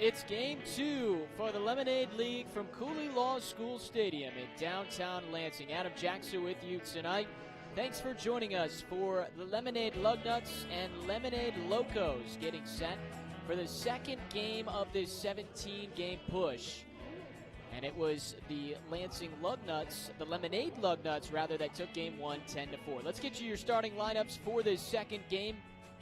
It's game 2 for the Lemonade League from Cooley Law School Stadium in downtown Lansing. Adam Jackson with you tonight. Thanks for joining us for the Lemonade Lugnuts and Lemonade Locos getting set for the second game of this 17-game push. And it was the Lansing Lugnuts, the Lemonade Lugnuts rather, that took game 1 10-4. Let's get you your starting lineups for this second game.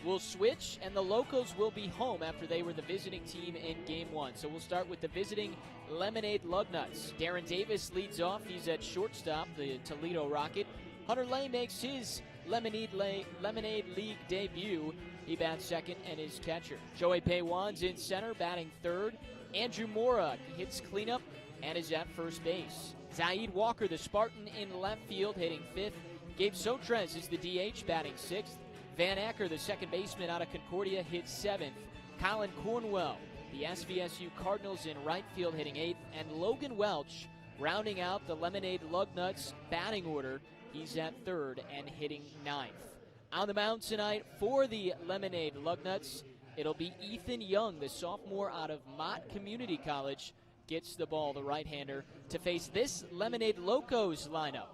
We'll switch, and the Locos will be home after they were the visiting team in Game 1. So we'll start with the visiting Lemonade Lugnuts. Darren Davis leads off. He's at shortstop, the Toledo Rocket. Hunter Lay makes his Lemonade League debut. He bats second and is catcher. Joey Paywan's in center, batting third. Andrew Mora hits cleanup and is at first base. Zaid Walker, the Spartan, in left field, hitting fifth. Gabe Sotres is the DH, batting sixth. Van Acker, the second baseman out of Concordia, hits seventh. Colin Cornwell, the SVSU Cardinals, in right field, hitting eighth. And Logan Welch, rounding out the Lemonade Lugnuts batting order. He's at third and hitting ninth. On the mound tonight for the Lemonade Lugnuts, it'll be Ethan Young, the sophomore out of Mott Community College, gets the ball, the right-hander, to face this Lemonade Locos lineup.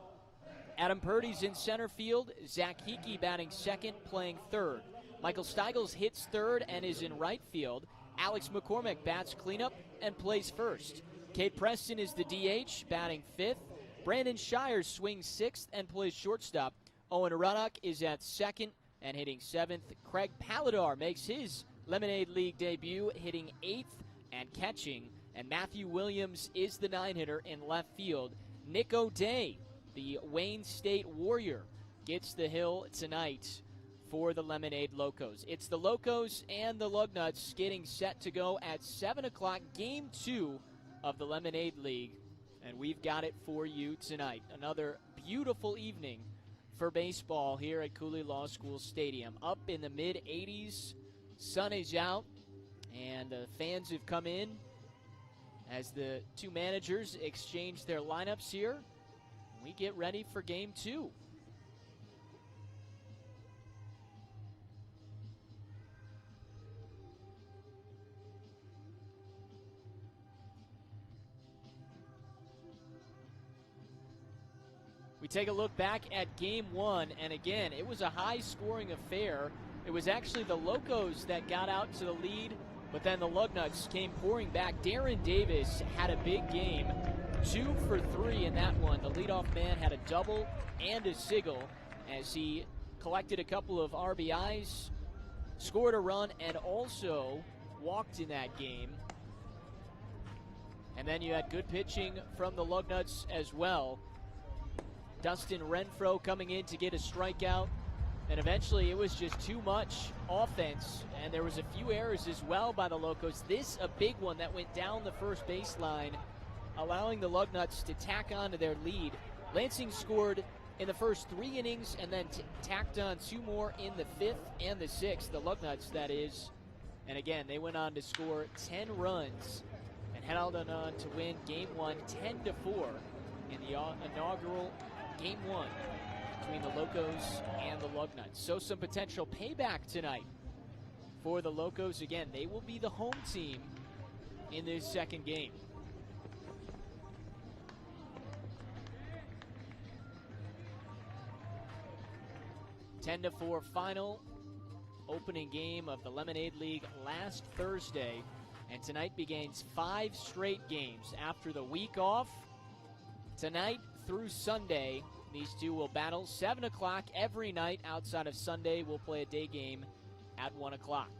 Adam Purdy's in center field. Zach Hickey batting second, playing third. Michael Steigels hits third and is in right field. Alex McCormick bats cleanup and plays first. Cade Preston is the DH, batting fifth. Brandon Shires swings sixth and plays shortstop. Owen Ruddock is at second and hitting seventh. Craig Paladar makes his Lemonade League debut, hitting eighth and catching. And Matthew Williams is the nine-hitter in left field. Nick O'Day, the Wayne State Warrior, gets the hill tonight for the Lemonade Locos. It's the Locos and the Lugnuts getting set to go at 7 o'clock, Game 2 of the Lemonade League. And we've got it for you tonight. Another beautiful evening for baseball here at Cooley Law School Stadium. Up in the mid-80s, sun is out, and the fans have come in as the two managers exchange their lineups here. We get ready for Game 2. We take a look back at Game 1, and again, it was a high-scoring affair. It was actually the Locos that got out to the lead, but then the Lugnuts came pouring back. Darren Davis had a big game. 2 for 3 in that one. The leadoff man had a double and a single as he collected a couple of RBIs, scored a run, and also walked in that game. And then you had good pitching from the Lugnuts as well. Dustin Renfro coming in to get a strikeout. And eventually it was just too much offense, and there was a few errors as well by the Locos. This, a big one that went down the first baseline, allowing the Lugnuts to tack on to their lead. Lansing scored in the first 3 innings and then tacked on 2 more in the 5th and the 6th, the Lugnuts, that is. And again, they went on to score 10 runs and held on to win Game 1 10-4 in the inaugural Game 1 between the Locos and the Lugnuts. So some potential payback tonight for the Locos. Again, they will be the home team in this second game. Ten to 4 final, opening game of the Lemonade League last Thursday, and tonight begins 5 straight games after the week off. Tonight through Sunday, these two will battle 7 o'clock every night. Outside of Sunday, we'll play a day game at 1 o'clock.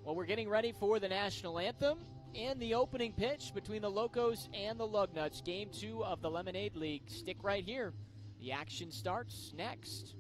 Well, we're getting ready for the national anthem and the opening pitch between the Locos and the Lugnuts. Game 2 of the Lemonade League. Stick right here. The action starts next.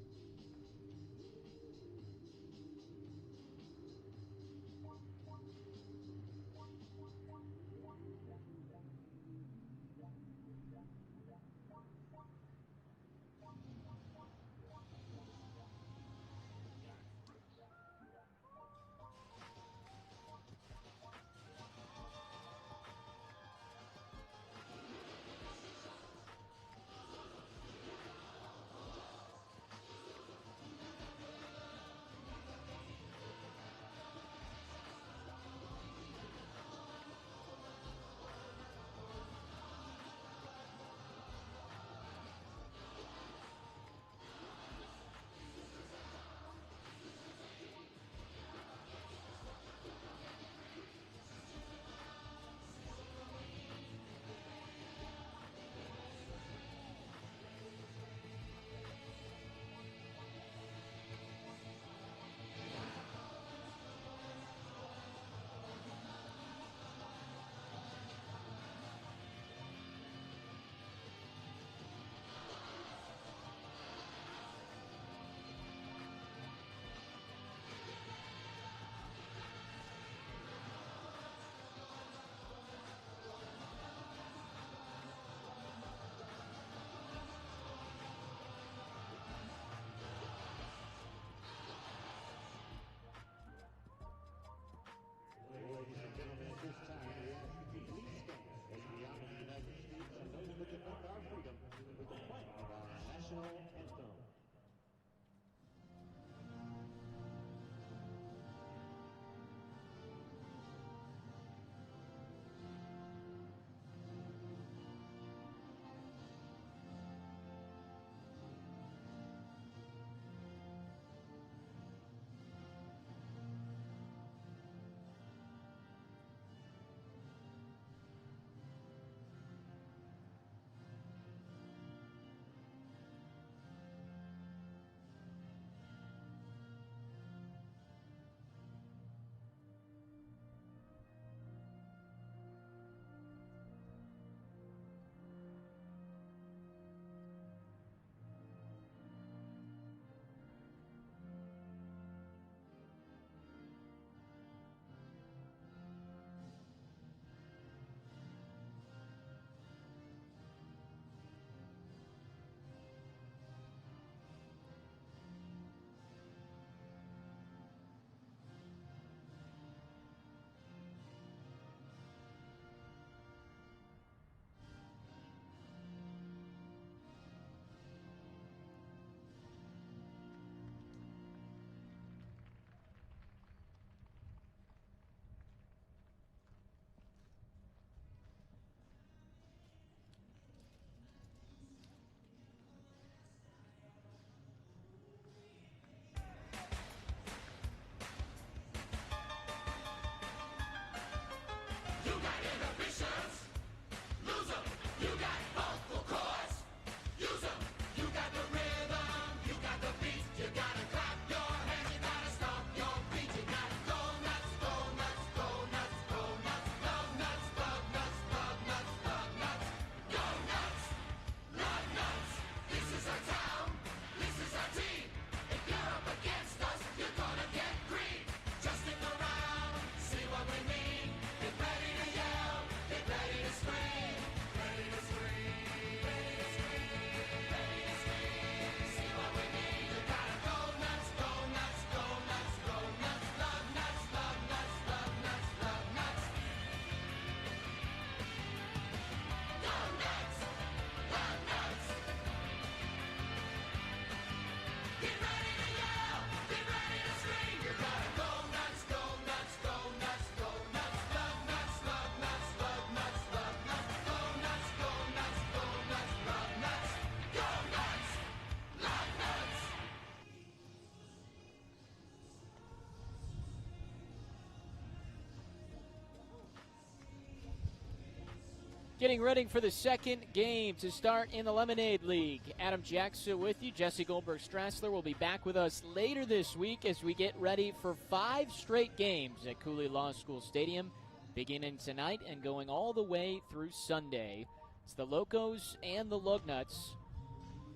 Getting ready for the second game to start in the Lemonade League. Adam Jackson with you. Jesse Goldberg-Strassler will be back with us later this week as we get ready for 5 straight games at Cooley Law School Stadium, beginning tonight and going all the way through Sunday. It's the Locos and the Lugnuts.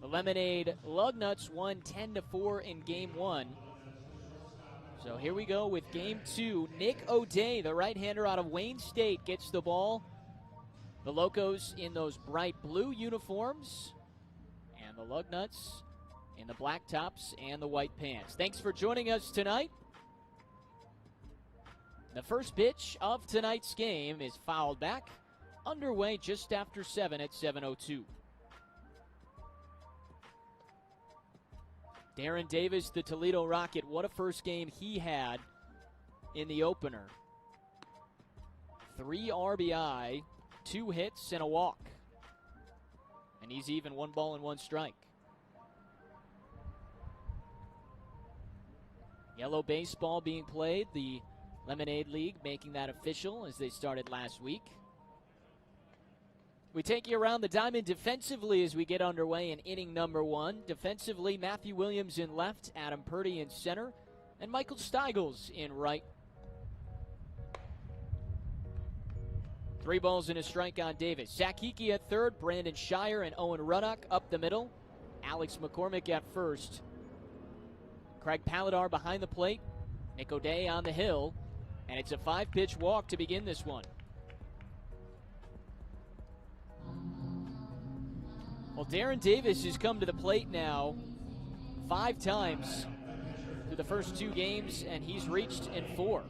The Lemonade Lugnuts won 10-4 in Game 1. So here we go with Game 2. Nick O'Day, the right-hander out of Wayne State, gets the ball. The Locos in those bright blue uniforms, and the Lugnuts in the black tops and the white pants. Thanks for joining us tonight. The first pitch of tonight's game is fouled back, underway just after 7 at 7:02. Darren Davis, the Toledo Rocket, what a first game he had in the opener. 3 RBI, 2 hits, and a walk. And he's even 1 ball and 1 strike. Yellow baseball being played, the Lemonade League making that official as they started last week. We take you around the diamond defensively as we get underway in inning number 1. Defensively, Matthew Williams in left, Adam Purdy in center, and Michael Steigels in right. 3 balls and a strike on Davis. Zach Hickey at third, Brandon Shire and Owen Ruddock up the middle. Alex McCormick at first. Craig Paladar behind the plate. Nick O'Day on the hill. And it's a 5-pitch walk to begin this one. Well, Darren Davis has come to the plate now 5 times through the first 2 games, and he's reached in 4.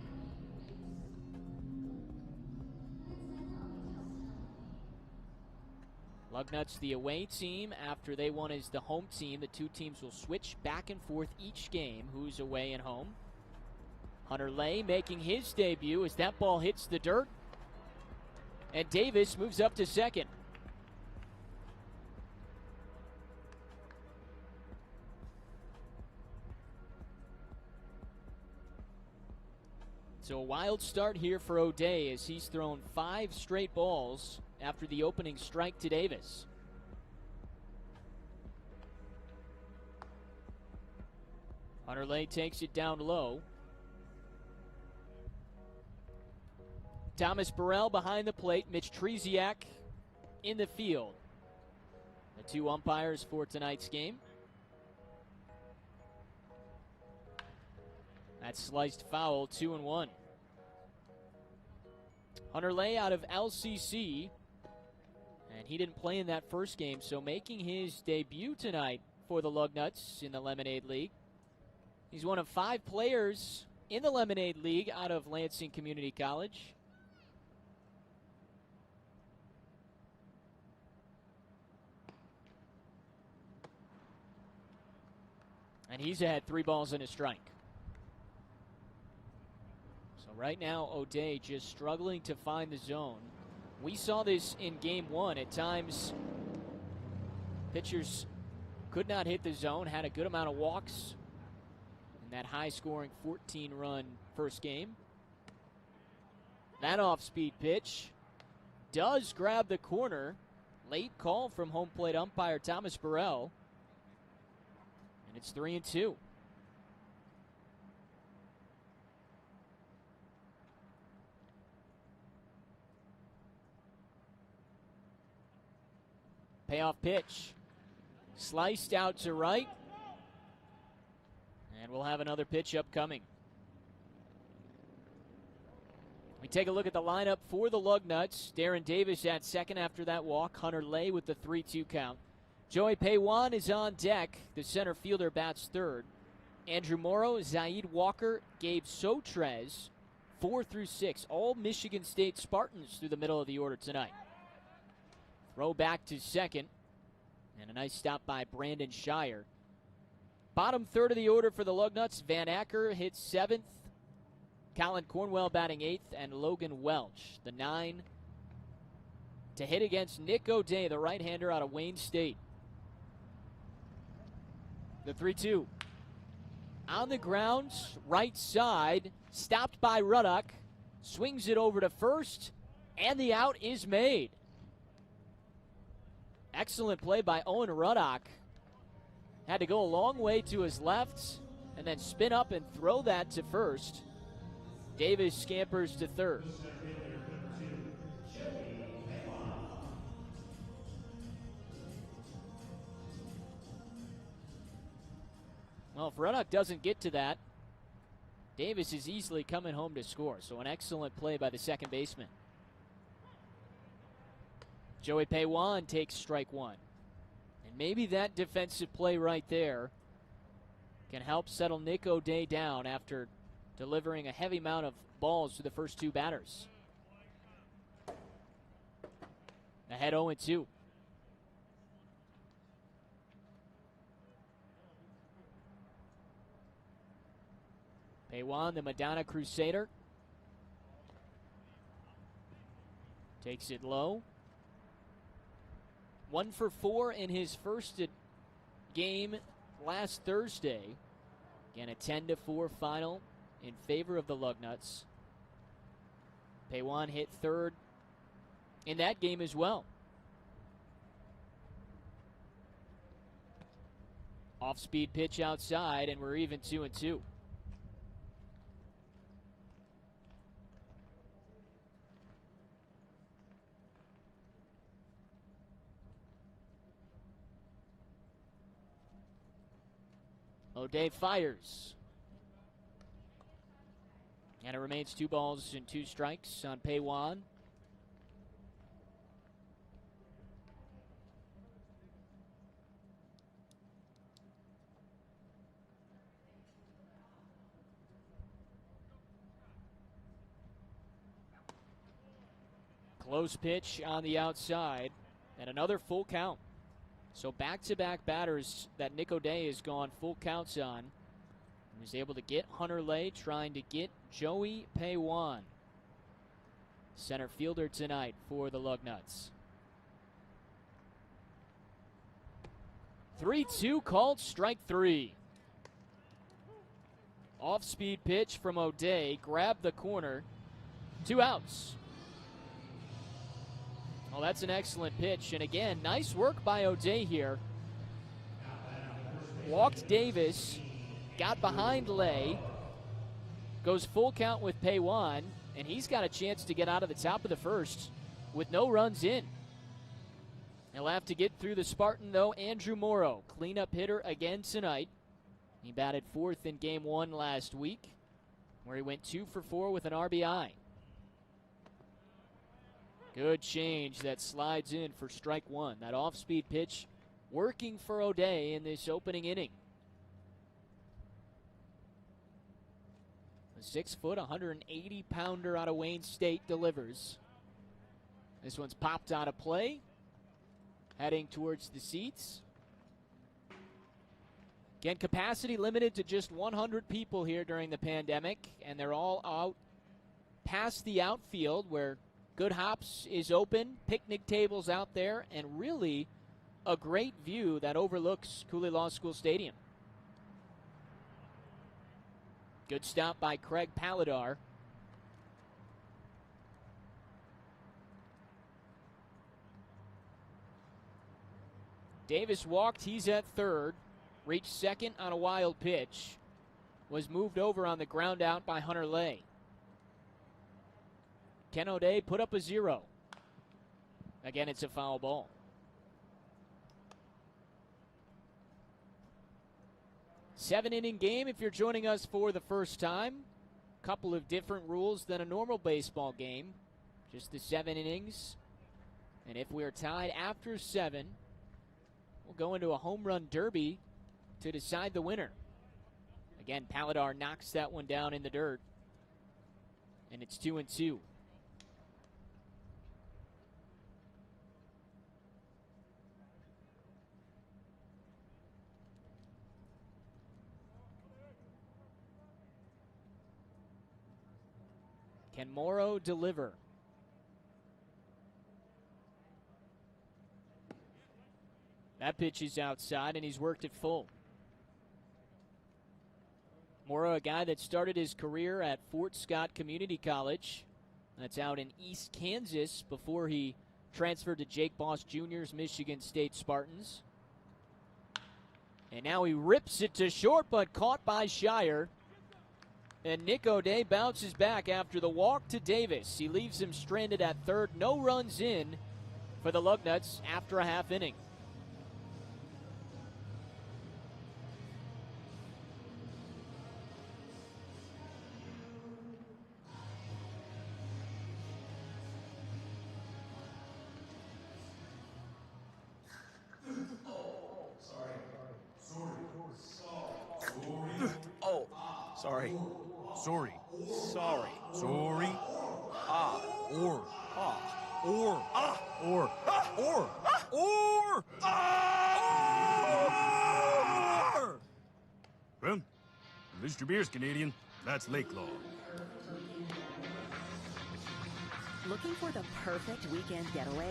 Lugnuts, the away team, after they won as the home team. The 2 teams will switch back and forth each game, who's away and home. Hunter Lay making his debut as that ball hits the dirt. And Davis moves up to second. So a wild start here for O'Day as he's thrown 5 straight balls after the opening strike to Davis. Hunter Lay takes it down low. Thomas Burrell behind the plate. Mitch Treziak in the field. The 2 umpires for tonight's game. That's sliced foul, 2-1. Hunter Lay out of LCC, and he didn't play in that first game, so making his debut tonight for the Lugnuts in the Lemonade League. He's one of 5 players in the Lemonade League out of Lansing Community College. And he's had 3 balls and a strike. Right now, O'Day just struggling to find the zone. We saw this in Game 1. At times, pitchers could not hit the zone, had a good amount of walks in that high-scoring 14-run first game. That off-speed pitch does grab the corner. Late call from home plate umpire Thomas Burrell. And it's 3-2. Payoff pitch. Sliced out to right. And we'll have another pitch upcoming. We take a look at the lineup for the Lugnuts. Darren Davis at second after that walk. Hunter Lay with the 3-2 count. Joey Paywan is on deck. The center fielder bats third. Andrew Morrow, Zaid Walker, Gabe Sotrez, 4 through 6. All Michigan State Spartans through the middle of the order tonight. Throw back to second. And a nice stop by Brandon Shire. Bottom third of the order for the Lugnuts. Van Acker hits 7th. Colin Cornwell batting 8th. And Logan Welch, the 9, to hit against Nick O'Day, the right-hander out of Wayne State. The 3-2. On the ground, right side. Stopped by Ruddock. Swings it over to first. And the out is made. Excellent play by Owen Ruddock. Had to go a long way to his left and then spin up and throw that to first. Davis scampers to third. Well, if Ruddock doesn't get to that, Davis is easily coming home to score. So an excellent play by the second baseman. Joey Paywan takes strike one. And maybe that defensive play right there can help settle Nick O'Day down after delivering a heavy amount of balls to the first two batters. Ahead 0-2. Paywan, the Madonna Crusader, takes it low. 1 for 4 in his first game last Thursday. Again, a 10-4 final in favor of the Lugnuts. Paywan hit third in that game as well. Off-speed pitch outside, and we're even 2-2. O'Day fires. And it remains 2 balls and 2 strikes on Paywan. Close pitch on the outside, and another full count. So back-to-back batters that Nick O'Day has gone full counts on. He was able to get Hunter Lay, trying to get Joey Paywan, center fielder tonight for the Lugnuts. 3-2 called, strike 3. Off-speed pitch from O'Day, grabbed the corner, 2 outs. Well, that's an excellent pitch. And again, nice work by O'Day here. Walked Davis, got behind Lay, goes full count with Paywan, and he's got a chance to get out of the top of the first with no runs in. He'll have to get through the Spartan, though. Andrew Morrow, cleanup hitter again tonight. He batted 4th in Game 1 last week, where he went 2 for 4 with an RBI. Good change that slides in for strike 1. That off-speed pitch working for O'Day in this opening inning. The 6-foot, 180-pounder out of Wayne State delivers. This one's popped out of play, heading towards the seats. Again, capacity limited to just 100 people here during the pandemic, and they're all out past the outfield where Good Hops is open, picnic tables out there, and really a great view that overlooks Cooley Law School Stadium. Good stop by Craig Paladar. Davis walked, he's at third. Reached second on a wild pitch. Was moved over on the ground out by Hunter Lay. Ken O'Day put up a 0. Again, it's a foul ball. Seven-inning game if you're joining us for the first time. Couple of different rules than a normal baseball game. Just the 7 innings. And if we're tied after 7, we'll go into a home run derby to decide the winner. Again, Paladar knocks that one down in the dirt. And it's 2-2. Can Morrow deliver? That pitch is outside, and he's worked it full. Morrow, a guy that started his career at Fort Scott Community College. That's out in East Kansas before he transferred to Jake Boss Jr.'s Michigan State Spartans. And now he rips it to short, but caught by Shire. And Nick O'Day bounces back after the walk to Davis. He leaves him stranded at third. No runs in for the Lugnuts after a half inning. Sorry. Sorry. Sorry. Sorry. Ah. Or. Ah. Or. Ah. Or. Ah. Or. Ah. Or. Ah. Or. Well, at least your beer's Canadian. That's Lake Law. Looking for the perfect weekend getaway?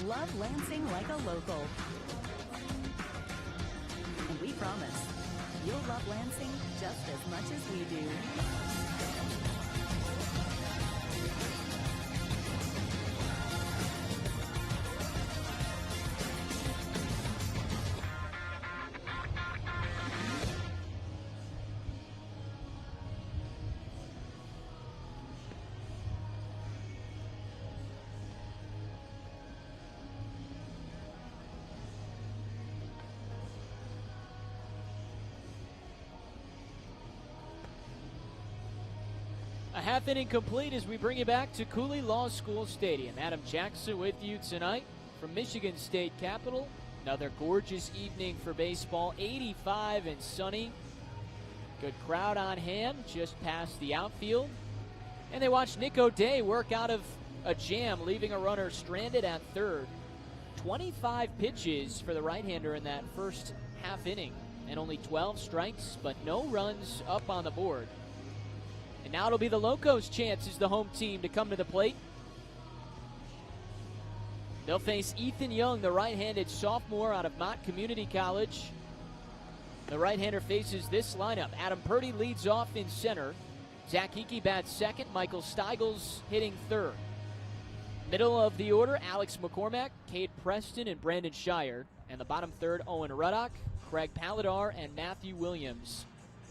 Love Lansing like a local. And we promise, you'll love Lansing just as much as we do. A half inning complete as we bring you back to Cooley Law School Stadium. Adam Jackson with you tonight from Michigan State Capitol. Another gorgeous evening for baseball, 85 and sunny. Good crowd on hand just past the outfield. And they watch Nick O'Day work out of a jam, leaving a runner stranded at third. 25 pitches for the right-hander in that first half inning, and only 12 strikes, but no runs up on the board. And now it'll be the Locos' chance as the home team to come to the plate. They'll face Ethan Young, the right-handed sophomore out of Mott Community College. The right-hander faces this lineup. Adam Purdy leads off in center. Zach Hickey bats second. Michael Steigel's hitting third. Middle of the order, Alex McCormack, Cade Preston, and Brandon Shire. And the bottom third, Owen Ruddock, Craig Paladar, and Matthew Williams.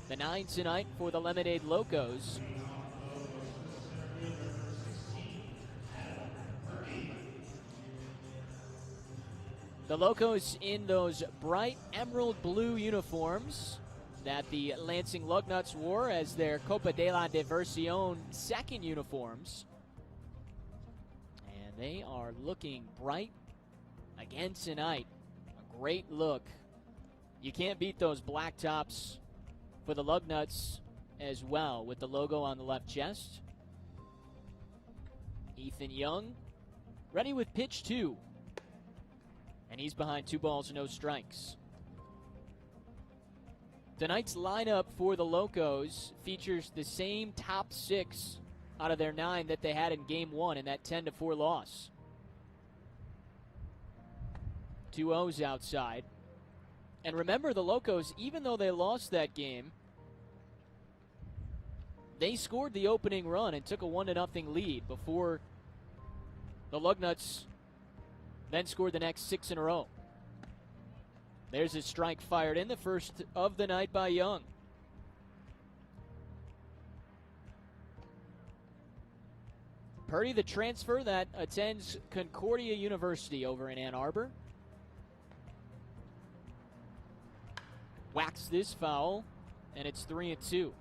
The 9 tonight for the Lemonade Locos. The Locos in those bright emerald blue uniforms that the Lansing Lugnuts wore as their Copa de la Diversión second uniforms. And they are looking bright again tonight. A great look. You can't beat those black tops for the Lugnuts as well, with the logo on the left chest. Ethan Young ready with pitch 2. And he's behind 2 balls, no strikes. Tonight's lineup for the Locos features the same top 6 out of their 9 that they had in Game 1 in that 10-4 loss. 2 O's outside. And remember, the Locos, even though they lost that game, they scored the opening run and took a 1-0 lead before the Lugnuts then scored the next 6 in a row. There's a strike fired in, the first of the night by Young. Purdy, the transfer that attends Concordia University over in Ann Arbor. Whacks this foul, and it's 3-2.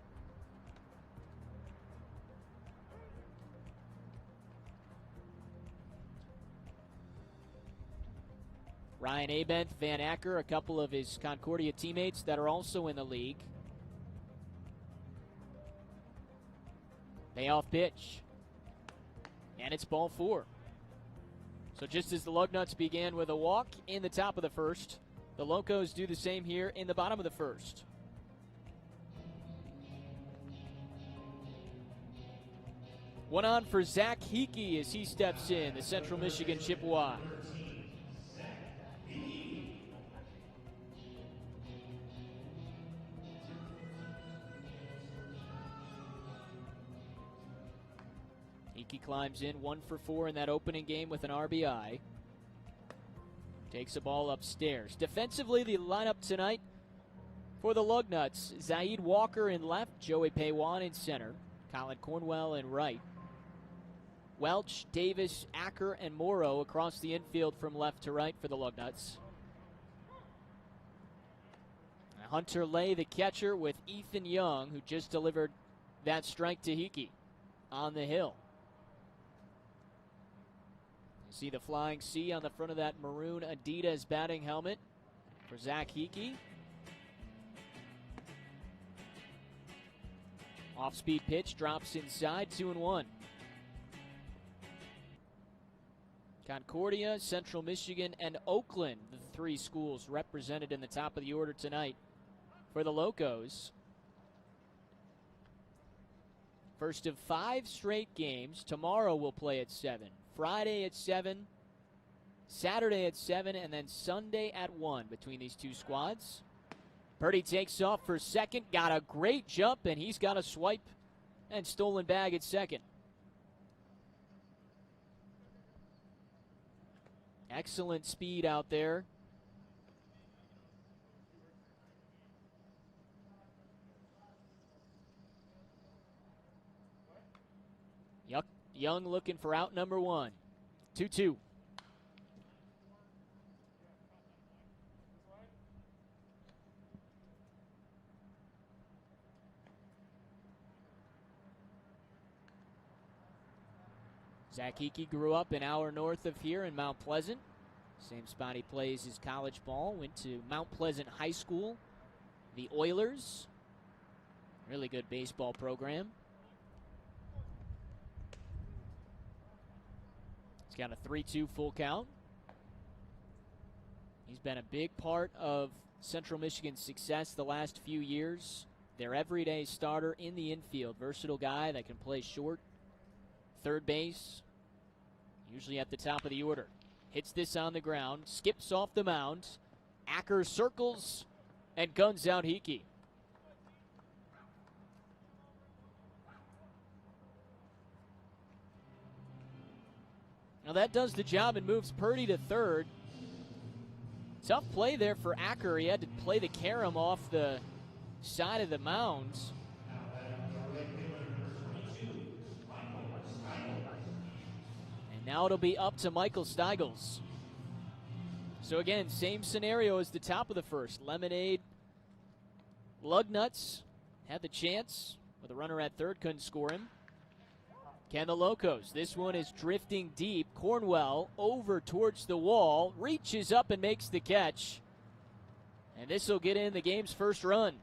Ryan Abent, Van Acker, a couple of his Concordia teammates that are also in the league. Payoff pitch. And it's ball 4. So just as the Lugnuts began with a walk in the top of the first, the Locos do the same here in the bottom of the first. One on for Zach Hickey as he steps in, the Central Michigan Chippewa. climbs in 1 for 4 in that opening game with an RBI. Takes the ball upstairs. Defensively, the lineup tonight for the Lugnuts: Zaid Walker in left, Joey Paywan in center, Colin Cornwell in right. Welch, Davis, Acker, and Morrow across the infield from left to right for the Lugnuts. Hunter Lay, the catcher, with Ethan Young, who just delivered that strike to Hickey on the hill. You see the flying C on the front of that maroon Adidas batting helmet for Zach Hickey. Off-speed pitch, drops inside, 2-1. Concordia, Central Michigan, and Oakland, the three schools represented in the top of the order tonight for the Locos. First of 5 straight games. Tomorrow we'll play at 7. Friday at 7. Saturday at 7. And then Sunday at 1 between these two squads. Purdy takes off for second. Got a great jump, and he's got a swipe and stolen bag at second. Excellent speed out there. Young looking for out number 1. 2-2. Zach Hickey grew up an hour north of here in Mount Pleasant. Same spot he plays his college ball. Went to Mount Pleasant High School. The Oilers. Really good baseball program. He's got a 3-2 full count. He's been a big part of Central Michigan's success the last few years. Their everyday starter in the infield. Versatile guy that can play short, third base, usually at the top of the order. Hits this on the ground, skips off the mound. Acker circles and guns out Hickey. Now that does the job and moves Purdy to third. Tough play there for Acker. He had to play the carom off the side of the mound. And now it'll be up to Michael Steigels. So again, same scenario as the top of the first. Lemonade, Lugnuts had the chance with a runner at third, couldn't score him. Can the Locos? This one is drifting deep. Cornwell over towards the wall, reaches up and makes the catch. And this will get in the game's first run.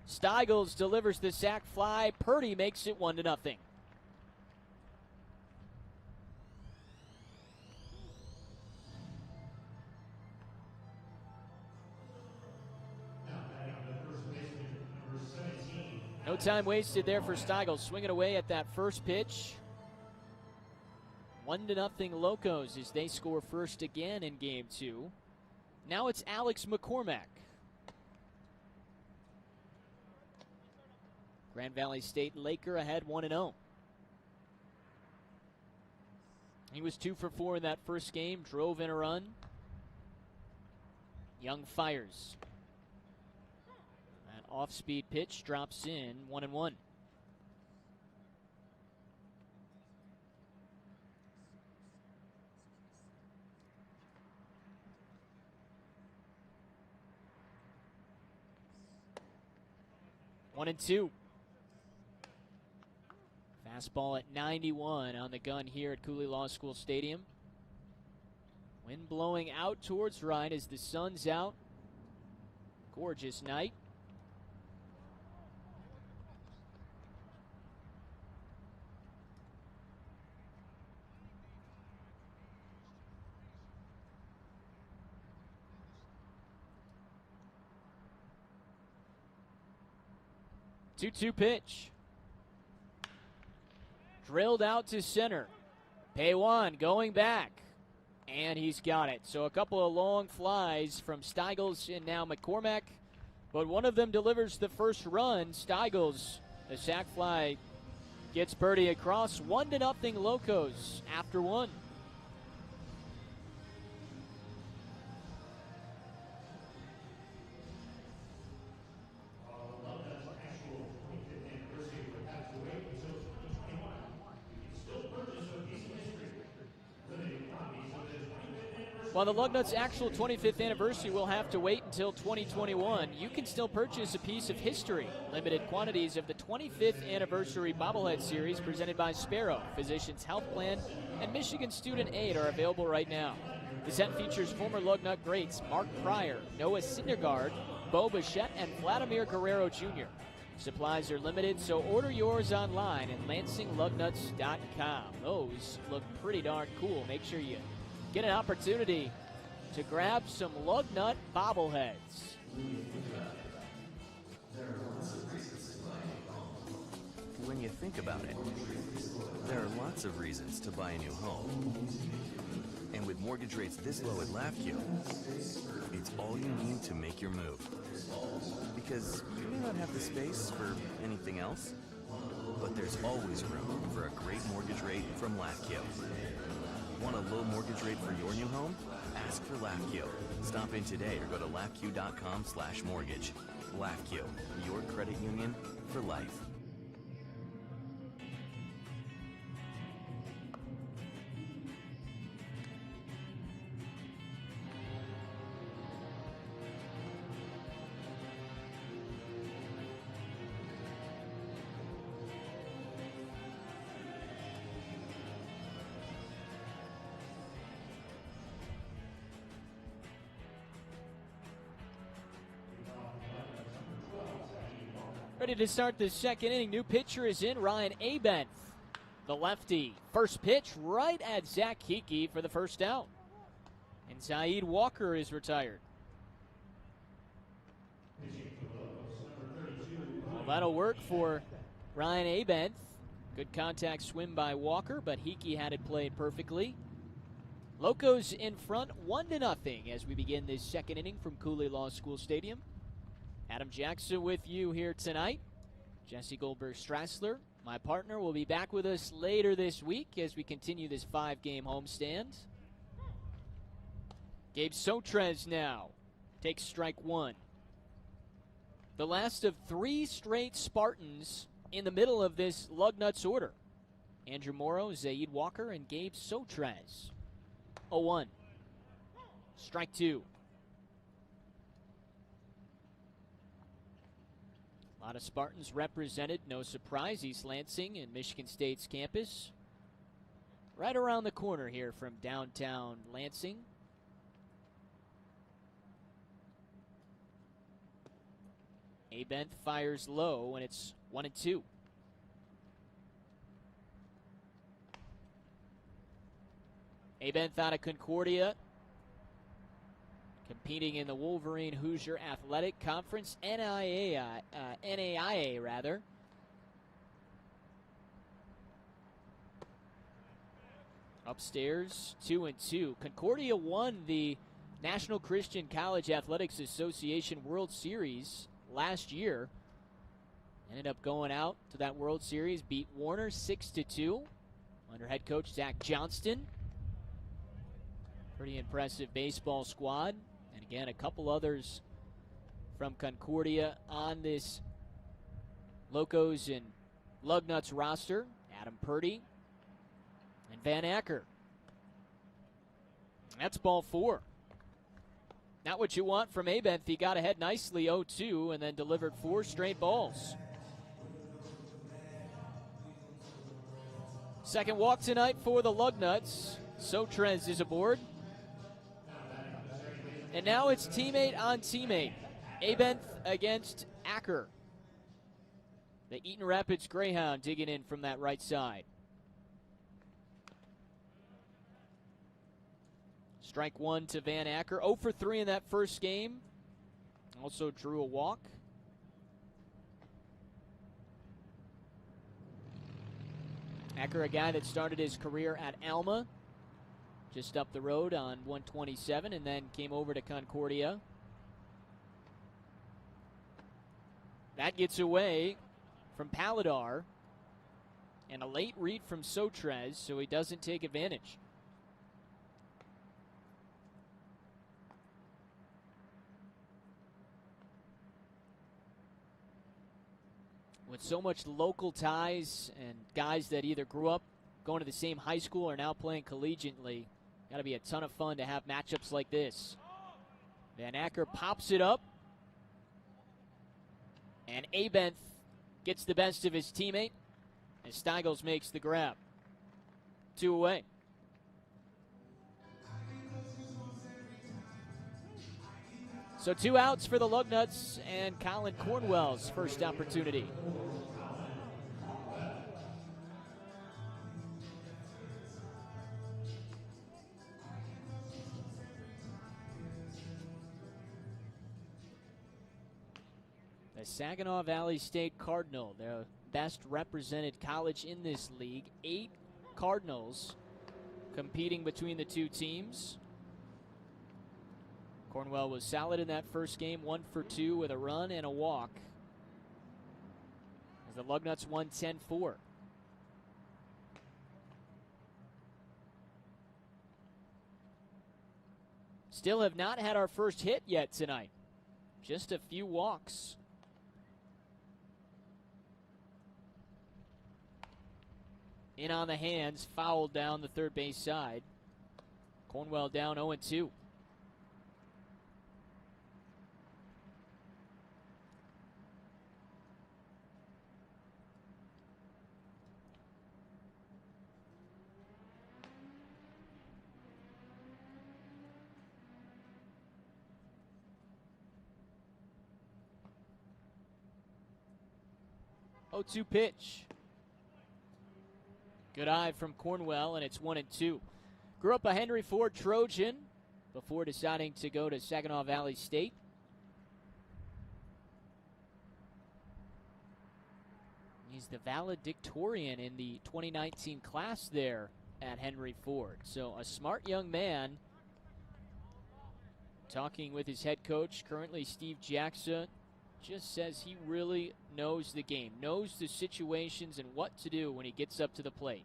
Steigels delivers the sac fly. Purdy makes it 1-0. No time wasted there for Steigels, swinging away at that first pitch. 1-0 Locos as they score first again in Game 2. Now it's Alex McCormack. Grand Valley State Laker ahead 1-0. He was 2 for 4 in that first game, drove in a run. Young fires. Off-speed pitch drops in, 1-1. One and two. Fastball at 91 on the gun here at Cooley Law School Stadium. Wind blowing out towards right as the sun's out. Gorgeous night. Two-two pitch. Drilled out to center. Paywan going back. And he's got it. So a couple of long flies from Steigels and now McCormack. But one of them delivers the first run. Steigels, a sac fly Gets Purdy across. 1-0 Locos after one. While the Lugnuts' actual 25th anniversary will have to wait until 2021, you can still purchase a piece of history. Limited quantities of the 25th anniversary bobblehead series presented by Sparrow, Physicians Health Plan, and Michigan Student Aid are available right now. The set features former Lugnut greats Mark Pryor, Noah Syndergaard, Bo Bichette, and Vladimir Guerrero Jr. Supplies are limited, so order yours online at LansingLugnuts.com. Those look pretty darn cool. Make sure you get an opportunity to grab some Lugnut bobbleheads. When you think about it, there are lots of reasons to buy a new home. And with mortgage rates this low at LAFQ, it's all you need to make your move. Because you may not have the space for anything else, but there's always room for a great mortgage rate from LAFQ. Want a low mortgage rate for your new home? Ask for LAFQ. Stop in today or go to LAFQ.com/mortgage. LAFQ, your credit union for life. Ready to start the second inning. New pitcher is in, Ryan Abenth, the lefty. First pitch right at Zach Hickey for the first out. And Zaid Walker is retired. Well, that'll work for Ryan Abenth. Good contact swim by Walker, but Hickey had it played perfectly. Locos in front 1-0 as we begin this second inning from Cooley Law School Stadium. Adam Jackson with you here tonight. Jesse Goldberg-Strassler, my partner, will be back with us later this week as we continue this 5-game homestand. Gabe Sotrez now takes strike one. The last of 3 straight Spartans in the middle of this Lugnuts order. Andrew Morrow, Zaid Walker, and Gabe Sotrez. 0-1. Strike two. A lot of Spartans represented, no surprise, East Lansing and Michigan State's campus. Right around the corner here from downtown Lansing. Abenth fires low, and it's 1-2. Abenth out of Concordia, competing in the Wolverine Hoosier Athletic Conference, NAIA rather. Upstairs, 2-2. Concordia won the National Christian College Athletics Association World Series last year. Ended up going out to that World Series, beat Warner 6-2 under head coach Zach Johnston. Pretty impressive baseball squad. And again, a couple others from Concordia on this Locos and Lugnuts roster. Adam Purdy and Van Acker. That's ball 4. Not what you want from Abenth. He got ahead nicely 0-2 and then delivered 4 straight balls. Second walk tonight for the Lugnuts. Sotrez is aboard. And now it's teammate on teammate. Abenth against Acker. The Eaton Rapids Greyhound digging in from that right side. Strike one to Van Acker. 0 for 3 in that first game. Also drew a walk. Acker, a guy that started his career at Alma, just up the road on 127, and then came over to Concordia. That gets away from Paladar. And a late read from Sotrez, so he doesn't take advantage. With so much local ties and guys that either grew up going to the same high school or now playing collegiately, got to be a ton of fun to have matchups like this. Van Acker pops it up. And Abenth gets the best of his teammate as Steigels makes the grab. 2 away. So 2 outs for the Lugnuts and Colin Cornwell's first opportunity. The Saginaw Valley State Cardinal, the best represented college in this league. 8 Cardinals competing between the two teams. Cornwell was solid in that first game, 1 for 2 with a run and a walk, as the Lugnuts won 10-4. Still have not had our first hit yet tonight. Just a few walks. In on the hands, fouled down the third base side. Cornwell down 0-2. Oh, 2 pitch. Good eye from Cornwell, and it's 1-2. Grew up a Henry Ford Trojan before deciding to go to Saginaw Valley State. He's the valedictorian in the 2019 class there at Henry Ford. So a smart young man. Talking with his head coach, currently Steve Jackson, just says he really knows the game, knows the situations and what to do when he gets up to the plate.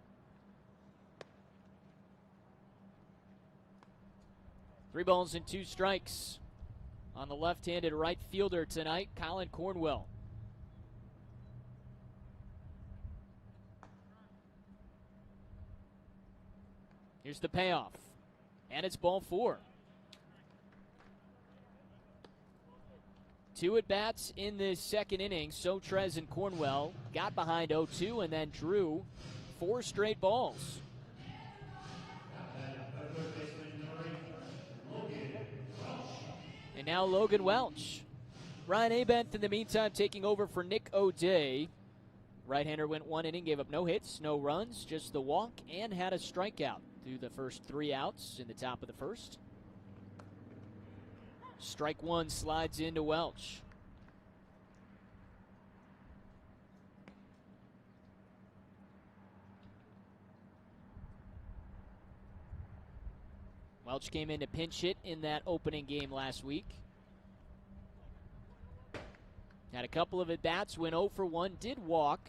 3 balls and 2 strikes on the left-handed right fielder tonight, Colin Cornwell. Here's the payoff, and it's ball 4. 2 at-bats in this second inning. Sotrez and Cornwell got behind 0-2 and then drew 4 straight balls. And now Logan Welch. Ryan Abenth in the meantime taking over for Nick O'Day. Right-hander went 1 inning, gave up no hits, no runs, just the walk, and had a strikeout through the first 3 outs in the top of the first. Strike 1 slides into Welch. Welch came in to pinch hit in that opening game last week. Had a couple of at-bats, went 0 for 1, did walk.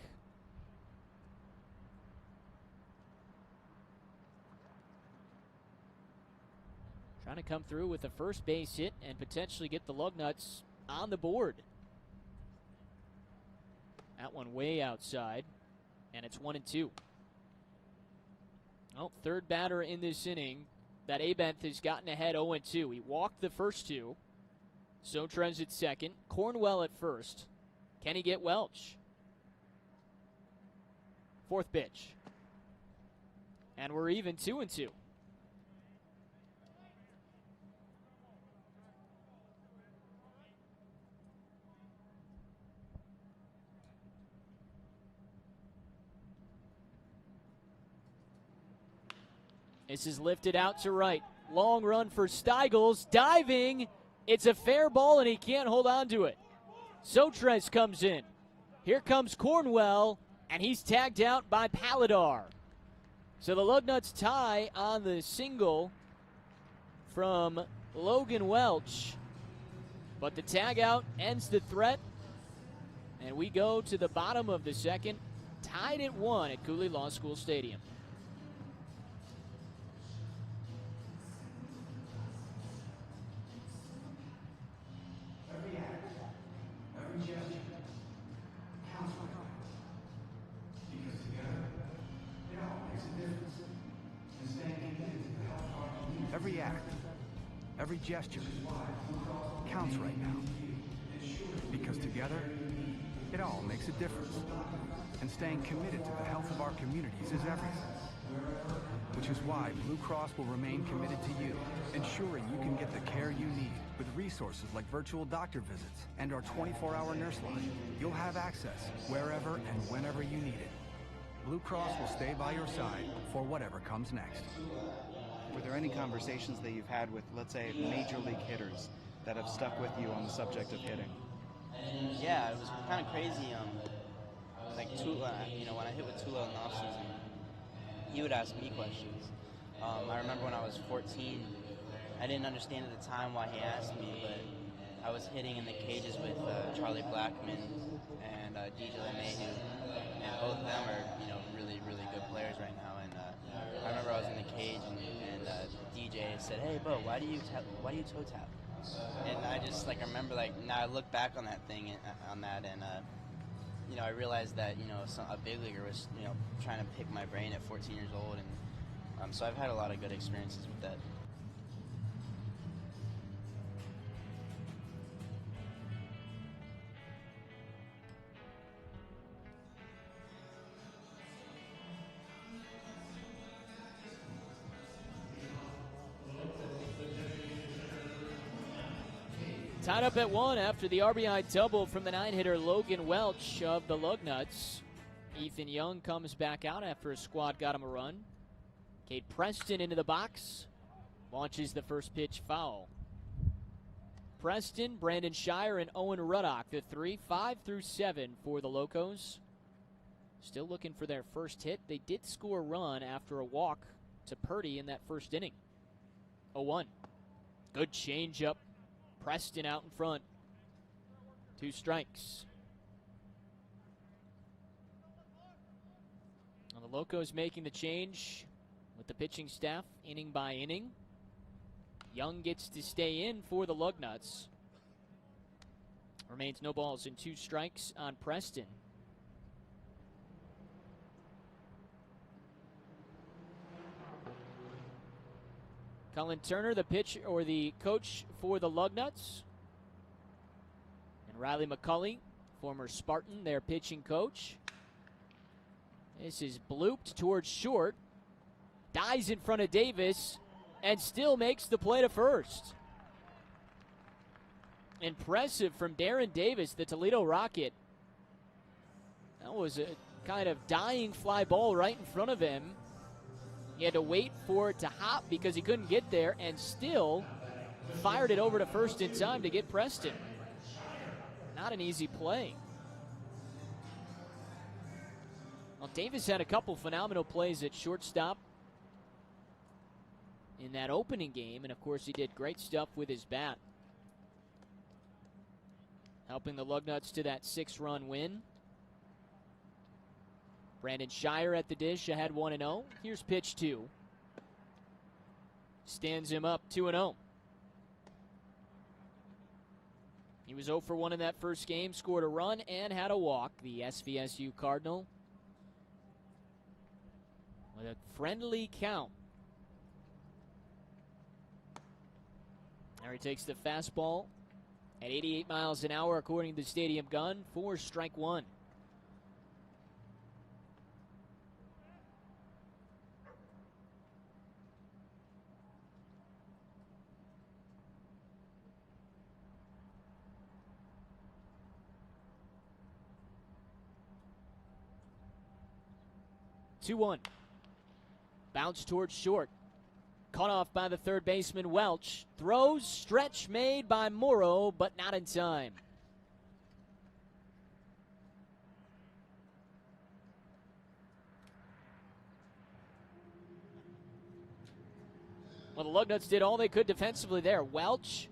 Trying to come through with the first base hit and potentially get the Lugnuts on the board. That one way outside, and it's 1-2. Well, third batter in this inning that Abenth has gotten ahead 0-2. He walked the first 2. Sotrez at second, Cornwell at first. Can he get Welch? Fourth pitch. And we're even 2-2. This is lifted out to right. Long run for Steigels. Diving. It's a fair ball, and he can't hold on to it. Sotrez comes in. Here comes Cornwell, and he's tagged out by Paladar. So the Lugnuts tie on the single from Logan Welch. But the tag out ends the threat, and we go to the bottom of the second, tied at 1 at Cooley Law School Stadium. Every act, every gesture counts right now. Because together, it all makes a difference. And staying committed to the health of our communities is everything. Which is why Blue Cross will remain committed to you, ensuring you can get the care you need with resources like virtual doctor visits and our 24-hour nurse line. You'll have access wherever and whenever you need it. Blue Cross will stay by your side for whatever comes next. Were there any conversations that you've had with, let's say, major league hitters that have stuck with you on the subject of hitting? Yeah, it was kind of crazy. Like Tula, when I hit with Tula in the offseason, he would ask me questions. I remember when I was 14, I didn't understand at the time why he asked me, but I was hitting in the cages with Charlie Blackmon and DJ LeMahieu, and both of them are, really, really good players right now. And I remember I was in the cage, and DJ said, "Hey, Bo, why do you toe tap?" And I just remember now I look back on that thing and I realized that a big leaguer was trying to pick my brain at 14 years old, and so I've had a lot of good experiences with that. Tied up at 1 after the RBI double from the 9-hitter Logan Welch of the Lugnuts. Ethan Young comes back out after a squad got him a run. Cade Preston into the box. Launches the first pitch foul. Preston, Brandon Shire, and Owen Ruddock, the 3, 5 through 7 for the Locos. Still looking for their first hit. They did score a run after a walk to Purdy in that first inning. 0-1. Good changeup. Preston out in front. 2 strikes. Well, the Locos making the change with the pitching staff inning by inning. Young gets to stay in for the Lugnuts. Remains no balls and 2 strikes on Preston. Cullen Turner, the coach for the Lugnuts. And Riley McCulley, former Spartan, their pitching coach. This is blooped towards short. Dies in front of Davis and still makes the play to first. Impressive from Darren Davis, the Toledo Rocket. That was a kind of dying fly ball right in front of him. He had to wait for it to hop because he couldn't get there, and still fired it over to first in time to get Preston. Not an easy play. Well, Davis had a couple phenomenal plays at shortstop in that opening game, and of course he did great stuff with his bat, helping the Lugnuts to that 6-run win. Brandon Shire at the dish, ahead 1-0. Here's pitch 2. Stands him up 2-0. He was 0 for 1 in that first game, scored a run and had a walk. The SVSU Cardinal with a friendly count. There he takes the fastball at 88 miles an hour according to the stadium gun for strike 1. Two-one. Bounce towards short. Caught off by the third baseman Welch. Throws, stretch made by Morrow, but not in time. Well, the Lugnuts did all they could defensively there. Welch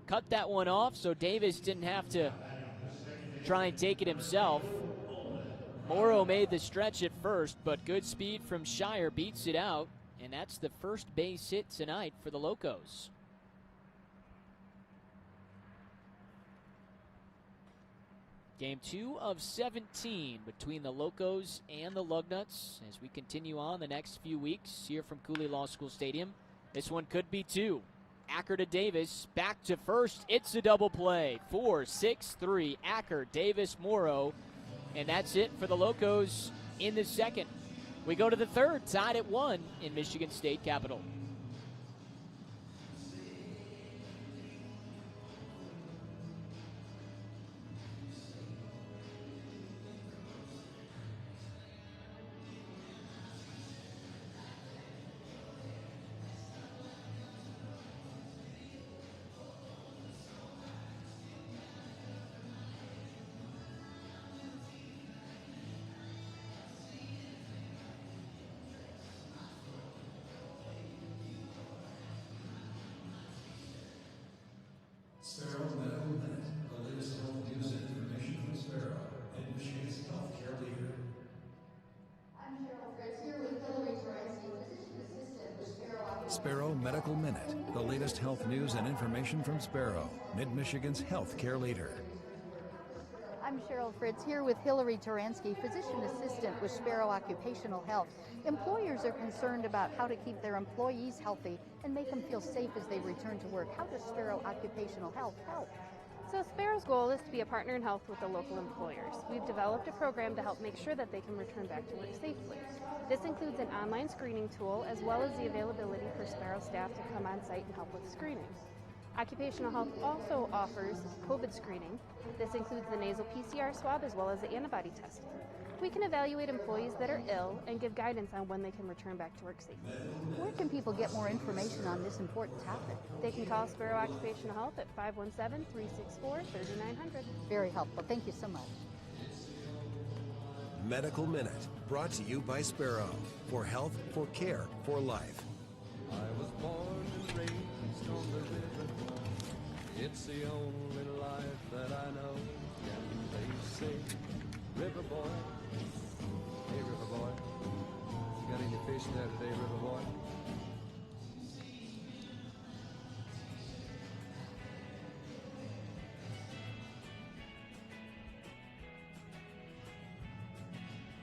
cut that one off, so Davis didn't have to try and take it himself. Morrow made the stretch at first, but good speed from Shire beats it out, and that's the first base hit tonight for the Locos. Game 2 of 17 between the Locos and the Lugnuts as we continue on the next few weeks here from Cooley Law School Stadium. This one could be 2. Acker to Davis, back to first. It's a double play. 4-6-3. Acker, Davis, Morrow. And that's it for the Locos in the second. We go to the third, tied at 1 in Michigan State Capitol. Sparrow Medical Minute, the latest health news and information from Sparrow, and Michigan's healthcare leader. I'm Cheryl Fritz here with Hillary Terenzi, physician assistant with Sparrow. Sparrow Medical Minute, the latest health news and information from Sparrow, Mid-Michigan's healthcare leader. I'm Cheryl Fritz here with Hillary Terenzi, physician assistant with Sparrow Occupational Health. Employers are concerned about how to keep their employees healthy and make them feel safe as they return to work. How does Sparrow Occupational Health help? So Sparrow's goal is to be a partner in health with the local employers. We've developed a program to help make sure that they can return back to work safely. This includes an online screening tool as well as the availability for Sparrow staff to come on site and help with screening. Occupational Health also offers COVID screening. This includes the nasal PCR swab as well as the antibody testing. We can evaluate employees that are ill and give guidance on when they can return back to work safely. Where can people get more information on this important topic? They can call Sparrow Occupational Health at 517-364-3900. Very helpful. Thank you so much. Medical Minute, brought to you by Sparrow. For health, for care, for life. I was born and raised on the river. It's the only life that I know. And they say, River Boy, hey River Boy, you got any fish there today, River Boy?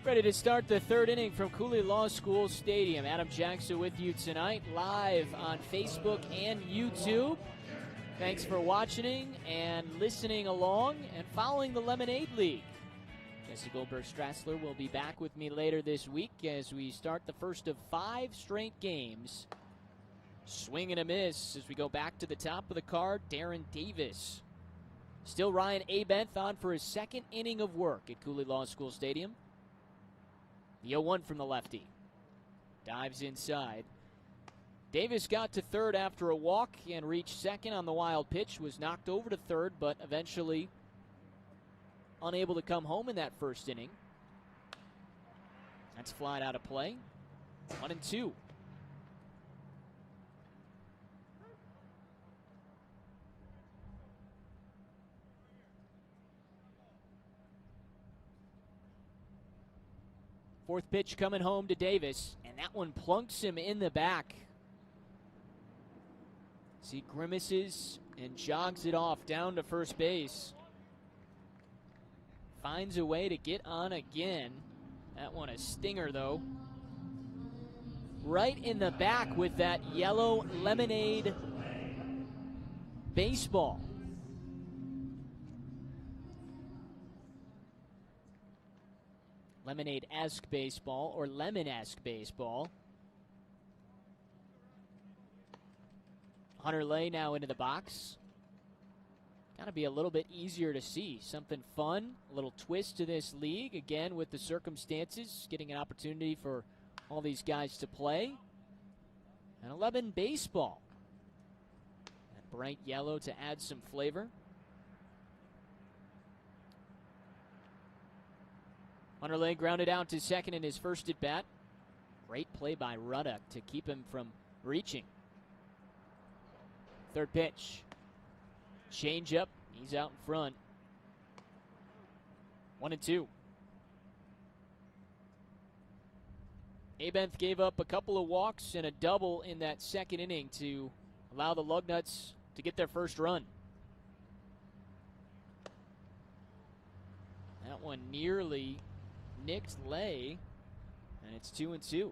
Ready to start the third inning from Cooley Law School Stadium. Adam Jackson with you tonight, live on Facebook and YouTube. Thanks for watching and listening along and following the Lemonade League. Jesse Goldberg-Strassler will be back with me later this week as we start the first of 5 straight games. Swing and a miss as we go back to the top of the card, Darren Davis. Still Ryan Abenth on for his second inning of work at Cooley Law School Stadium. The 0-1 from the lefty. Dives inside. Davis got to third after a walk and reached second on the wild pitch. Was knocked over to third, but eventually unable to come home in that first inning. That's flied out of play. 1-2. Fourth pitch coming home to Davis, and that one plunks him in the back. He grimaces and jogs it off down to first base. Finds a way to get on again. That one a stinger, though. Right in the back with that yellow lemonade baseball. Lemonade-esque baseball, or lemon-esque baseball. Hunter Lay now into the box. Got to be a little bit easier to see. Something fun, a little twist to this league. Again, with the circumstances, getting an opportunity for all these guys to play. And 11 baseball. That bright yellow to add some flavor. Hunter Lay grounded out to second in his first at bat. Great play by Ruddock to keep him from reaching. Third pitch. Change up. He's out in front. 1-2. Abenth gave up a couple of walks and a double in that second inning to allow the Lugnuts to get their first run. That one nearly nicked Lay, and it's 2-2.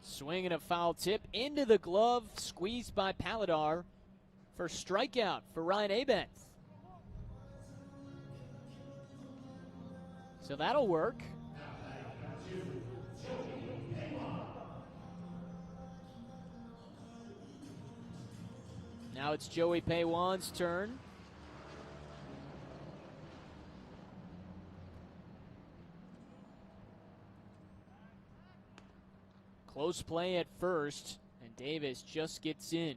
Swing and a foul tip into the glove, squeezed by Paladar for strikeout for Ryan Abenth. So that'll work. Now it's Joey Paywan's turn. Close play at first, and Davis just gets in.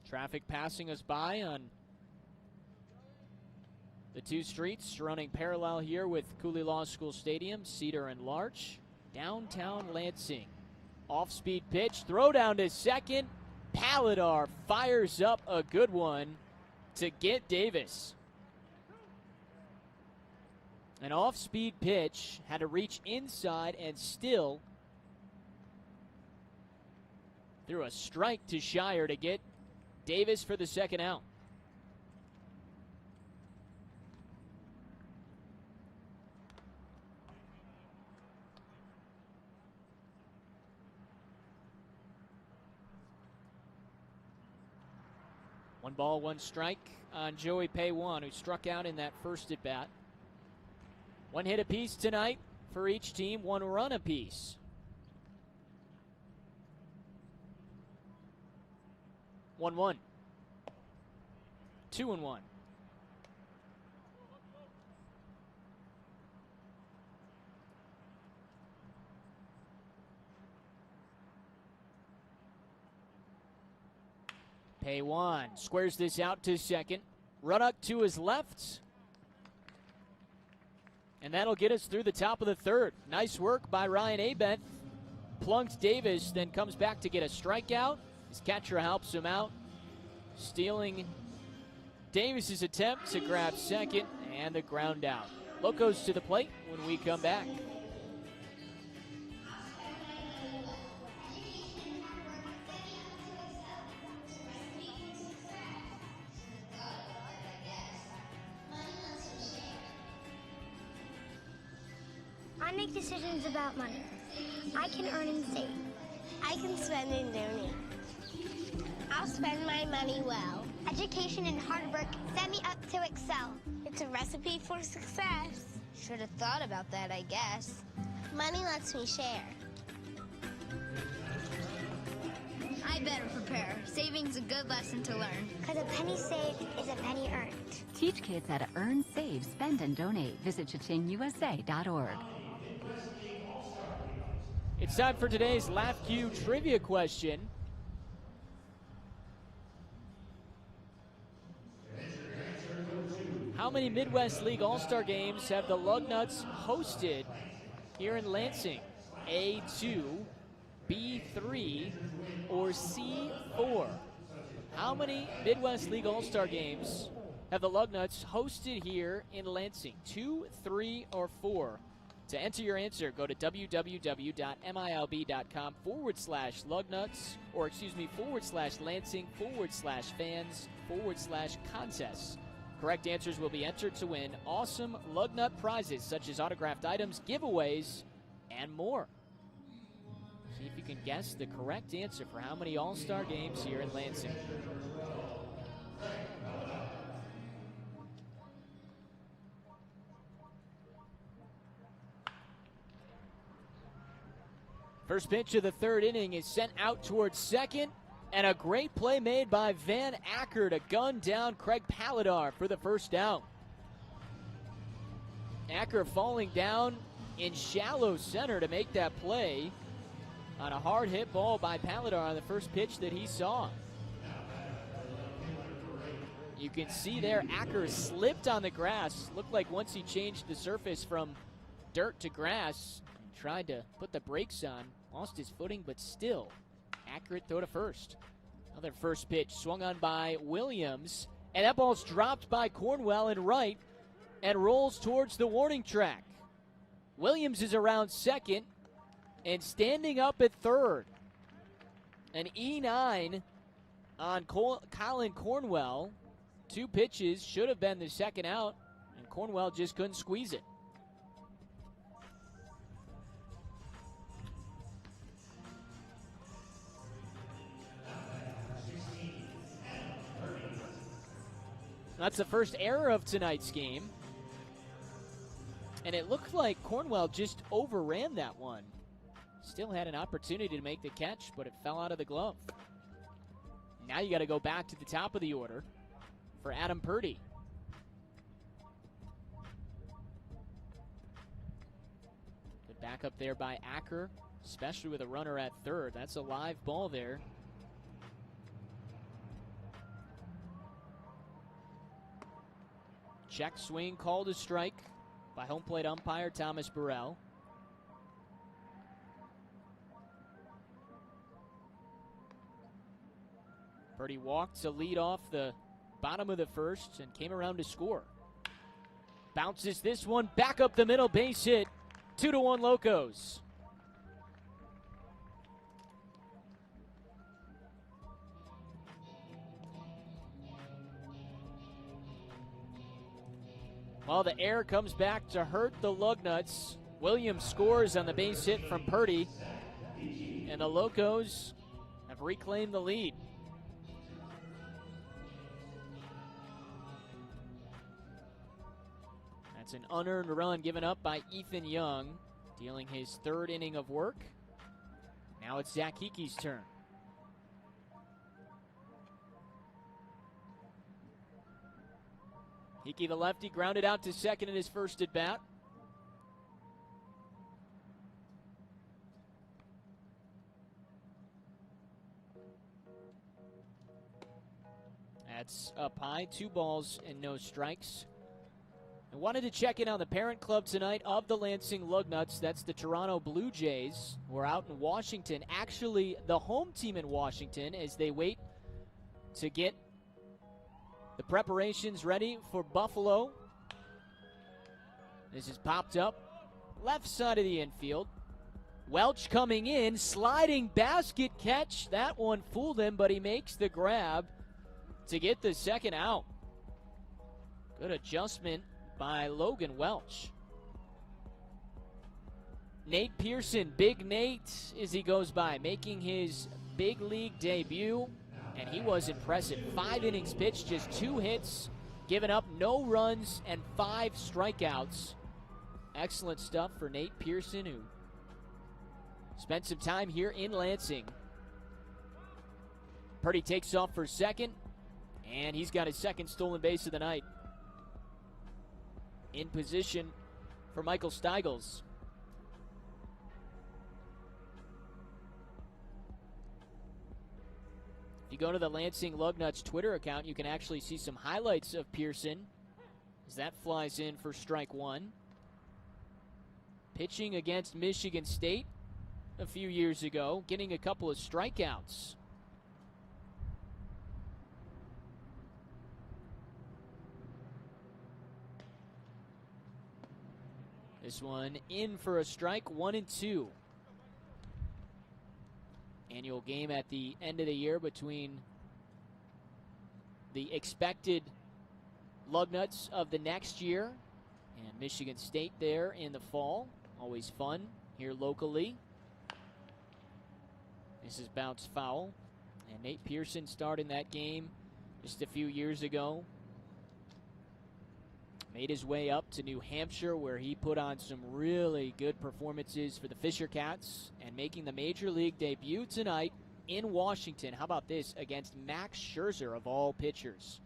Traffic passing us by on the two streets running parallel here with Cooley Law School Stadium, Cedar and Larch. Downtown Lansing. Off-speed pitch, throw down to second. Paladar fires up a good one to get Davis. An off-speed pitch, had to reach inside and still threw a strike to Shire to get Davis for the second out. One ball, one strike on Joey Paywan, who struck out in that first at bat. One hit apiece tonight for each team, one run apiece. 1-1. 2-1. Paywan squares this out to second. Run up to his left. And that'll get us through the top of the third. Nice work by Ryan Abenth. Plunked Davis, then comes back to get a strikeout. His catcher helps him out, stealing Davis's attempt to grab second and the ground out. Locos to the plate when we come back. I make decisions about money. I can earn and save. I can spend and donate. I'll spend my money well. Education and hard work set me up to excel. It's a recipe for success. Should have thought about that, I guess. Money lets me share. I better prepare. Saving's a good lesson to learn. Because a penny saved is a penny earned. Teach kids how to earn, save, spend, and donate. Visit chacingusa.org. It's time for today's LAFQ trivia question. How many Midwest League All-Star games have the Lugnuts hosted here in Lansing? A2, B3, or C4? How many Midwest League All-Star games have the Lugnuts hosted here in Lansing? 2, 3, or 4? To enter your answer, go to www.milb.com/Lugnuts, or /Lansing/fans/contests. Correct answers will be entered to win awesome Lugnut prizes such as autographed items, giveaways, and more. See if you can guess the correct answer for how many All-Star games here in Lansing. First pitch of the third inning is sent out towards second, and a great play made by Van Acker to gun down Craig Paladar for the first out. Acker falling down in shallow center to make that play on a hard hit ball by Paladar on the first pitch that he saw. You can see there Acker slipped on the grass. Looked like once he changed the surface from dirt to grass, tried to put the brakes on, Lost his footing, but still accurate throw to first. Another first pitch swung on by Williams, and that ball's dropped by Cornwell in right and rolls towards the warning track. Williams is around second and standing up at third. An E9 on Colin Cornwell. 2 pitches, should have been the second out, and Cornwell just couldn't squeeze it. That's the first error of tonight's game. And it looked like Cornwell just overran that one. Still had an opportunity to make the catch, but it fell out of the glove. Now you got to go back to the top of the order for Adam Purdy. Good back up there by Acker, especially with a runner at third. That's a live ball there. Check swing called a strike by home plate umpire Thomas Burrell. Purdy walked to lead off the bottom of the first and came around to score. Bounces this one back up the middle, base hit. 2-1 Locos. While the air comes back to hurt the Lugnuts, Williams scores on the base hit from Purdy, and the Locos have reclaimed the lead. That's an unearned run given up by Ethan Young, dealing his 3rd inning of work. Now it's Zach Hickey's turn. Hickey, the lefty, grounded out to second in his first at bat. That's up high, 2 balls and no strikes. I wanted to check in on the parent club tonight of the Lansing Lugnuts. That's the Toronto Blue Jays. We're out in Washington. Actually, the home team in Washington as they wait to get the preparations ready for Buffalo. This is popped up. Left side of the infield. Welch coming in. Sliding basket catch. That one fooled him, but he makes the grab to get the second out. Good adjustment by Logan Welch. Nate Pearson, Big Nate as he goes by, making his big league debut. And he was impressive. 5 innings pitched, just 2 hits, giving up no runs and 5 strikeouts. Excellent stuff for Nate Pearson, who spent some time here in Lansing. Purdy takes off for second, and he's got his second stolen base of the night. In position for Michael Steigels. If you go to the Lansing Lugnuts Twitter account, you can actually see some highlights of Pearson as that flies in for strike 1. Pitching against Michigan State a few years ago, getting a couple of strikeouts. This one in for a strike, 1-2. Annual game at the end of the year between the expected Lugnuts of the next year and Michigan State there in the fall. Always fun here locally. This is bounced foul. And Nate Pearson started that game just a few years ago. Made his way up to New Hampshire where he put on some really good performances for the Fisher Cats and making the major league debut tonight in Washington. How about this against Max Scherzer of all pitchers?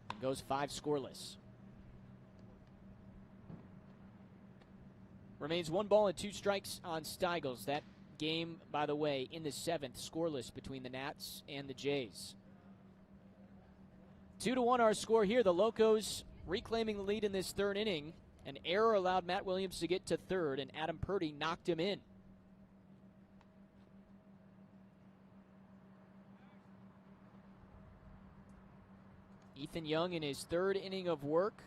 And goes 5 scoreless. Remains 1 ball and 2 strikes on Steigels. That game, by the way, in the 7th, scoreless between the Nats and the Jays. 2-1 our score here. The Locos reclaiming the lead in this 3rd inning. An error allowed Matt Williams to get to 3rd, and Adam Purdy knocked him in. Ethan Young in his third inning of work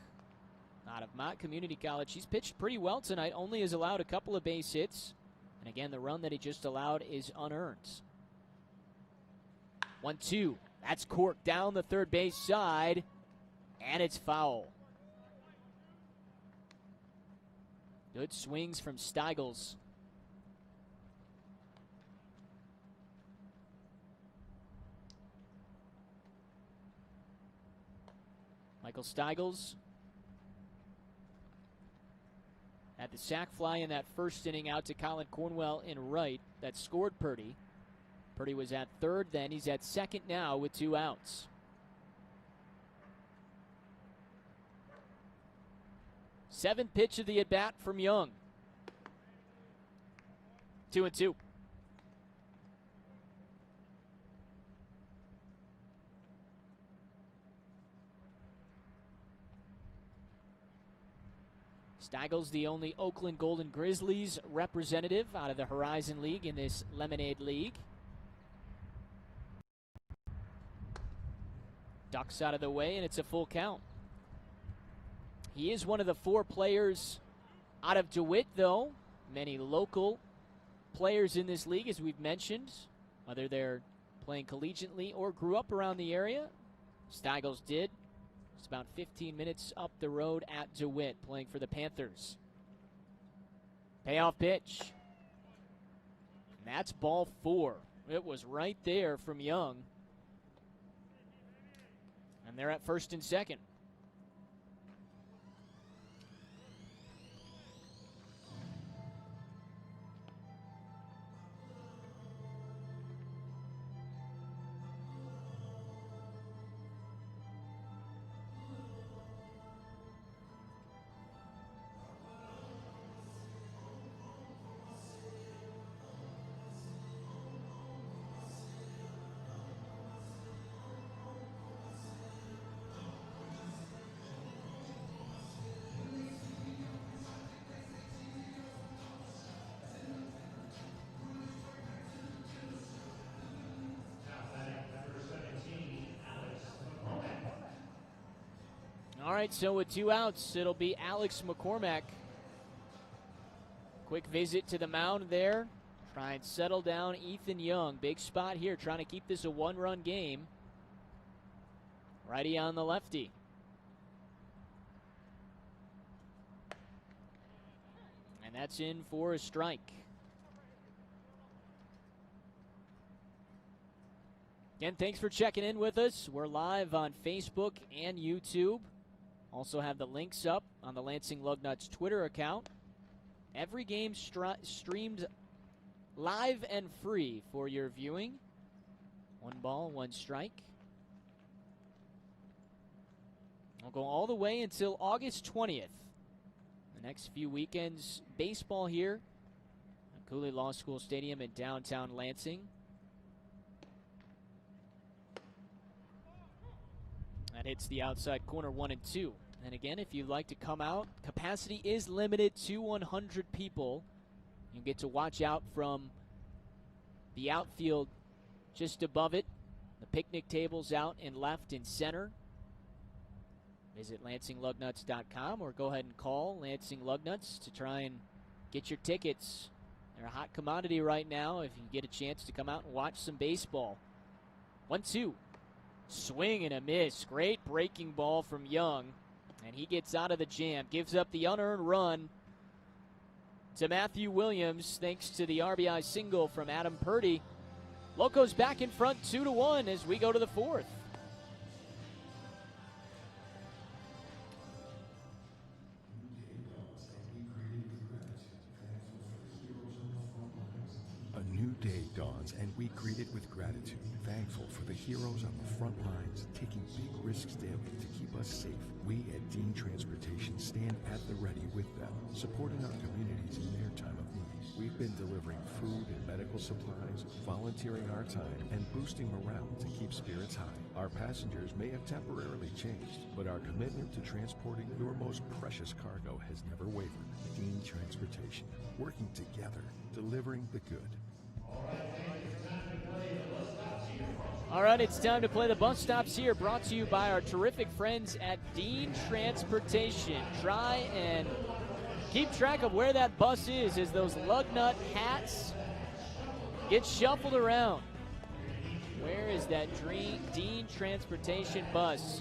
out of Mott Community College. He's pitched pretty well tonight, only has allowed a couple of base hits. And again, the run that he just allowed is unearned. 1-2. That's corked down the third base side, and it's foul. Good swings from Steigels. Michael Steigels had the sac fly in that first inning out to Colin Cornwell in right that scored Purdy. Purdy was at third then. He's at second now with 2 outs. Seventh pitch of the at-bat from Young. 2-2. Steigels, the only Oakland Golden Grizzlies representative out of the Horizon League in this Lemonade League. Ducks out of the way, and it's a full count. He is one of the 4 players out of DeWitt, though. Many local players in this league, as we've mentioned, whether they're playing collegiately or grew up around the area. Steigels did. It's about 15 minutes up the road at DeWitt, playing for the Panthers. Payoff pitch. And that's ball 4. It was right there from Young. And they're at first and second. All right, so with 2 outs, it'll be Alex McCormack. Quick visit to the mound there. Try and settle down Ethan Young. Big spot here, trying to keep this a 1-run game. Righty on the lefty. And that's in for a strike. Again, thanks for checking in with us. We're live on Facebook and YouTube. Also have the links up on the Lansing Lugnuts Twitter account. Every game streamed live and free for your viewing. 1 ball, 1 strike. We'll go all the way until August 20th. The next few weekends, baseball here at Cooley Law School Stadium in downtown Lansing. That hits the outside corner, 1-2. And again, if you'd like to come out, capacity is limited to 100 people. You get to watch out from the outfield just above it. The picnic tables out in left and center. Visit LansingLugnuts.com or go ahead and call Lansing Lugnuts to try and get your tickets. They're a hot commodity right now if you get a chance to come out and watch some baseball. 1-2. Swing and a miss. Great breaking ball from Young. And he gets out of the jam. Gives up the unearned run to Matthew Williams thanks to the RBI single from Adam Purdy. Locos back in front 2-1 as we go to the 4th. A new day dawns and we greet it with gratitude, thankful for the heroes on the front lines taking big risks daily to keep us safe. We at Dean Transportation stand at the ready with them, supporting our communities in their time of need. We've been delivering food and medical supplies, volunteering our time, and boosting morale to keep spirits high. Our passengers may have temporarily changed, but our commitment to transporting your most precious cargo has never wavered. Dean Transportation, working together, delivering the good. All right, it's time to play the bus stops here, brought to you by our terrific friends at Dean Transportation. Try and keep track of where that bus is as those lug nut hats get shuffled around. Where is that Dean Transportation bus?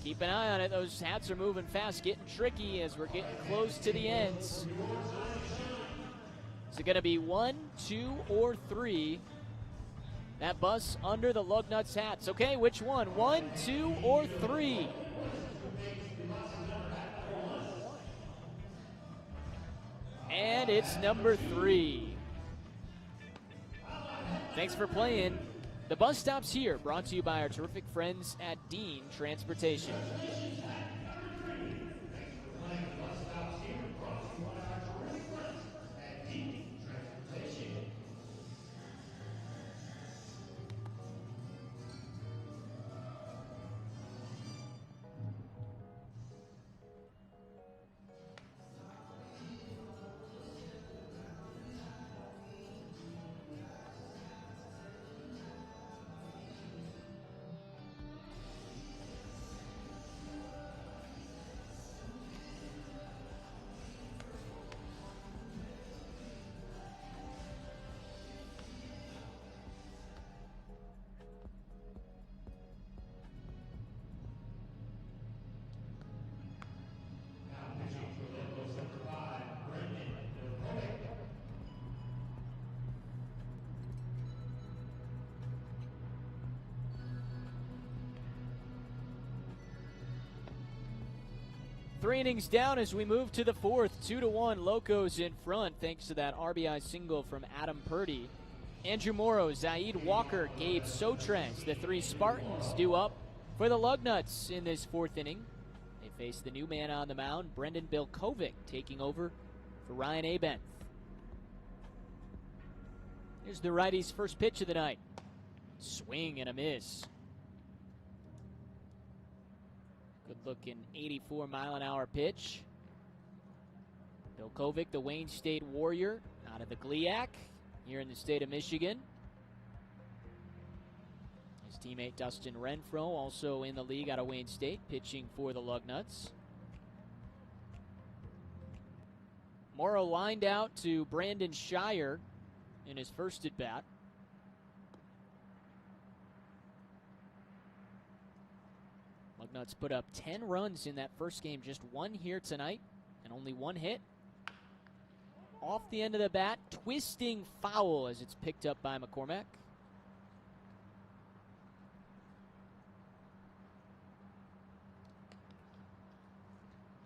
Keep an eye on it. Those hats are moving fast, getting tricky as we're getting close to the ends. Is it going to be 1, 2, or 3? That bus under the lug nuts hats. Okay, which one? 1, 2, or 3? And it's number 3. Thanks for playing. The bus stops here, brought to you by our terrific friends at Dean Transportation. Three innings down as we move to the fourth. 2-1, Locos in front thanks to that RBI single from Adam Purdy. Andrew Morrow, Zaid Walker, Gabe Sotres, the three Spartans due up for the Lugnuts in this fourth inning. They face the new man on the mound, Brendan Bilkovic, taking over for Ryan Abenth. Here's the righty's first pitch of the night. Swing and a miss. Good-looking 84-mile-an-hour pitch. Bilkovic, the Wayne State Warrior, out of the GLIAC here in the state of Michigan. His teammate Dustin Renfro, also in the league out of Wayne State, pitching for the Lugnuts. Morrow lined out to Brandon Shire in his first at-bat. Lugnuts put up 10 runs in that first game, just one here tonight, and only one hit. Off the end of the bat, twisting foul as it's picked up by McCormack.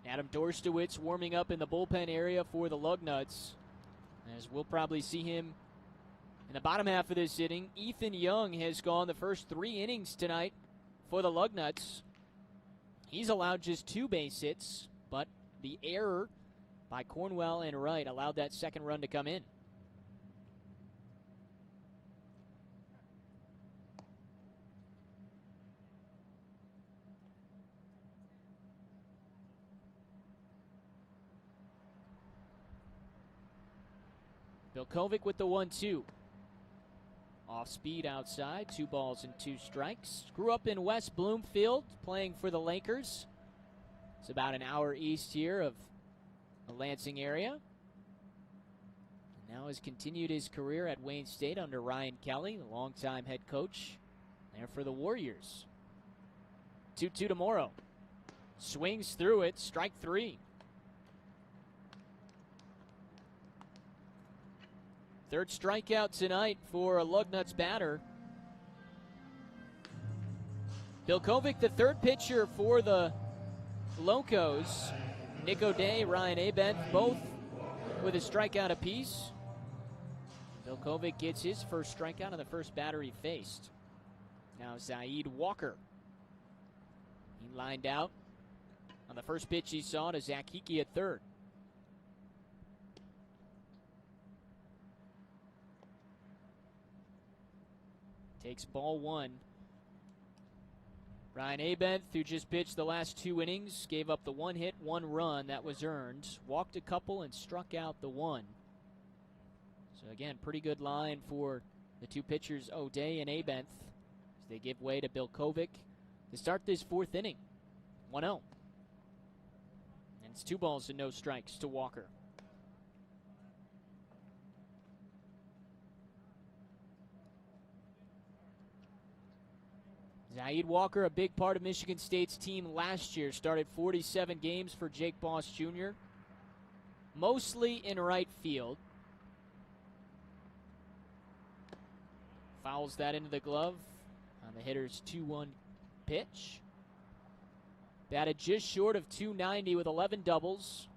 Adam Dorstowitz warming up in the bullpen area for the Lugnuts, as we'll probably see him in the bottom half of this inning. Ethan Young has gone the first 3 innings tonight for the Lugnuts. He's allowed just 2 base hits, but the error by Cornwell and Wright allowed that second run to come in. Bilkovic with the 1-2. Off speed outside, 2 balls and 2 strikes. Grew up in West Bloomfield, playing for the Lakers. It's about an hour east here of the Lansing area. Now has continued his career at Wayne State under Ryan Kelly, the longtime head coach there for the Warriors. 2-2 to Morrow. Swings through it, strike 3. Third strikeout tonight for a Lugnuts batter. Bilkovic, the third pitcher for the Locos. Nick O'Day, Ryan Abenth, both with a strikeout apiece. Bilkovic gets his first strikeout on the first batter he faced. Now Zaid Walker. He lined out on the first pitch he saw to Zach Hickey at third. Takes ball 1. Ryan Abenth, who just pitched the last 2 innings, gave up the 1 hit, 1 run that was earned. Walked a couple and struck out the 1. So So again, pretty good line for the two pitchers, O'Day and Abenth, as they give way to Bilkovic to start this fourth inning. 1-0. And it's 2 balls and no strikes to Walker. Zaid Walker, a big part of Michigan State's team last year, started 47 games for Jake Boss Jr., mostly in right field. Fouls that into the glove on the hitter's 2-1 pitch. Batted just short of .290 with 11 doubles.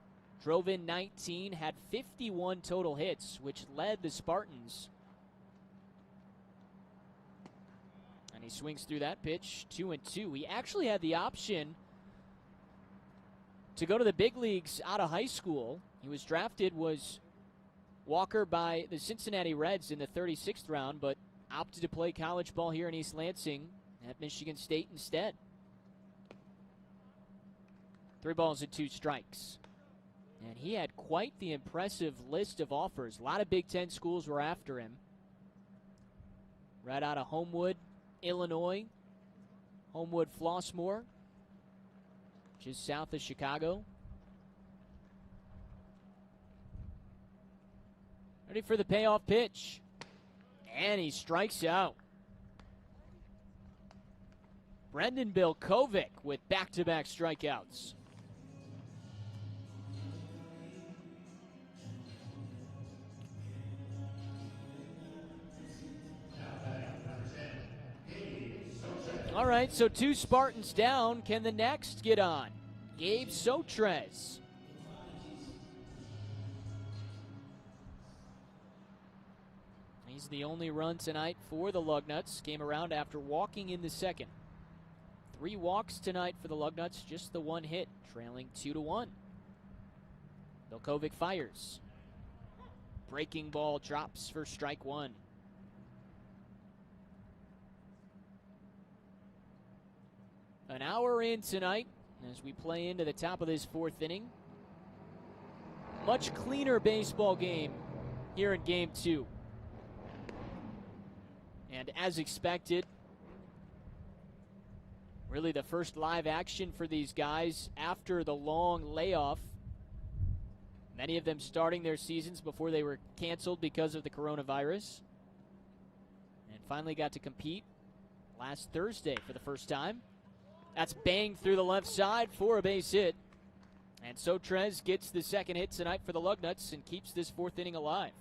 Drove in 19, had 51 total hits, which led the Spartans. And he swings through that pitch, 2-2. He actually had the option to go to the big leagues out of high school. He was drafted, was Walker, by the Cincinnati Reds in the 36th round, but opted to play college ball here in East Lansing at Michigan State instead. 3 balls and 2 strikes. And he had quite the impressive list of offers. A lot of Big Ten schools were after him. Right out of Homewood, Illinois. Homewood Flossmoor, just south of Chicago. Ready for the payoff pitch. And he strikes out. Brendan Bilkovic with back-to-back strikeouts. All right, so 2 Spartans down. Can the next get on? Gabe Sotres. He's the only run tonight for the Lugnuts. Came around after walking in the second. 3 walks tonight for the Lugnuts, just the 1 hit, trailing 2-1. Bilkovic fires. Breaking ball drops for strike 1. An hour in tonight as we play into the top of this 4th inning. Much cleaner baseball game here in Game 2. And as expected, really the first live action for these guys after the long layoff. Many of them starting their seasons before they were canceled because of the coronavirus. And finally got to compete last Thursday for the first time. That's banged through the left side for a base hit. And Sotres gets the second hit tonight for the Lugnuts and keeps this 4th inning alive.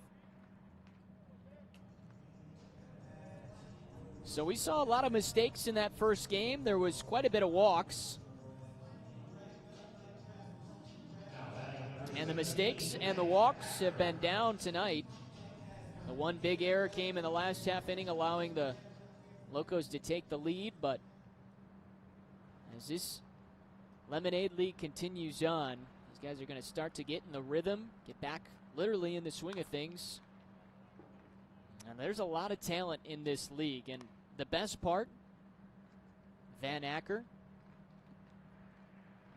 So we saw a lot of mistakes in that first game. There was quite a bit of walks. And the mistakes and the walks have been down tonight. The one big error came in the last half inning, allowing the Locos to take the lead, but as this Lemonade League continues on, these guys are going to start to get in the rhythm, get back literally in the swing of things. And there's a lot of talent in this league. And the best part, Van Acker,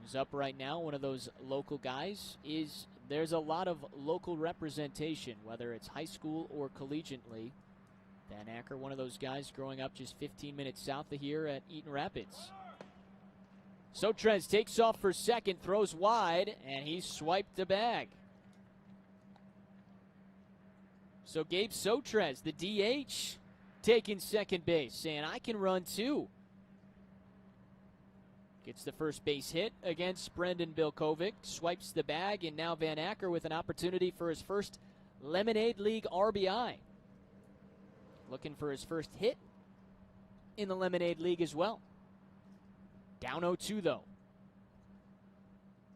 who's up right now, one of those local guys, is there's a lot of local representation, whether it's high school or collegiately. Van Acker, one of those guys growing up just 15 minutes south of here at Eaton Rapids. Sotres takes off for second, throws wide, and he swiped the bag. So Gabe Sotres, the DH, taking second base, saying, I can run too. Gets the first base hit against Brendan Bilkovic, swipes the bag, and now Van Acker with an opportunity for his first Lemonade League RBI. Looking for his first hit in the Lemonade League as well. Down 0-2 though.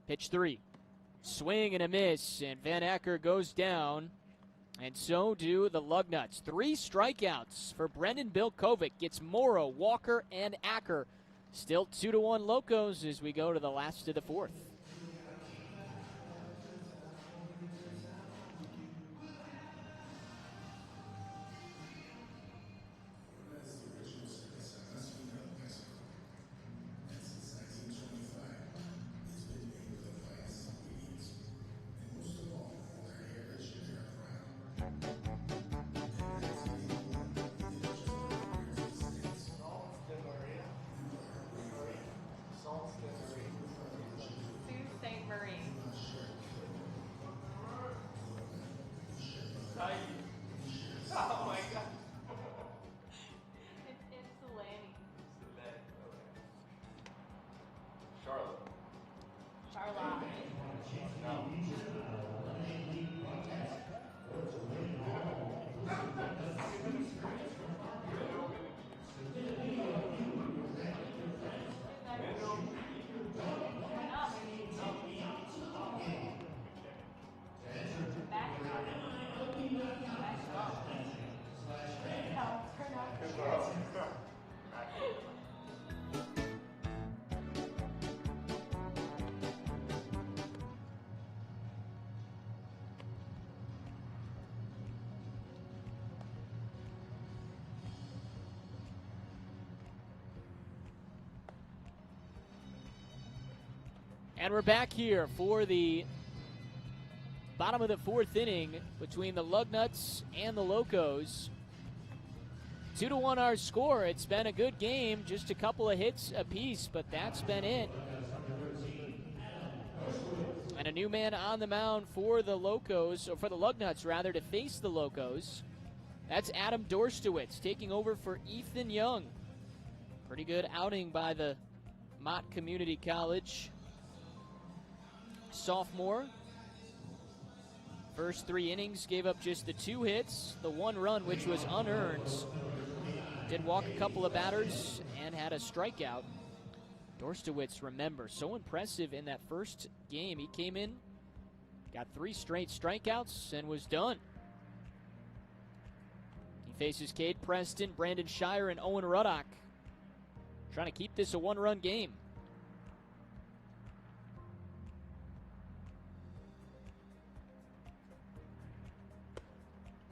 Pitch 3. Swing and a miss, and Van Acker goes down. And so do the Lugnuts. 3 strikeouts for Brendan Bilkovic. Gets Morrow, Walker, and Acker. Still 2-1 Locos as we go to the last of the 4th. And we're back here for the bottom of the fourth inning between the Lugnuts and the Locos. 2-1 our score. It's been a good game, just a couple of hits apiece, but that's been it. And a new man on the mound for the Locos, or for the Lugnuts rather, to face the Locos. That's Adam Dorstowitz taking over for Ethan Young. Pretty good outing by the Mott Community College sophomore. First 3 innings, gave up just the 2 hits, the 1 run, which was unearned. Did walk a couple of batters and had a strikeout. Dorstowitz, remember, so impressive in that first game. He came in, got 3 straight strikeouts, and was done. He faces Cade Preston, Brandon Shire, and Owen Ruddock, trying to keep this a 1-run game.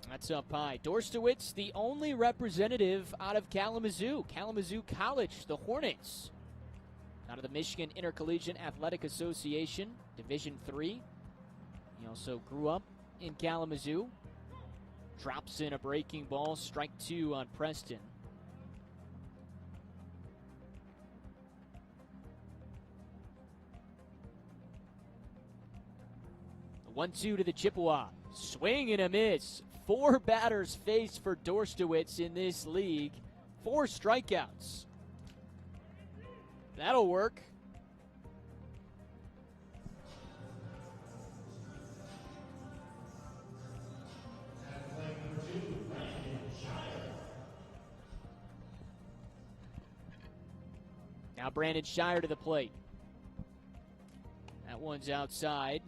That's up high. Dorstowitz, the only representative out of Kalamazoo College, the Hornets, out of the Michigan Intercollegiate Athletic Association, Division III. He also grew up in Kalamazoo. Drops in a breaking ball, strike 2 on Preston. The 1-2 to the Chippewa. Swing and a miss. 4 batters faced for Dorstowitz in this league. 4 strikeouts. That'll work. Now Brandon Shire to the plate. That one's outside.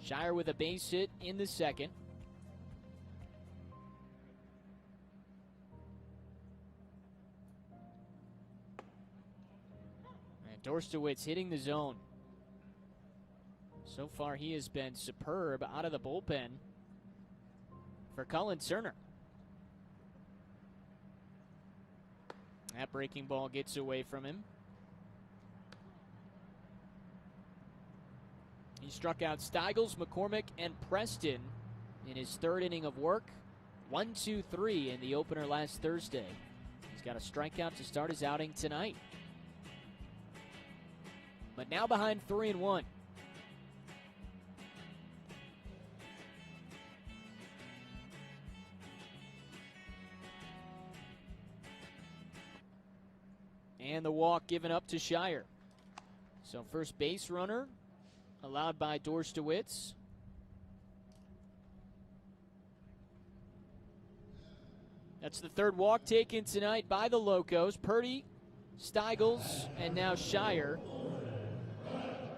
Shire with a base hit in the second. Dorstowitz hitting the zone. So far, he has been superb out of the bullpen for Cullen Cerner. That breaking ball gets away from him. He struck out Steigels, McCormick, and Preston in his 3rd inning of work. 1-2-3 in the opener last Thursday. He's got a strikeout to start his outing tonight. But now behind 3-1. And the walk given up to Shire. So first base runner allowed by Dorstowitz. That's the 3rd walk taken tonight by the Locos. Purdy, Steigels, and now Shire.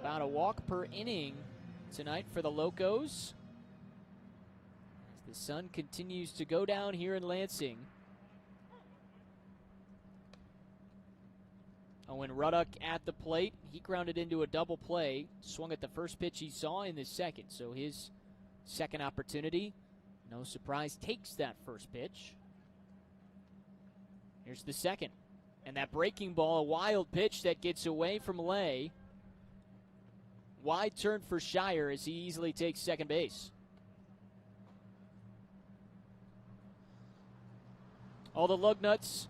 About a walk per inning tonight for the Locos, as the sun continues to go down here in Lansing. Owen Ruddock at the plate. He grounded into a double play, swung at the first pitch he saw in the second. So his second opportunity, no surprise, takes that first pitch. Here's the second. And that breaking ball, a wild pitch that gets away from Lay. Wide turn for Shire as he easily takes second base. All the Lugnuts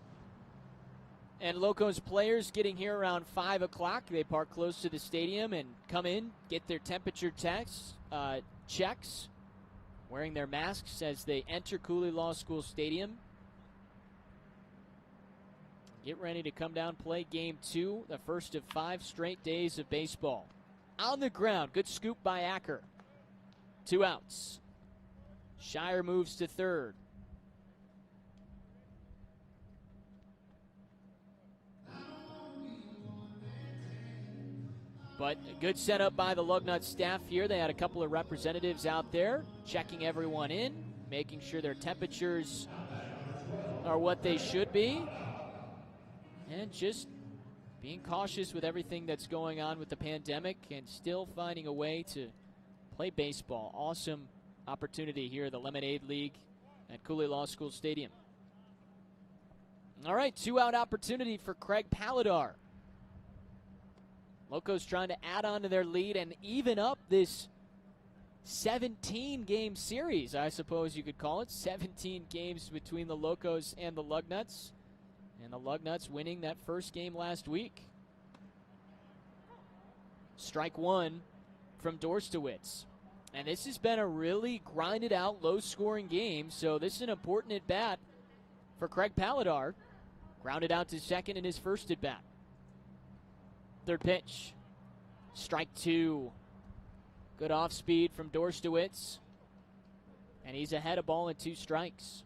and Locos players getting here around 5 o'clock. They park close to the stadium and come in, get their temperature checks, wearing their masks as they enter Cooley Law School Stadium. Get ready to come down, play game 2, the first of 5 straight days of baseball. On the ground, good scoop by Acker. 2 outs. Shire moves to 3rd. But a good setup by the Lugnut staff here. They had a couple of representatives out there checking everyone in, making sure their temperatures are what they should be, and just being cautious with everything that's going on with the pandemic and still finding a way to play baseball. Awesome opportunity here at the Lemonade League at Cooley Law School Stadium. All right, 2-out opportunity for Craig Paladar. Locos trying to add on to their lead and even up this 17-game series, I suppose you could call it. 17 games between the Locos and the Lugnuts. And the Lugnuts winning that first game last week. Strike one from Dorstowitz. And this has been a really grinded out, low-scoring game, so this is an important at-bat for Craig Paladar. Grounded out to second in his first at-bat. Third pitch. Strike two. Good off-speed from Dorstowitz. And he's ahead of ball in 2 strikes.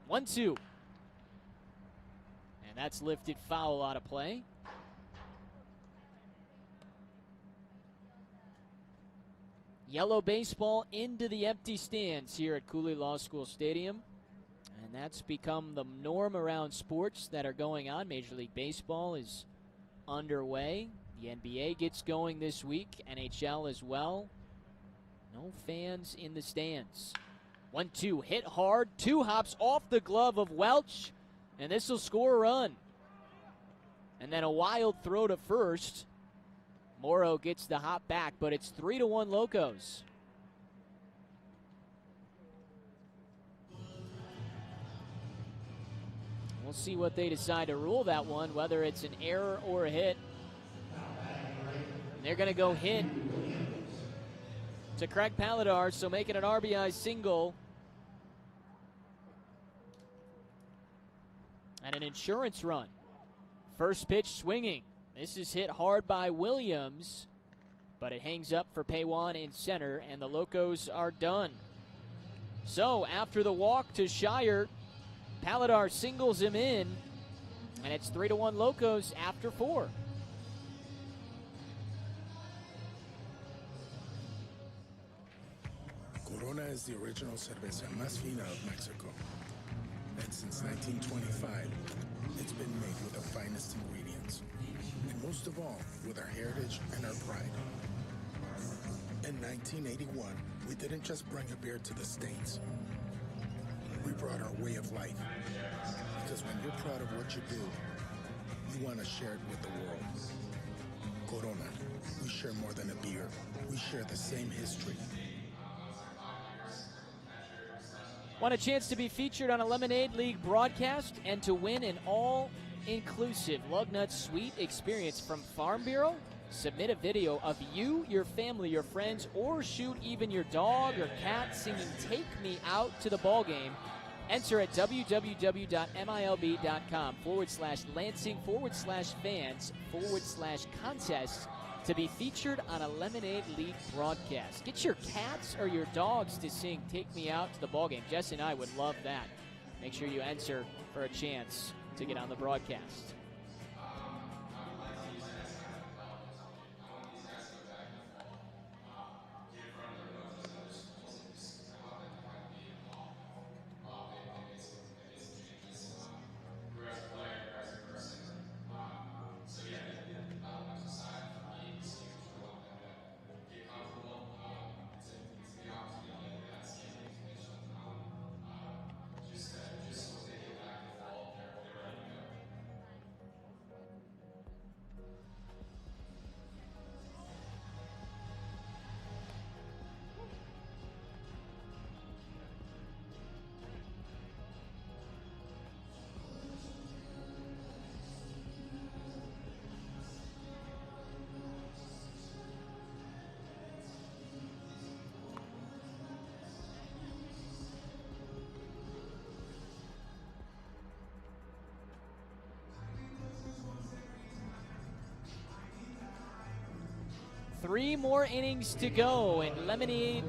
One, two. And that's lifted foul out of play. Yellow baseball into the empty stands here at Cooley Law School Stadium. And that's become the norm around sports that are going on. Major League Baseball is underway. The NBA gets going this week. NHL as well. No fans in the stands. 1-2, hit hard, 2 hops off the glove of Welch, and this will score a run. And then a wild throw to first. Morrow gets the hop back, but it's 3-1 Locos. We'll see what they decide to rule that one, whether it's an error or a hit. And they're going to go hit to Craig Paladar, so making an RBI single. And an insurance run. First pitch swinging. This is hit hard by Williams, but it hangs up for Paywan in center, and the Locos are done. So after the walk to Shire, Paladar singles him in, and it's 3-1 Locos after 4. Corona is the original cerveza más fina of Mexico. And since 1925, it's been made with the finest ingredients. And most of all, with our heritage and our pride. In 1981, we didn't just bring a beer to the States. We brought our way of life. Because when you're proud of what you do, you want to share it with the world. Corona, we share more than a beer. We share the same history. Want a chance to be featured on a Lemonade League broadcast and to win an all-inclusive Lugnuts Suite experience from Farm Bureau? Submit a video of you, your family, your friends, or shoot even your dog or cat singing Take Me Out to the Ballgame. Enter at www.milb.com/Lansing/fans/contests to be featured on a Lemonade League broadcast. Get your cats or your dogs to sing Take Me Out to the Ballgame. Jess and I would love that. Make sure you enter for a chance to get on the broadcast. Three more innings to go in Lemonade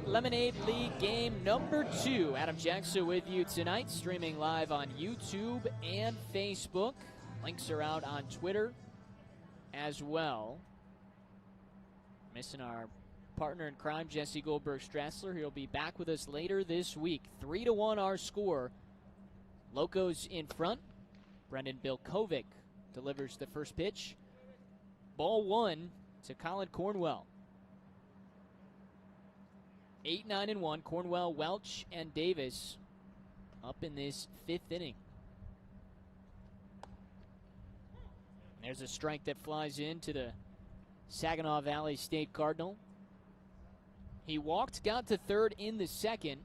League game number 2. Adam Jackson with you tonight, streaming live on YouTube and Facebook. Links are out on Twitter as well. Missing our partner in crime, Jesse Goldberg-Strassler. He'll be back with us later this week. 3-1 our score. Locos in front. Brendan Bilkovic delivers the first pitch. Ball 1 to Colin Cornwell. 8, 9, and 1. Cornwell, Welch, and Davis up in this 5th inning. There's a strike that flies into the Saginaw Valley State Cardinal. He walked, got to third in the 2nd,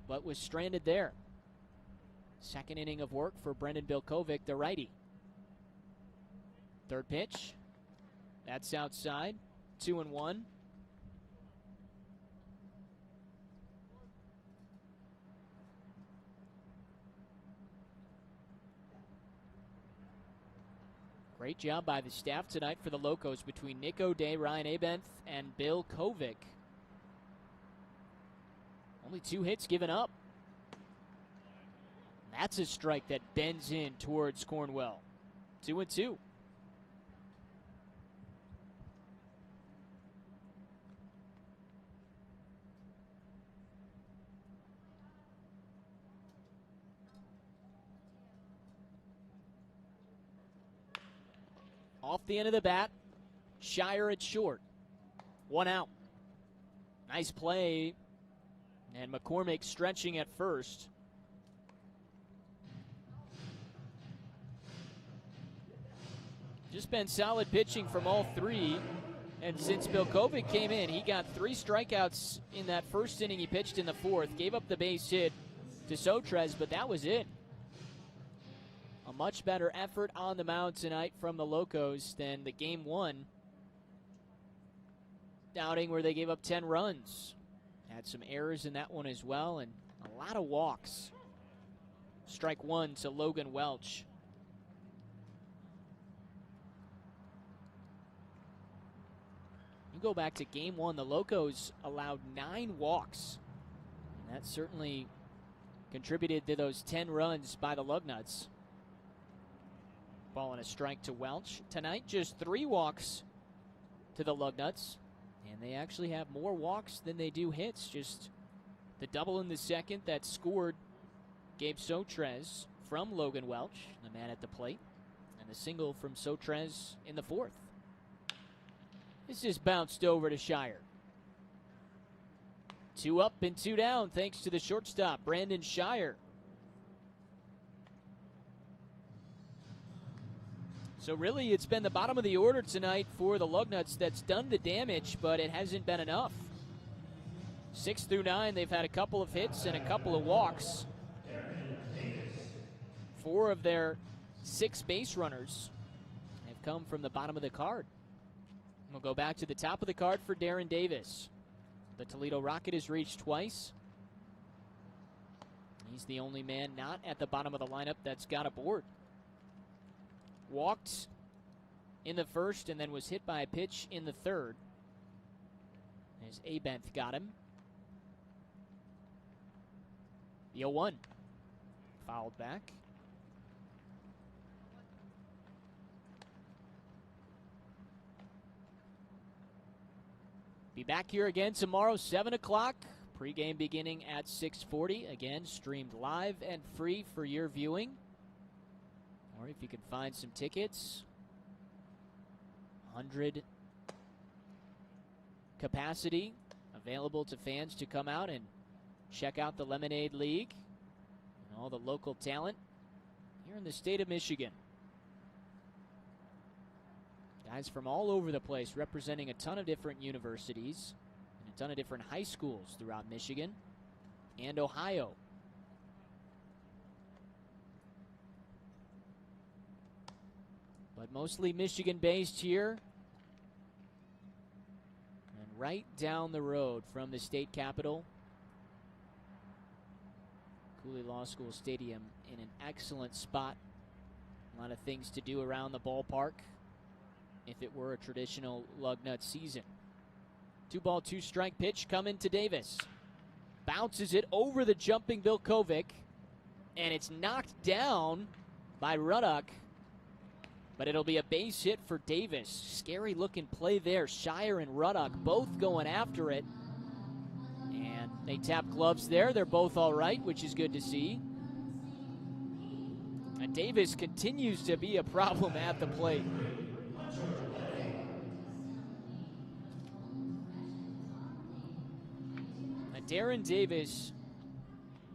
but was stranded there. 2nd inning of work for Brendan Bilkovic, the righty. 3rd pitch. That's outside. 2-1. Great job by the staff tonight for the Locos between Nick O'Day, Ryan Abenth, and Bill Kovic. Only 2 hits given up. That's a strike that bends in towards Cornwell. 2-2. Off the end of the bat, Shire at short. 1 out. Nice play. And McCormick stretching at first. Just been solid pitching from all 3. And since Bilkovic came in, he got 3 strikeouts in that first inning he pitched in the 4th. Gave up the base hit to Sotres, but that was it. A much better effort on the mound tonight from the Locos than the Game 1 outing where they gave up 10 runs. Had some errors in that one as well, and a lot of walks. Strike 1 to Logan Welch. You go back to Game 1, the Locos allowed 9 walks. And that certainly contributed to those 10 runs by the Lugnuts. Ball and a strike to Welch. Tonight, just 3 walks to the Lugnuts. And they actually have more walks than they do hits. Just the double in the 2nd that scored Gabe Sotres from Logan Welch, the man at the plate. And the single from Sotres in the 4th. This is bounced over to Shire. 2 up and 2 down thanks to the shortstop, Brandon Shire. So really, it's been the bottom of the order tonight for the Lugnuts that's done the damage, but it hasn't been enough. 6 through 9, they've had a couple of hits and a couple of walks. 4 of their 6 base runners have come from the bottom of the card. We'll go back to the top of the card for Darren Davis. The Toledo Rocket has reached twice. He's the only man not at the bottom of the lineup that's got a board. Walked in the 1st and then was hit by a pitch in the 3rd. As Abenth got him. The 0-1. Fouled back. Be back here again tomorrow, 7 o'clock. Pregame beginning at 6:40. Again, streamed live and free for your viewing. Or if you can find some tickets, 100 capacity available to fans to come out and check out the Lemonade League and all the local talent here in the state of Michigan. Guys from all over the place representing a ton of different universities and a ton of different high schools throughout Michigan and Ohio. But mostly Michigan-based here. And right down the road from the state capitol, Cooley Law School Stadium in an excellent spot. A lot of things to do around the ballpark if it were a traditional Lugnut season. 2-ball, 2-strike pitch coming to Davis. Bounces it over the jumping Bilkovic, and it's knocked down by Ruddock. But it'll be a base hit for Davis. Scary looking play there. Shire and Ruddock both going after it. And they tap gloves there. They're both all right, which is good to see. And Davis continues to be a problem at the plate. Darren Davis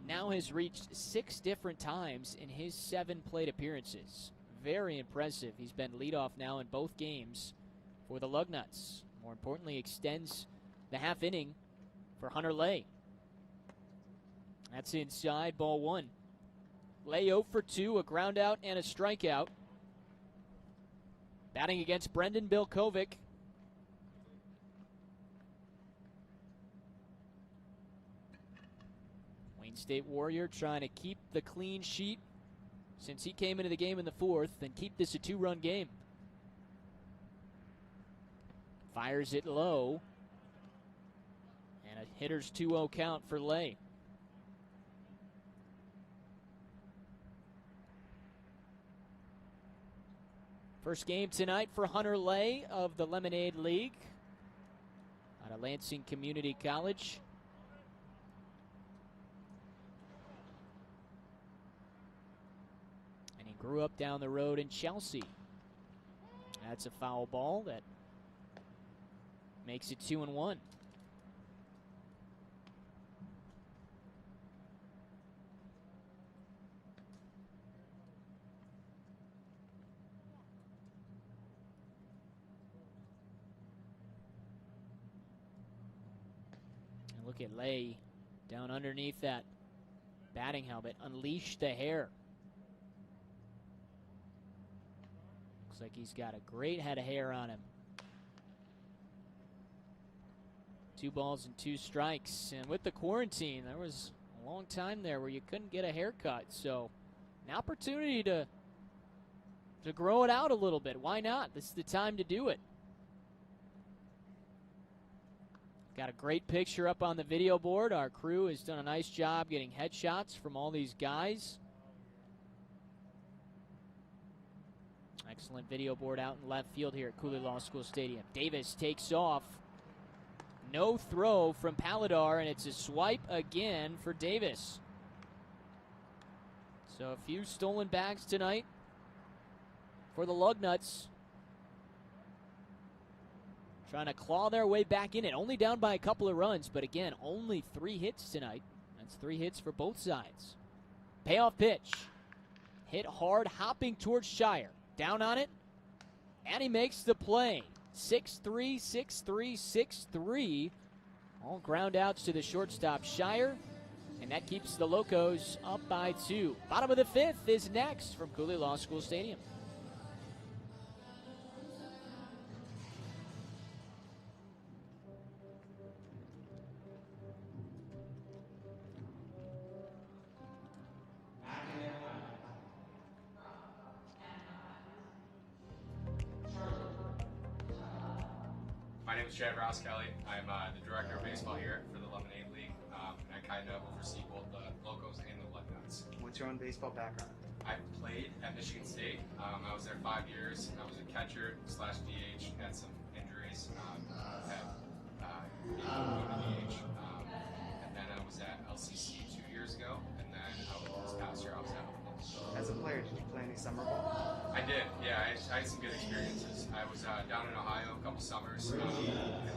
now has reached 6 different times in his 7 plate appearances. Very impressive. He's been leadoff now in both games for the Lugnuts. More importantly, extends the half inning for Hunter Lay. That's inside, ball 1. Lay 0 for 2, a ground out and a strikeout. Batting against Brendan Bilkovic. Wayne State Warrior trying to keep the clean sheet since he came into the game in the 4th and keep this a 2-run game. Fires it low. And a hitter's 2-0 count for Lay. First game tonight for Hunter Lay of the Lemonade League out of Lansing Community College. And he grew up down the road in Chelsea. That's a foul ball that makes it 2-1. Look at Lay down underneath that batting helmet. Unleash the hair. Looks like he's got a great head of hair on him. 2 balls and 2 strikes. And with the quarantine, there was a long time there where you couldn't get a haircut. So an opportunity to grow it out a little bit. Why not? This is the time to do it. Got a great picture up on the video board. Our crew has done a nice job getting headshots from all these guys. Excellent video board out in left field here at Cooley Law School Stadium. Davis takes off. No throw from Paladar, and it's a swipe again for Davis. So a few stolen bags tonight for the Lugnuts. Trying to claw their way back in it. Only down by a couple of runs, but again, only 3 hits tonight. That's 3 hits for both sides. Payoff pitch. Hit hard, hopping towards Shire. Down on it, and he makes the play. 6-3, 6-3, 6-3. All ground outs to the shortstop, Shire, and that keeps the Locos up by 2. Bottom of the 5th is next from Cooley Law School Stadium. My name is Chad Ross-Kelly. I'm the director of baseball here for the Lemonade League, and I kind of oversee both the Locos and the Lugnuts. What's your own baseball background? I played at Michigan State. I was there 5 years. I was a catcher / DH. Had some injuries. Had moved to DH. And then I was at LCC 2 years ago. And then this past year I was at Oakland. As a player, did you play any summer ball? I did, yeah. I had some good experiences. I was down in Ohio a couple summers. It was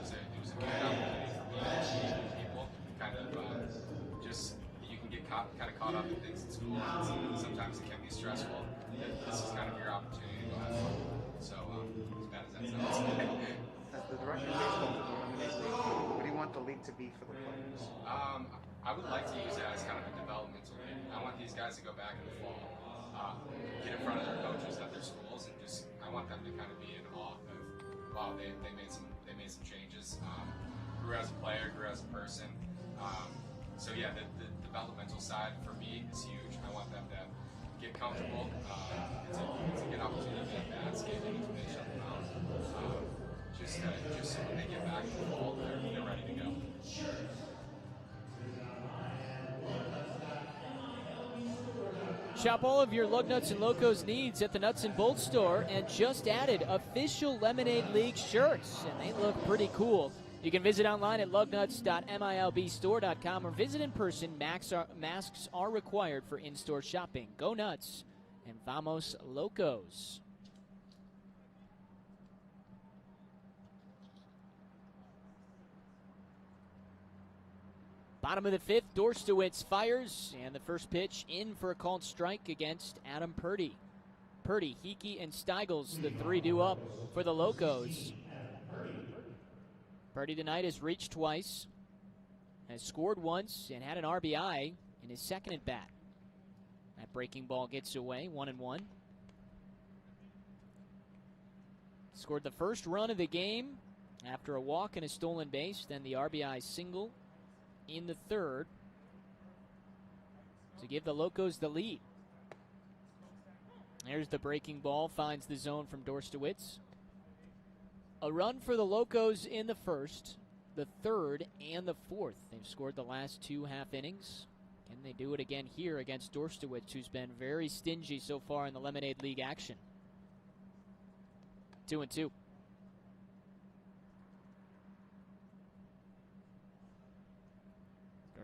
a good opportunity for me to meet people. Kind of just you can get kind of caught up in things in school. And sometimes it can be stressful. This is kind of your opportunity to go have fun. So as bad as that sounds. As the director of baseball for the Lemonade League, what do you want the league to be for the players? I would like to use that as kind of a developmental league. I want these guys to go back in the fall, get in front of their coaches at their schools, and just I want them to kind of be in awe of, wow, they made some changes. Grew as a player, grew as a person. So yeah, the developmental side for me is huge. I want them to get comfortable. It's a good opportunity to get bats, get into the shut them out. Just so when they get back in the fall, they're ready to go. Shop all of your Lugnuts and Locos needs at the Nuts and Bolts store, and just added official Lemonade League shirts, and they look pretty cool. You can visit online at lugnuts.milbstore.com or visit in person. Masks are required for in-store shopping. Go Nuts and Vamos Locos. Bottom of the fifth, Dorstowitz fires, and the first pitch in for a called strike against Adam Purdy. Purdy, Hickey, and Steigels, the three due up for the Locos. Purdy tonight has reached twice, has scored once, and had an RBI in his second at bat. That breaking ball gets away, 1-1. Scored the first run of the game after a walk and a stolen base, then the RBI single in the third to give the Locos the lead. There's the breaking ball, finds the zone from Dorstowitz. A run for the Locos in the first, the third, and the fourth. They've scored the last two half innings. Can they do it again here against Dorstowitz, who's been very stingy so far in the Lemonade League action? 2-2.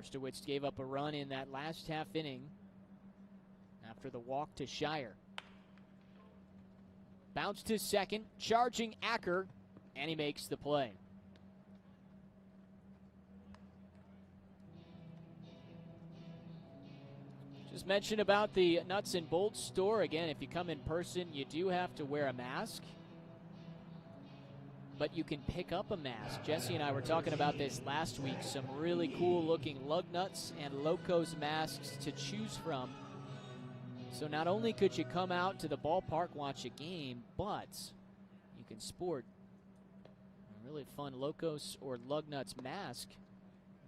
Dorstowitz gave up a run in that last half inning after the walk to Shire. Bounce to second, charging Acker, and he makes the play. Just mention about the Nuts and Bolts store. Again, if you come in person, you do have to wear a mask, but you can pick up a mask. Jesse and I were talking about this last week. Some really cool looking lug nuts and Locos masks to choose from. So not only could you come out to the ballpark, watch a game, but you can sport a really fun Locos or lug nuts mask.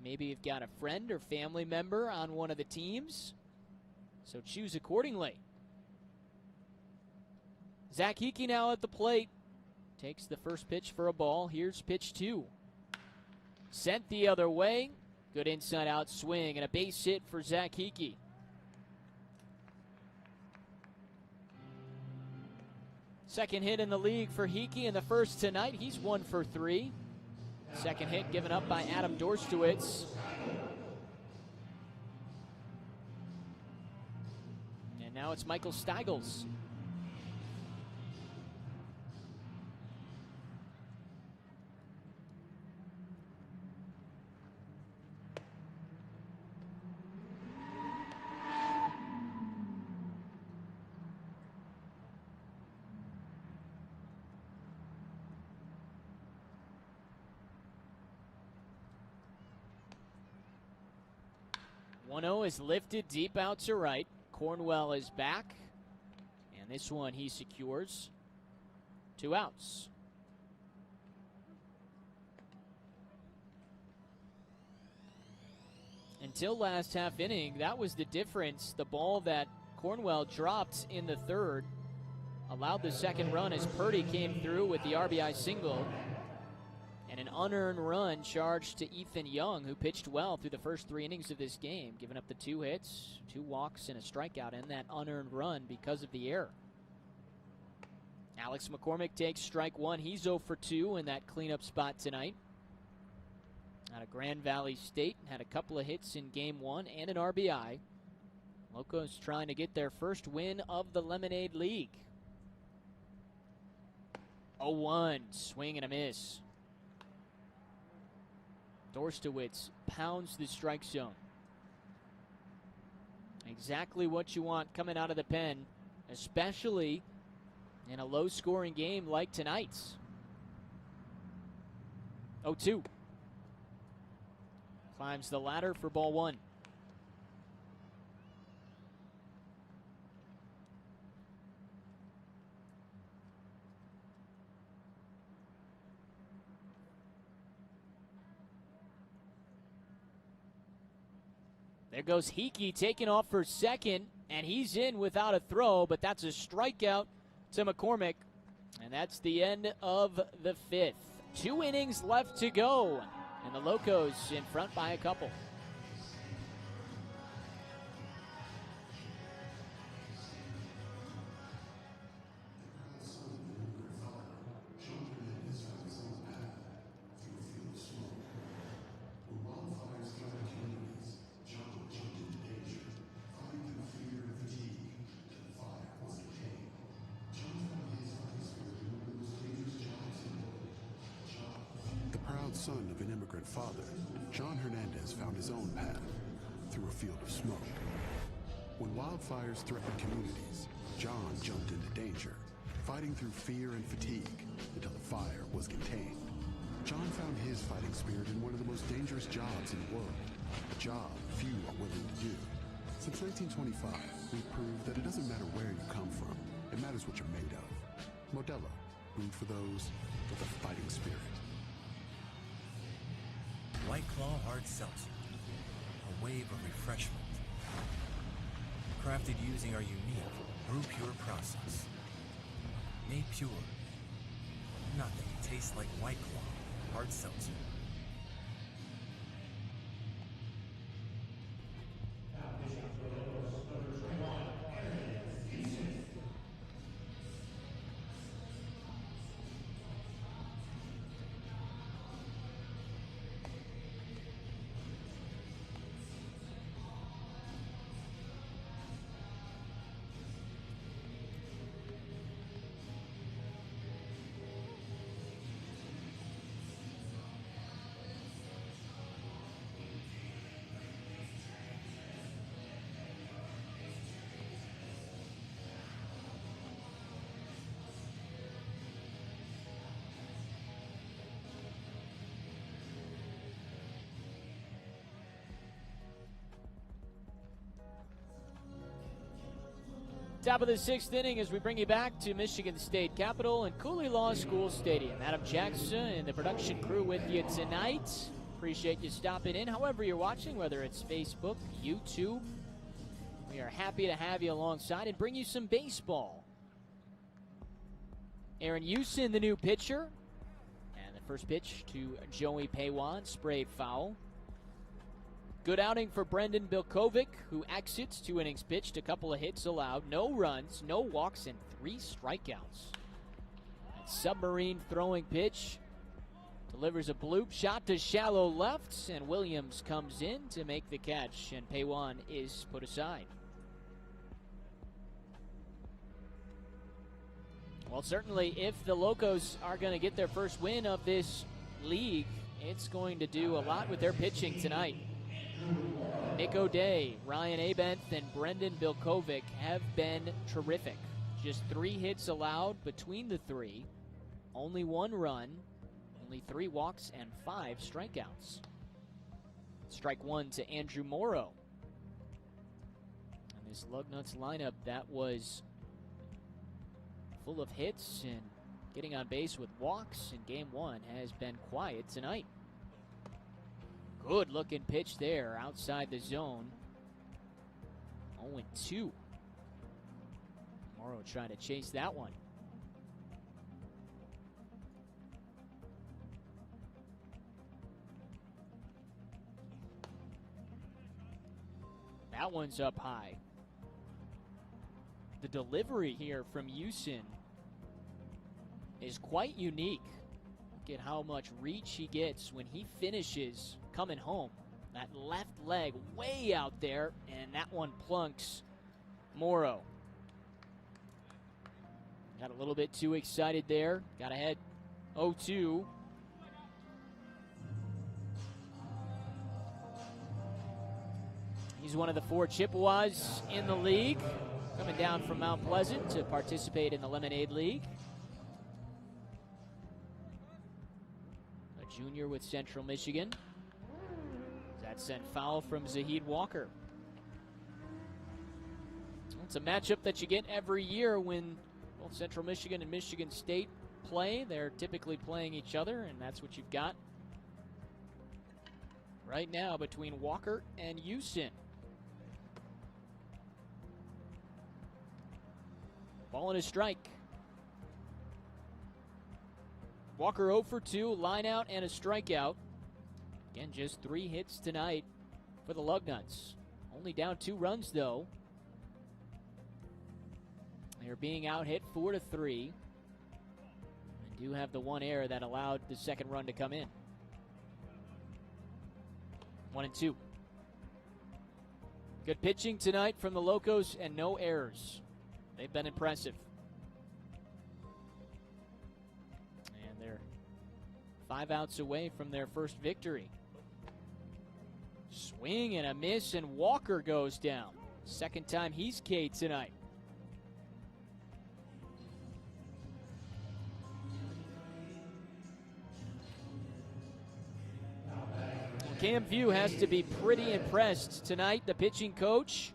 Maybe you've got a friend or family member on one of the teams, so choose accordingly. Zach Hickey now at the plate. Takes the first pitch for a ball. Here's pitch 2. Sent the other way. Good inside-out swing and a base hit for Zach Hickey. Second hit in the league for Hickey in the first tonight. He's 1 for 3. Second hit given up by Adam Dorstowitz. And now it's Michael Steigels. Is lifted deep out to right. Cornwell is back, and this one he secures. 2 outs. Until last half inning, that was the difference. The ball that Cornwell dropped in the third allowed the second run as Purdy came through with the RBI single. And an unearned run charged to Ethan Young, who pitched well through the first 3 innings of this game, giving up the 2 hits, 2 walks, and a strikeout, and that unearned run because of the error. Alex McCormick takes strike 1. He's 0 for 2 in that cleanup spot tonight. Out of Grand Valley State, had a couple of hits in game 1 and an RBI. Locos trying to get their first win of the Lemonade League. 0-1, swing and a miss. Dorstowitz pounds the strike zone. Exactly what you want coming out of the pen, especially in a low-scoring game like tonight's. 0-2. Climbs the ladder for ball 1. There goes Hickey taking off for second, and he's in without a throw, but that's a strikeout to McCormick, and that's the end of the 5th. 2 innings left to go, and the Locos in front by a couple. proud son of an immigrant father, John Hernandez found his own path through a field of smoke. When wildfires threatened communities, John jumped into danger, fighting through fear and fatigue until the fire was contained. John found his fighting spirit in one of the most dangerous jobs in the world, a job few are willing to do. Since 1925, we've proved that it doesn't matter where you come from, it matters what you're made of. Modelo, brewed for those with a fighting spirit. White Claw Hard Seltzer, a wave of refreshment. Crafted using our unique Brew Pure process. Made pure. Nothing tastes like White Claw Hard Seltzer. Top of the sixth inning as we bring you back to Michigan State Capitol and Cooley Law School Stadium. Adam Jackson and the production crew with you tonight. Appreciate you stopping in, however you're watching, whether it's Facebook, YouTube. We are happy to have you alongside and bring you some baseball. Aaron Houston, the new pitcher. And the first pitch to Joey Paywan, sprayed foul. Good outing for Brendan Bilkovic, who exits 2 innings pitched, a couple of hits allowed, no runs, no walks, and 3 strikeouts. And submarine throwing pitch delivers a bloop shot to shallow left, and Williams comes in to make the catch, and Paywan is put aside. Well, certainly if the Locos are going to get their first win of this league, it's going to do a lot with their pitching tonight. Nick O'Day, Ryan Abenth, and Brendan Bilkovic have been terrific. Just 3 hits allowed between the 3. Only 1 run, only 3 walks, and 5 strikeouts. Strike 1 to Andrew Morrow. And this Lugnuts lineup that was full of hits and getting on base with walks in Game 1 has been quiet tonight. Good looking pitch there outside the zone. 0-2. Morrow trying to chase that one. That one's up high. The delivery here from Houston is quite unique. Look at how much reach he gets when he finishes coming home. That left leg way out there, and that one plunks Morrow. Got a little bit too excited there. Got ahead 0-2. He's one of the 4 Chippewas in the league, coming down from Mount Pleasant to participate in the Lemonade League. A junior with Central Michigan. That sent foul from Zahid Walker. It's a matchup that you get every year when both Central Michigan and Michigan State play. They're typically playing each other, and that's what you've got right now between Walker and Houston. Ball and a strike. Walker 0 for 2, line out and a strikeout. Again, just 3 hits tonight for the Lugnuts. Only down 2 runs, though. They're being out hit 4-3. They do have the 1 error that allowed the second run to come in. 1-2. Good pitching tonight from the Locos and no errors. They've been impressive. And they're 5 outs away from their first victory. Swing and a miss, and Walker goes down. Second time he's K'd tonight. Cam View has to be pretty impressed tonight. The pitching coach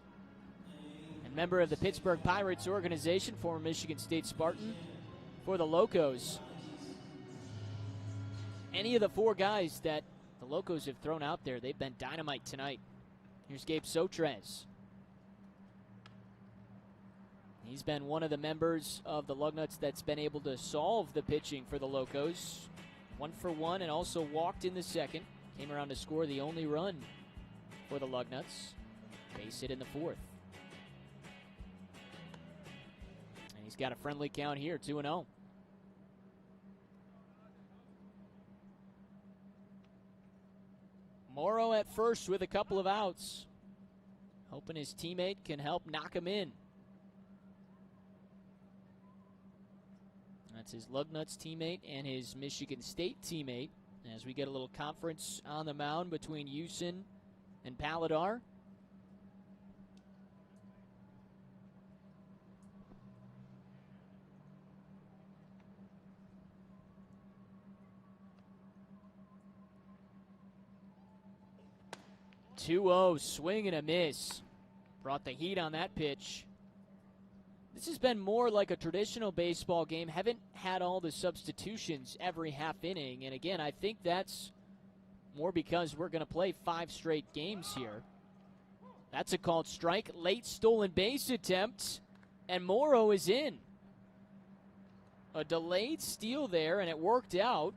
and member of the Pittsburgh Pirates organization, former Michigan State Spartan for the Locos. Any of the 4 guys that the Locos have thrown out there, they've been dynamite tonight. Here's Gabe Sotrez. He's been one of the members of the Lugnuts that's been able to solve the pitching for the Locos. 1 for 1 and also walked in the second. Came around to score the only run for the Lugnuts. Base hit in the 4th. And he's got a friendly count here, 2-0. Morrow at first with a couple of outs. Hoping his teammate can help knock him in. That's his Lugnuts teammate and his Michigan State teammate. As we get a little conference on the mound between Houston and Paladar. (2-0) swing and a miss. Brought the heat on that pitch. This has been more like a traditional baseball game. Haven't had all the substitutions every half inning. And again, I think that's more because we're going to play 5 straight games here. That's a called strike. Late stolen base attempt. And Morrow is in. A delayed steal there, and it worked out.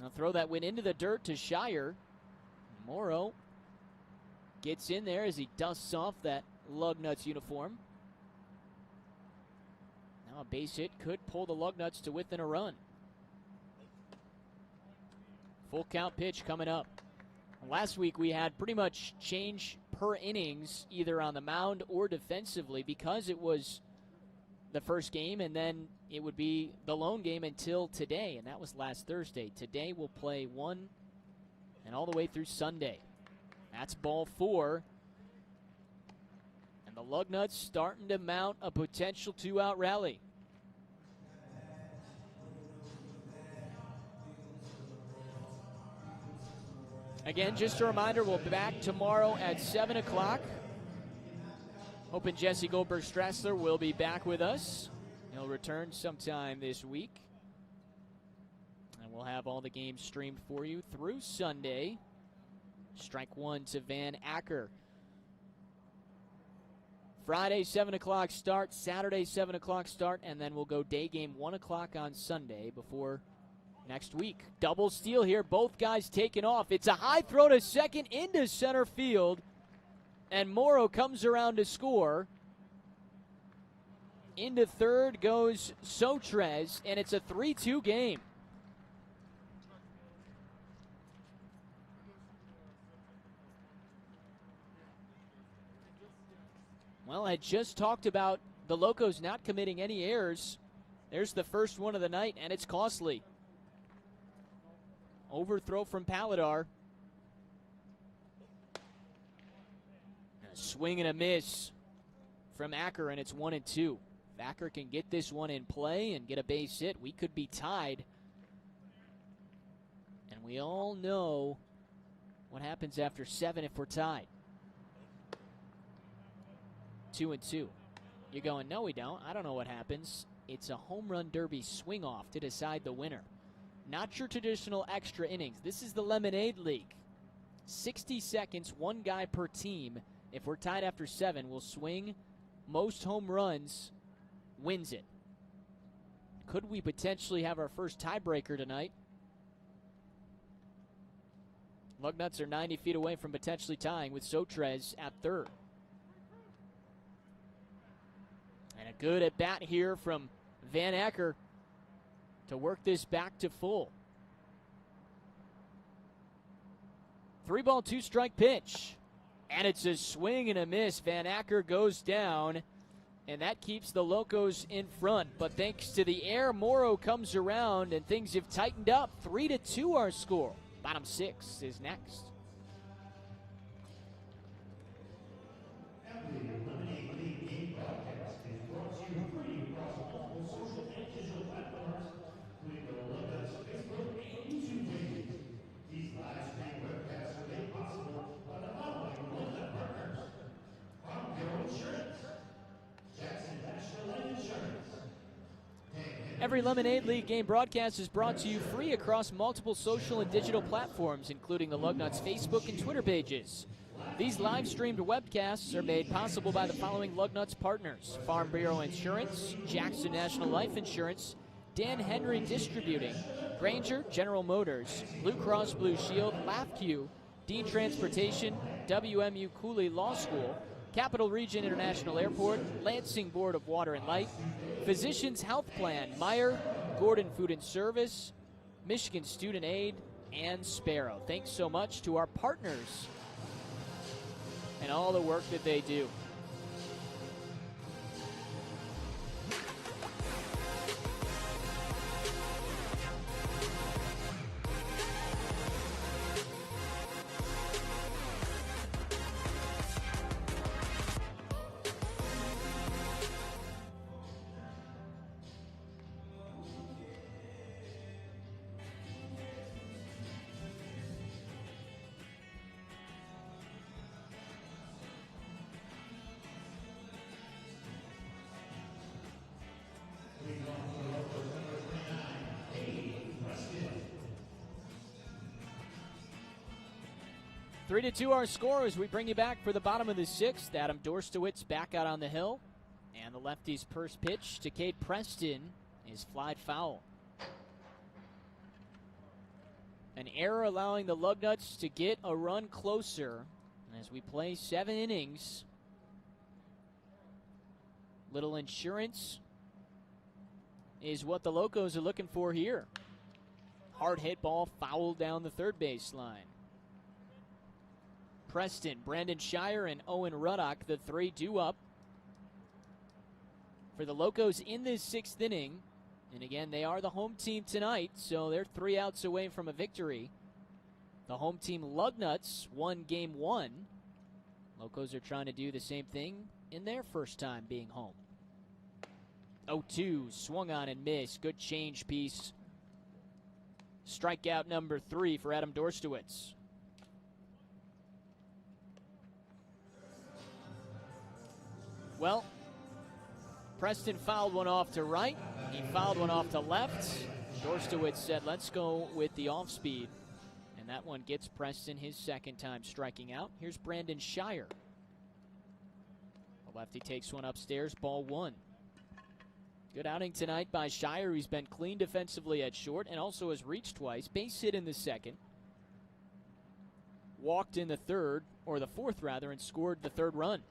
I'll throw that one into the dirt to Shire. Morrow gets in there as he dusts off that Lugnuts uniform. Now a base hit could pull the Lugnuts to within a run. Full count pitch coming up. Last week we had pretty much change per innings either on the mound or defensively because it was the first game, and then it would be the lone game until today, and that was last Thursday. Today we'll play 1 and all the way through Sunday. That's ball 4. And the Lugnuts starting to mount a potential 2-out rally. Again, just a reminder, we'll be back tomorrow at 7 o'clock. Hoping Jesse Goldberg-Strassler will be back with us. He'll return sometime this week. And we'll have all the games streamed for you through Sunday. Strike 1 to Van Acker. Friday, 7 o'clock start. Saturday, 7 o'clock start. And then we'll go day game 1 o'clock on Sunday before next week. Double steal here. Both guys taking off. It's a high throw to second into center field. And Morrow comes around to score. Into third goes Sotrez. And it's a 3-2 game. Well, I just talked about the Locos not committing any errors. There's the first one of the night, and it's costly. Overthrow from Paladar. A swing and a miss from Acker, and it's 1-2. If Acker can get this one in play and get a base hit, we could be tied. And we all know what happens after 7 if we're tied. 2-2. You're going, no, we don't. I don't know what happens. It's a home run derby swing off to decide the winner. Not your traditional extra innings. This is the Lemonade League. 60 seconds, 1 guy per team. If we're tied after 7, we'll swing. Most home runs wins it. Could we potentially have our first tiebreaker tonight? Lugnuts are 90 feet away from potentially tying with Sotrez at third. And a good at bat here from Van Acker to work this back to full. 3-ball, 2-strike pitch. And it's a swing and a miss. Van Acker goes down. And that keeps the Locos in front. But thanks to the air, Morrow comes around and things have tightened up. 3-2 our score. Bottom six is next. Every Lemonade League game broadcast is brought to you free across multiple social and digital platforms, including the Lugnuts Facebook and Twitter pages. These live-streamed webcasts are made possible by the following Lugnuts partners: Farm Bureau Insurance, Jackson National Life Insurance, Dan Henry Distributing, Granger General Motors, Blue Cross Blue Shield, LAFQ, Dean Transportation, WMU Cooley Law School, Capital Region International Airport, Lansing Board of Water and Light, Physicians Health Plan, Meyer, Gordon Food and Service, Michigan Student Aid, and Sparrow. Thanks so much to our partners and all the work that they do. Three to two our score as we bring you back for the bottom of the sixth. Adam Dorstowitz back out on the hill. And the lefty's first pitch to Cade Preston is flied foul. An error allowing the Lugnuts to get a run closer as we play 7 innings. Little insurance is what the Locos are looking for here. Hard hit ball fouled down the third base line. Preston, Brandon Shire, and Owen Ruddock, the three due up for the Locos in this 6th inning. And again, they are the home team tonight, so they're 3 outs away from a victory. The home team Lugnuts won game 1. Locos are trying to do the same thing in their first time being home. 0-2, swung on and missed. Good change piece. Strikeout number 3 for Adam Dorstowitz. Well, Preston fouled one off to right. He fouled one off to left. Dorstowitz said, let's go with the off speed. And that one gets Preston his second time striking out. Here's Brandon Shire. The lefty takes one upstairs, ball 1. Good outing tonight by Shire. He's been clean defensively at short and also has reached twice. Base hit in the second. Walked in the third, or the fourth rather, and scored the third run.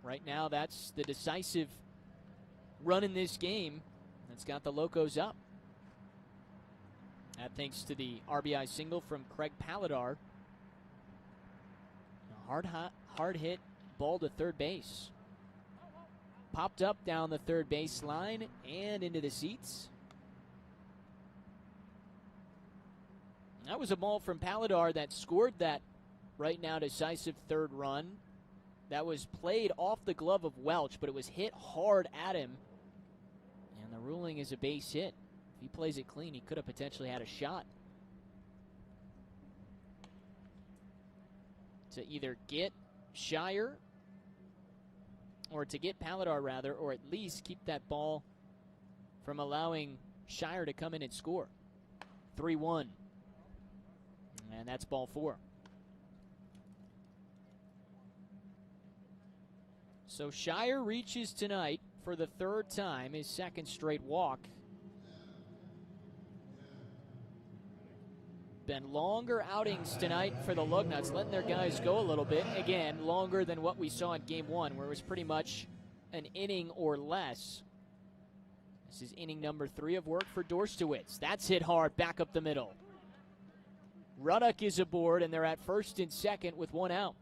Right now, that's the decisive run in this game that's got the Locos up. That thanks to the RBI single from Craig Paladar. A hard hit ball to third base. Popped up down the third base line and into the seats. That was a ball from Paladar that scored that right now decisive third run. That was played off the glove of Welch, but it was hit hard at him. And the ruling is a base hit. If he plays it clean, he could have potentially had a shot to either get Shire, or to get Paladar rather, or at least keep that ball from allowing Shire to come in and score. 3-1. And that's ball 4. So Shire reaches tonight for the third time, his second straight walk. Been longer outings tonight for the Lugnuts, letting their guys go a little bit. Again, longer than what we saw in game 1, where it was pretty much an inning or less. This is inning number 3 of work for Dorstowitz. That's hit hard back up the middle. Ruddock is aboard, and they're at first and second with 1 out.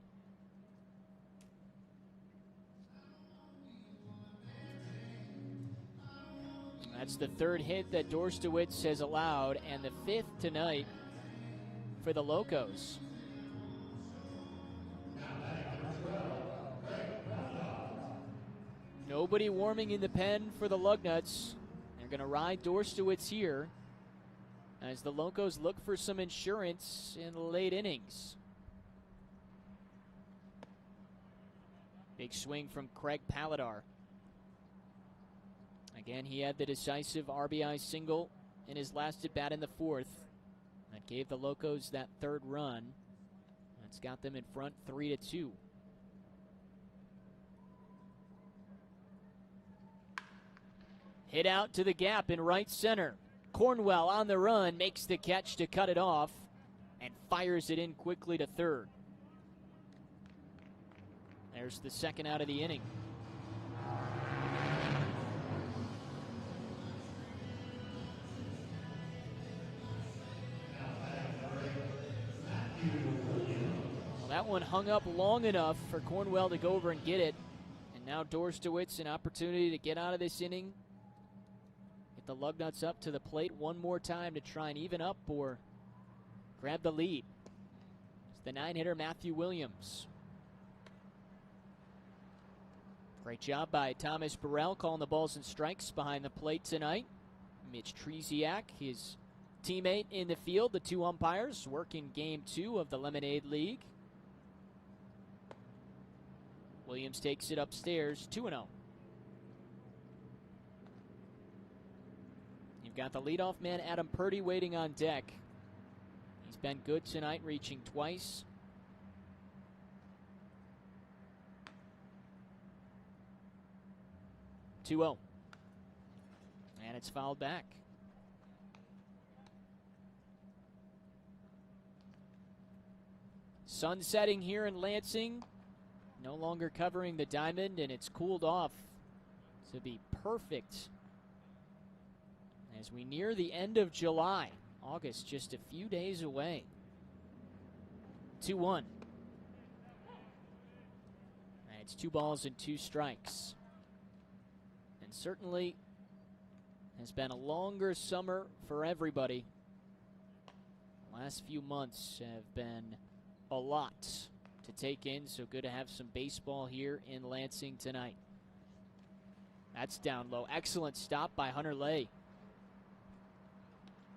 That's the third hit that Dorstowitz has allowed, and the fifth tonight for the Locos. Nobody warming in the pen for the Lugnuts. They're going to ride Dorstowitz here as the Locos look for some insurance in the late innings. Big swing from Craig Paladar. Again, he had the decisive RBI single in his last at-bat in the fourth. That gave the Locos that third run. That's got them in front 3-2. Hit out to the gap in right center. Cornwell on the run, makes the catch to cut it off, and fires it in quickly to third. There's the second out of the inning. Well, that one hung up long enough for Cornwell to go over and get it. And now Dorstowitz an opportunity to get out of this inning. Get the Lugnuts up to the plate one more time to try and even up or grab the lead. It's the 9-hitter Matthew Williams. Great job by Thomas Burrell calling the balls and strikes behind the plate tonight. Mitch Treziak, his teammate in the field, the two umpires working game 2 of the Lemonade League. Williams takes it upstairs, 2-0. You've got the leadoff man, Adam Purdy, waiting on deck. He's been good tonight, reaching twice. (2-0). And it's fouled back. Sun setting here in Lansing. No longer covering the diamond, and it's cooled off to be perfect as we near the end of July. August just a few days away. 2-1. And it's 2 balls and 2 strikes. And certainly has been a longer summer for everybody. Last few months have been a lot to take in, so good to have some baseball here in Lansing tonight. That's down low. Excellent stop by Hunter Lay.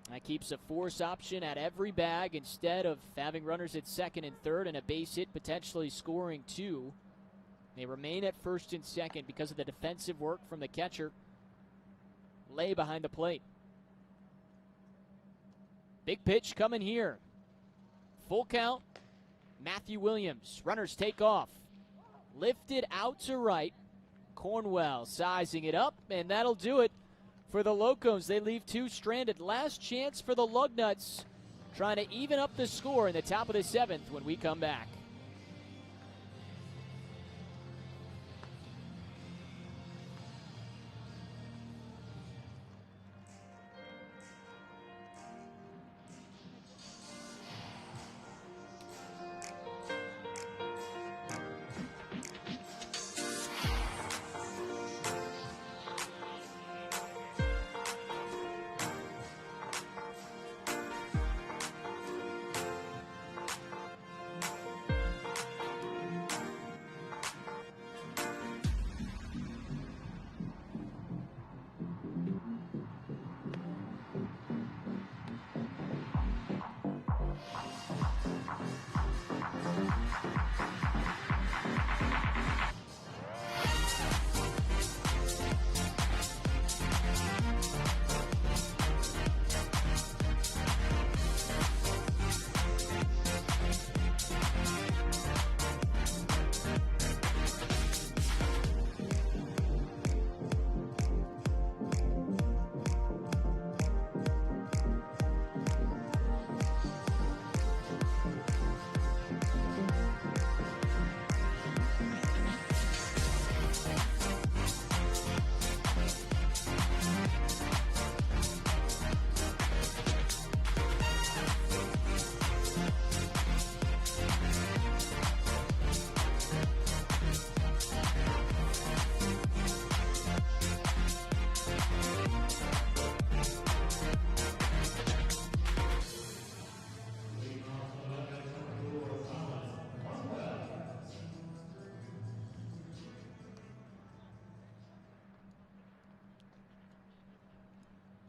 That keeps a force option at every bag instead of having runners at second and third and a base hit potentially scoring 2. They remain at first and second because of the defensive work from the catcher. Lay behind the plate. Big pitch coming here. Full count. Matthew Williams. Runners take off. Lifted out to right. Cornwell sizing it up, and that'll do it for the Locos. They leave 2 stranded. Last chance for the Lugnuts, trying to even up the score in the top of the 7th when we come back.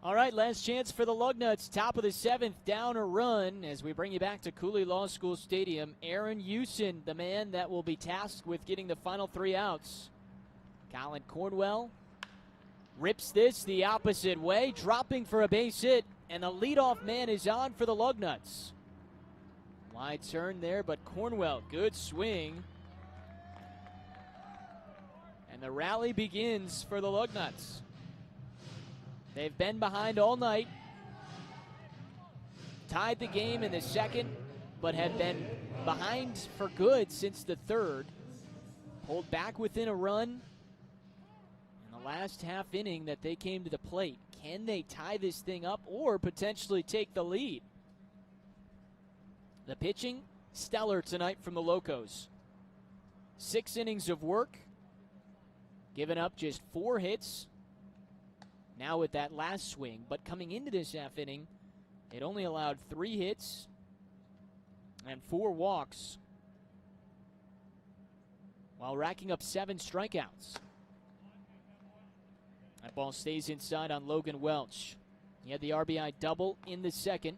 All right, last chance for the Lugnuts. Top of the 7th, down a run as we bring you back to Cooley Law School Stadium. Aaron Houston, the man that will be tasked with getting the final 3 outs. Colin Cornwell rips this the opposite way, dropping for a base hit, and the leadoff man is on for the Lugnuts. Wide turn there, but Cornwell, good swing. And the rally begins for the Lugnuts. They've been behind all night, tied the game in the 2nd, but have been behind for good since the 3rd. Pulled back within a run in the last half inning that they came to the plate. Can they tie this thing up or potentially take the lead? The pitching, stellar tonight from the Locos. 6 innings of work, giving up just 4 hits. Now with that last swing, but coming into this half inning, it only allowed 3 hits and 4 walks while racking up 7 strikeouts. That ball stays inside on Logan Welch. He had the RBI double in the 2nd.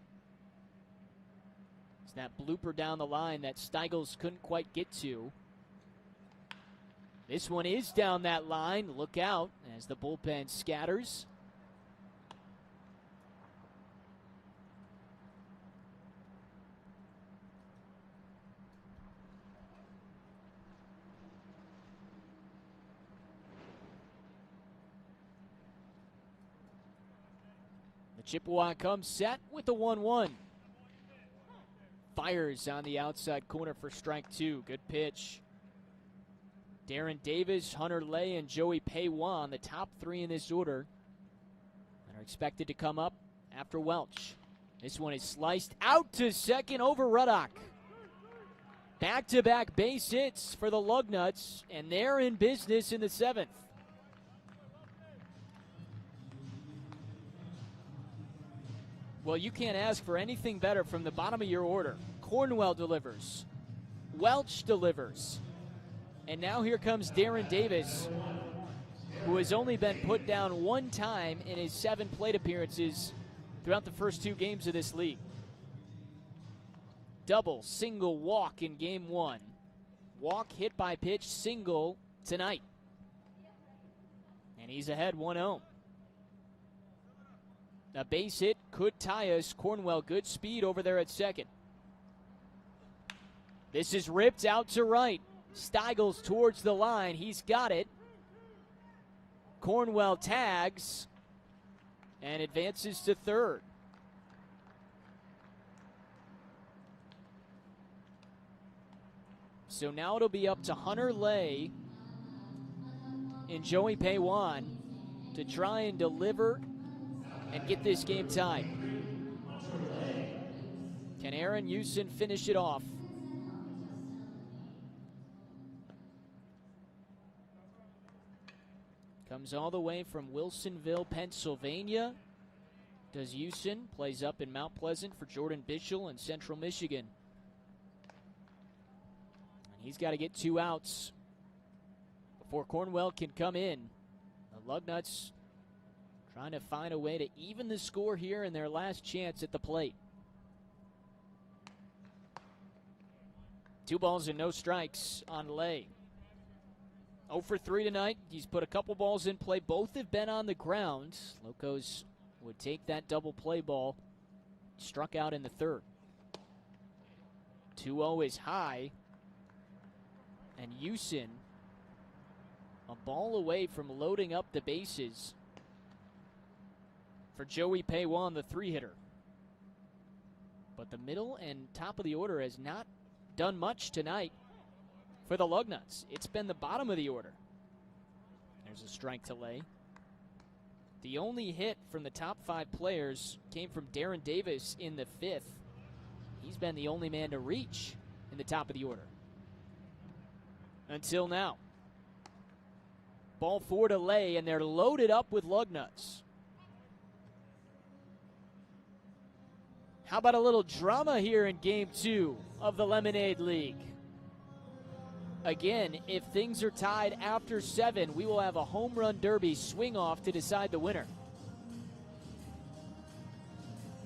It's that blooper down the line that Steigels couldn't quite get to. This one is down that line. Look out as the bullpen scatters. The Chippewa comes set with the 1-1. Fires on the outside corner for strike 2. Good pitch. Darren Davis, Hunter Lay, and Joey Peiwan, the top 3 in this order, and are expected to come up after Welch. This one is sliced out to second over Ruddock. Back-to-back base hits for the Lugnuts, and they're in business in the 7th. Well, you can't ask for anything better from the bottom of your order. Cornwell delivers. Welch delivers. And now here comes Darren Davis, who has only been put down 1 time in his 7 plate appearances throughout the first 2 games of this league. Double, single, walk in game 1. Walk, hit by pitch, single tonight. And he's ahead 1-0. A base hit could tie us. Cornwell, good speed over there at second. This is ripped out to right. Steigels towards the line. He's got it. Cornwell tags and advances to third. So now it'll be up to Hunter Lay and Joey Peiwan to try and deliver and get this game tied. Can Aaron Houston finish it off? Comes all the way from Wilsonville, Pennsylvania. Does Houston, plays up in Mount Pleasant for Jordan Bischel in Central Michigan. And he's got to get 2 outs before Cornwell can come in. The Lugnuts trying to find a way to even the score here in their last chance at the plate. 2 balls and no strikes on Lay. 0 for 3 tonight. He's put a couple balls in play. Both have been on the ground. Locos would take that double play ball. Struck out in the 3rd. 2-0 is high. And Houston a ball away from loading up the bases for Joey Peiwan, the 3-hitter. But the middle and top of the order has not done much tonight for the Lugnuts. It's been the bottom of the order. There's a strike to Lay. The only hit from the top 5 players came from Darren Davis in the 5th. He's been the only man to reach in the top of the order until now. Ball 4 to Lay, and they're loaded up with Lugnuts. How about a little drama here in Game 2 of the Lemonade League? Again, if things are tied after 7, we will have a home run derby swing-off to decide the winner.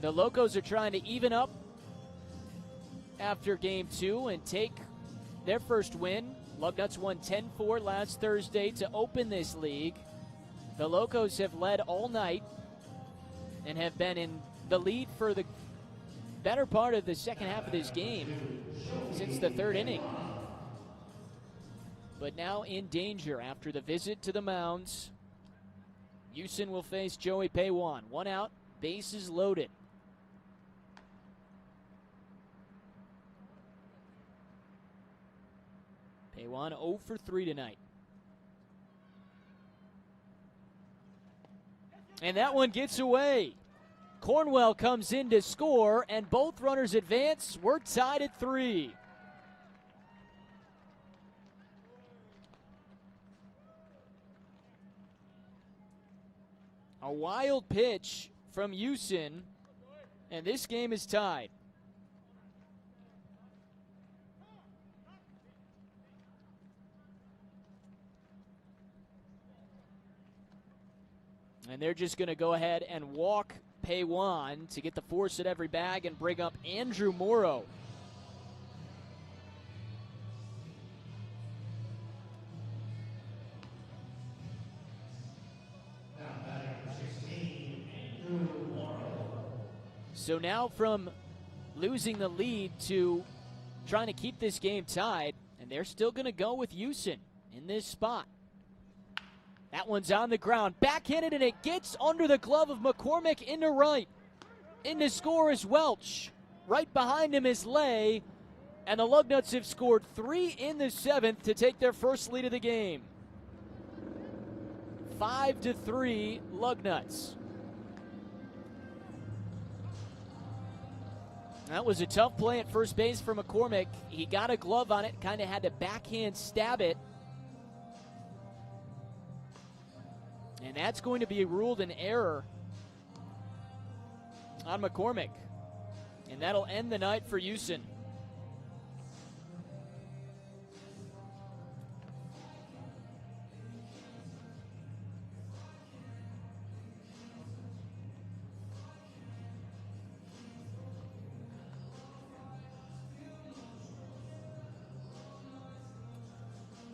The Locos are trying to even up after Game 2 and take their first win. Lugnuts won 10-4 last Thursday to open this league. The Locos have led all night and have been in the lead for the better part of the second half of this game since the third inning. But now in danger after the visit to the mounds. Houston will face Joey Paywan. 1 out, bases loaded. Paywan 0 for 3 tonight. And that one gets away. Cornwell comes in to score, and both runners advance. We're tied at 3. A wild pitch from Houston, and this game is tied. And they're just going to go ahead and walk Paywan to get the force at every bag and bring up Andrew Morrow. So now from losing the lead to trying to keep this game tied, and they're still going to go with Houston in this spot. That one's on the ground, backhanded, and it gets under the glove of McCormick into right. In to score is Welch. Right behind him is Lay, and the Lugnuts have scored 3 in the 7th to take their first lead of the game. 5-3 Lugnuts. That was a tough play at first base for McCormick. He got a glove on it, kind of had to backhand stab it. And that's going to be ruled an error on McCormick. And that'll end the night for Houston.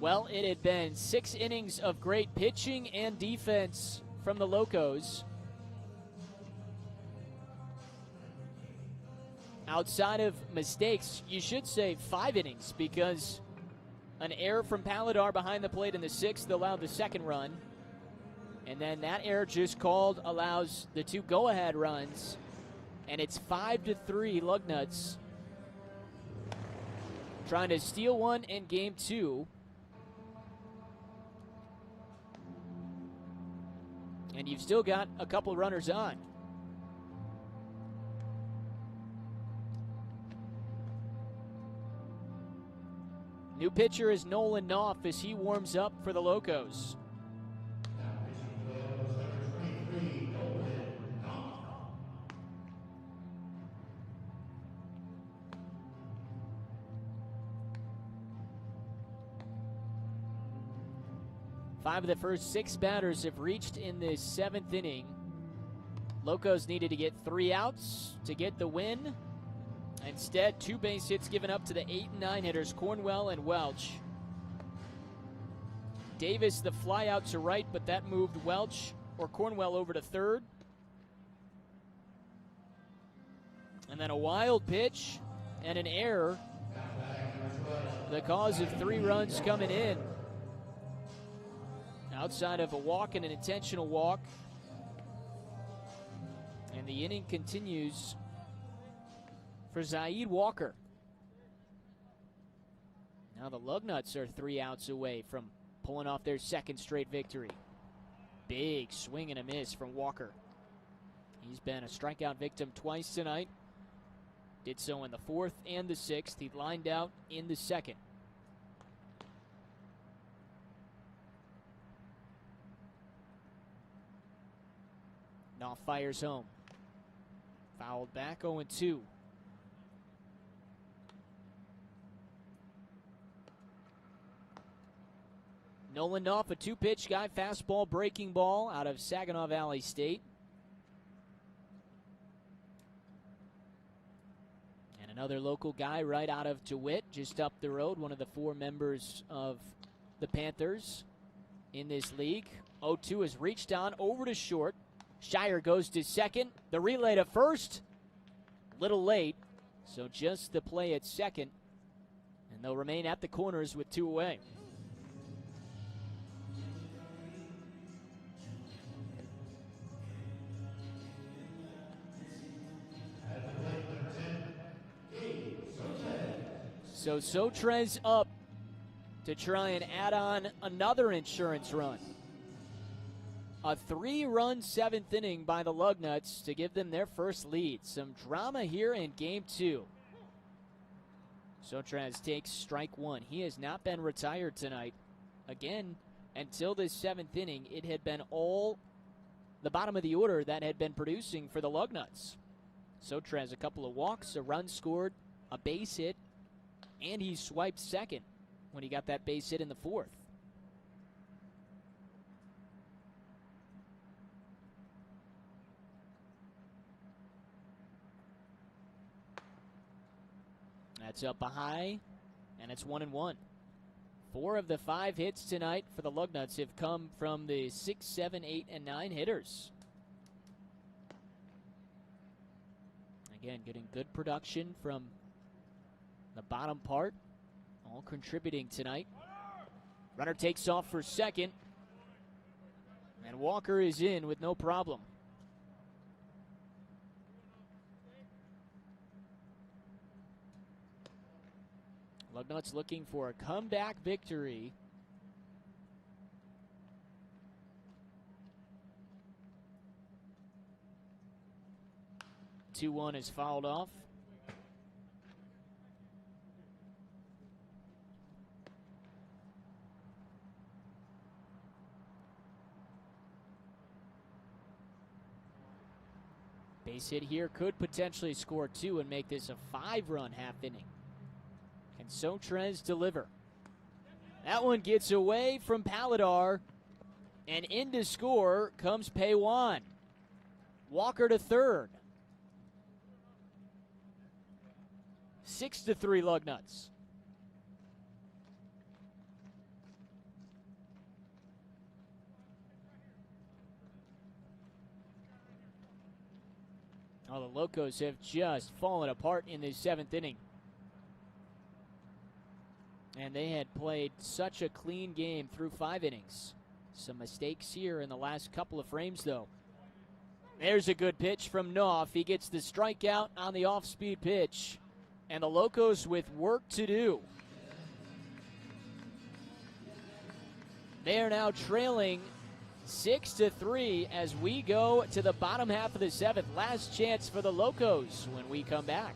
Well, it had been 6 innings of great pitching and defense from the Locos. Outside of mistakes, you should say 5 innings, because an error from Paladar behind the plate in the 6th allowed the second run. And then that error just called allows the 2 go-ahead runs. And it's 5-3 Lugnuts trying to steal one in Game 2. And you've still got a couple runners on. New pitcher is Nolan Knopf as he warms up for the Locos. Five of the first 6 batters have reached in this 7th inning. Locos needed to get 3 outs to get the win. Instead, 2 base hits given up to the 8 and 9 hitters, Cornwell and Welch. Davis, the fly out to right, but that moved Welch or Cornwell over to third. And then a wild pitch and an error. The cause of 3 runs coming in. Outside of a walk and an intentional walk. And the inning continues for Zaid Walker. Now the Lugnuts are 3 outs away from pulling off their 2nd straight victory. Big swing and a miss from Walker. He's been a strikeout victim twice tonight. Did so in the 4th and the 6th. He lined out in the 2nd. Knopf fires home. Fouled back, 0-2. Nolan Knopf, a 2-pitch guy, fastball, breaking ball out of Saginaw Valley State. Another local guy right out of DeWitt, just up the road, one of the 4 members of the Panthers in this league. 0-2 is reached on over to short. Shire goes to second. The relay to first. Little late, so just the play at second. And they'll remain at the corners with 2 away. So Sotrez up to try and add on another insurance run. A 3-run 7th inning by the Lugnuts to give them their first lead. Some drama here in game 2. Sotrez takes strike 1. He has not been retired tonight. Again, until this 7th inning, it had been all the bottom of the order that had been producing for the Lugnuts. Sotrez, a couple of walks, a run scored, a base hit, and he swiped second when he got that base hit in the 4th. That's up a high, and it's 1-1. 4 of the 5 hits tonight for the Lugnuts have come from the 6, 7, 8, and 9 hitters. Again, getting good production from the bottom part, all contributing tonight. Runner takes off for second, and Walker is in with no problem. Lugnuts looking for a comeback victory. The 2-1 is fouled off. Base hit here could potentially score 2 and make this a 5-run half inning. Can Sotrez deliver? That one gets away from Paladar, and in to score comes Paywan. Walker to third. 6-3 Lugnuts. Oh, the Locos have just fallen apart in the 7th inning. And they had played such a clean game through 5 innings. Some mistakes here in the last couple of frames, though. There's a good pitch from Knopf. He gets the strikeout on the off-speed pitch. And the Locos with work to do. They are now trailing 6-3 as we go to the bottom half of the 7th. Last chance for the Locos when we come back.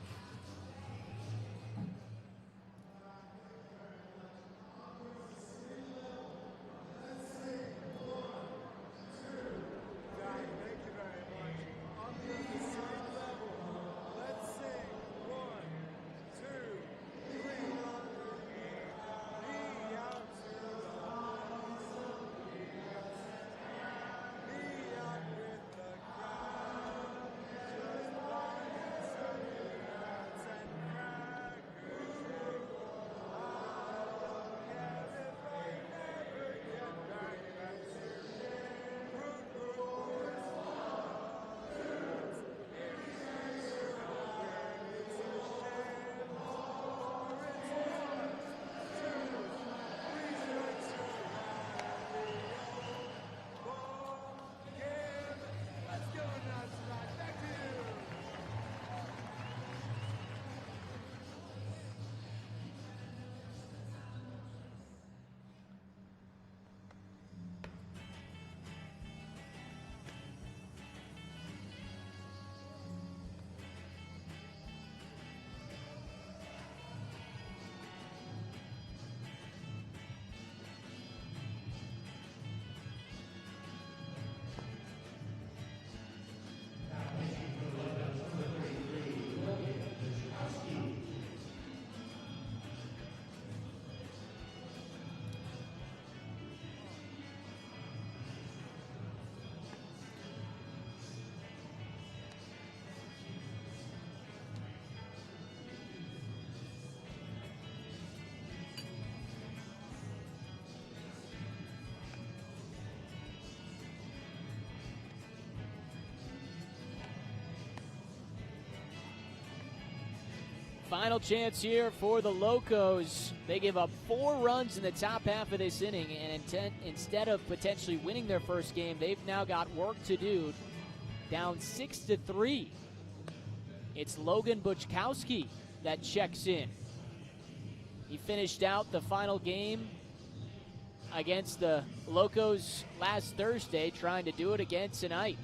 Final chance here for the Locos. They give up 4 runs in the top half of this inning, and instead of potentially winning their first game, they've now got work to do. Down 6-3. It's Logan Buchkowski that checks in. He finished out the final game against the Locos last Thursday, trying to do it again tonight.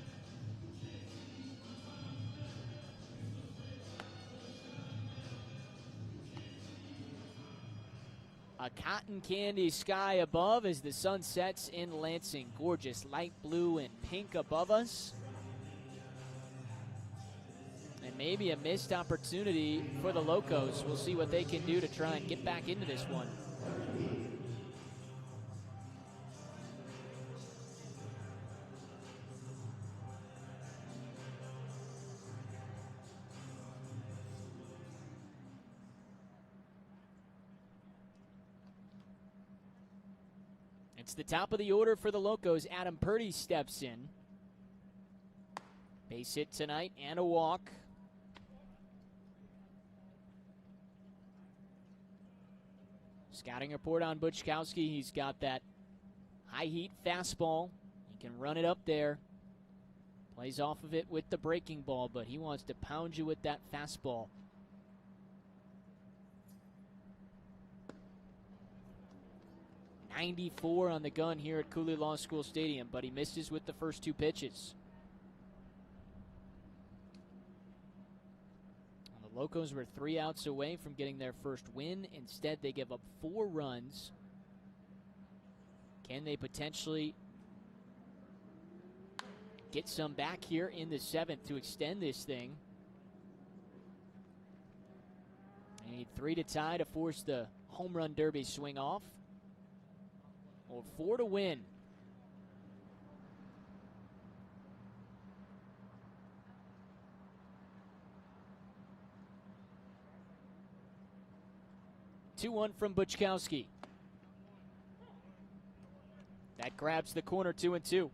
A cotton candy sky above as the sun sets in Lansing. Gorgeous light blue and pink above us. And maybe a missed opportunity for the Locos. We'll see what they can do to try and get back into this one. It's the top of the order for the Locos. Adam Purdy steps in. Base hit tonight and a walk. Scouting report on Buchkowski. He's got that high heat fastball. He can run it up there. Plays off of it with the breaking ball, but he wants to pound you with that fastball. .94 on the gun here at Cooley Law School Stadium, but he misses with the first 2 pitches. Well, the Locos were 3 outs away from getting their first win. Instead, they give up 4 runs. Can they potentially get some back here in the 7th to extend this thing? They need 3 to tie to force the home run derby swing off. Or 4 to win. (2-1) from Buchkowski. That grabs the corner. 2-2.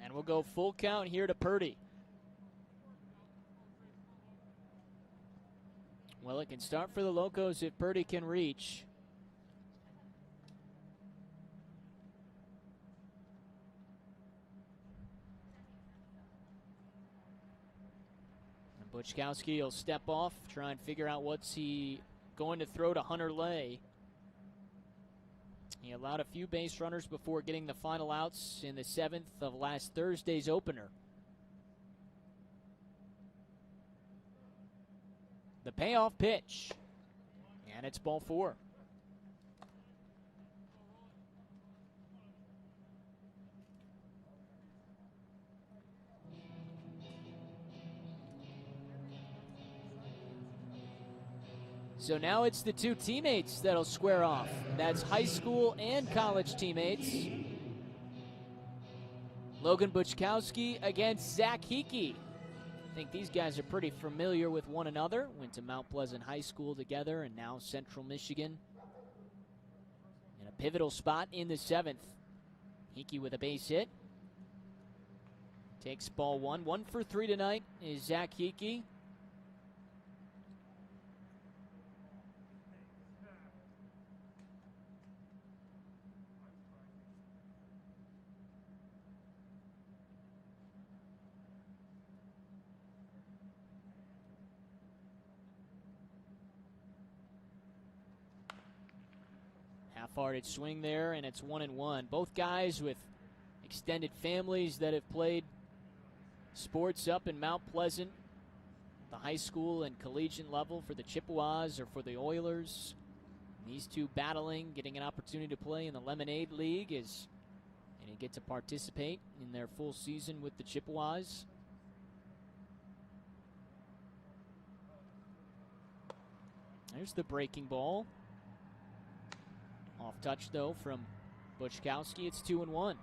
And we'll go full count here to Purdy. Well, it can start for the Locos if Purdy can reach. And Buchkowski will step off, try and figure out what's he going to throw to Hunter Lay. He allowed a few base runners before getting the final outs in the 7th of last Thursday's opener. The payoff pitch. And it's ball 4. So now it's the 2 teammates that'll square off. That's high school and college teammates. Logan Buchkowski against Zach Hickey. I think these guys are pretty familiar with one another. Went to Mount Pleasant High School together and now Central Michigan. In a pivotal spot in the 7th. Hickey with a base hit. Takes ball 1. 1 for 3 tonight is Zach Hickey. Half-hearted swing there, and it's 1-1. Both guys with extended families that have played sports up in Mount Pleasant, the high school and collegiate level for the Chippewas or for the Oilers. These 2 battling, getting an opportunity to play in the Lemonade League and get to participate in their full season with the Chippewas. There's the breaking ball. Off touch, though, from Buchkowski. It's 2-1.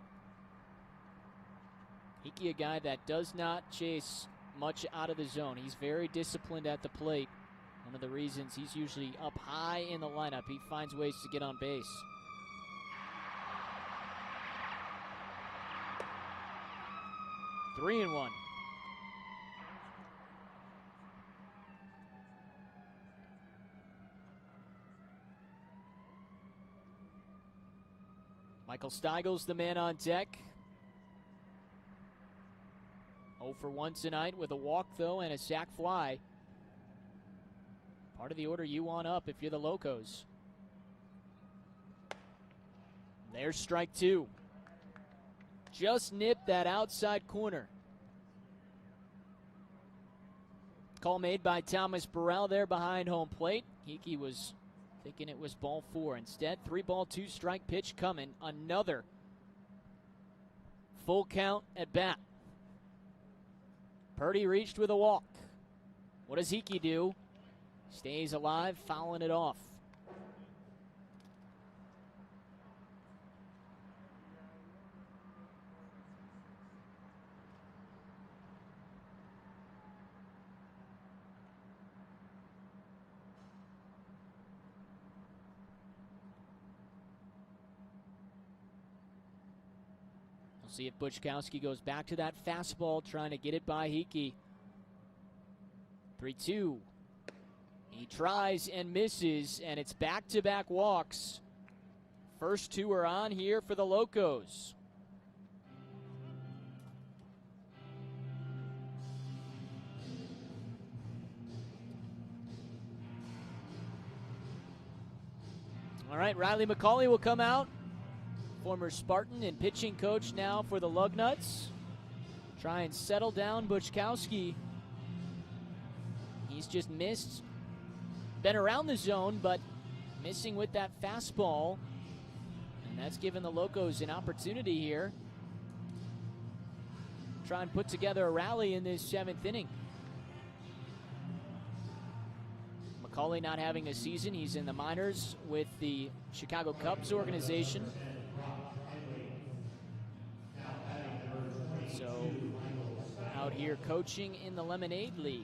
Hickey, a guy that does not chase much out of the zone. He's very disciplined at the plate. One of the reasons he's usually up high in the lineup. He finds ways to get on base. Three and one. Michael Steigel's the man on deck. 0 for 1 tonight with a walk, though, and a sac fly. Part of the order you want up if you're the Locos. There's strike two. Just nipped that outside corner. Call made by Thomas Burrell there behind home plate. Hickey was thinking it was ball four. Instead, 3-ball, 2-strike pitch coming. Another full count at bat. Purdy reached with a walk. What does Hickey do? Stays alive, fouling it off. We'll see if Buczkowski goes back to that fastball, trying to get it by Hickey. 3-2. He tries and misses, and it's back-to-back walks. First two are on here for the Locos. All right, Riley McCauley will come out. Former Spartan and pitching coach now for the Lugnuts. Try and settle down Buczkowski. He's just missed. Been around the zone, but missing with that fastball. And that's given the Locos an opportunity here. Try and put together a rally in this 7th inning. McCauley not having a season. He's in the minors with the Chicago Cubs organization. So out here coaching in the Lemonade League.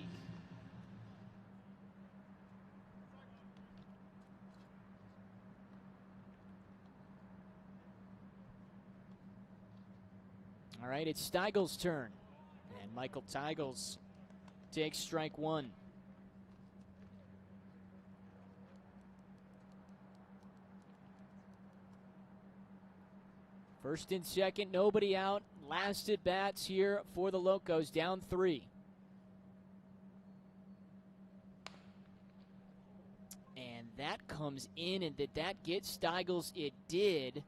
All right, it's Steigel's turn. And Michael Steigels takes strike one. First and second, nobody out. Last at bats here for the Locos, down 3. And that comes in, and did that get Steigels? It did.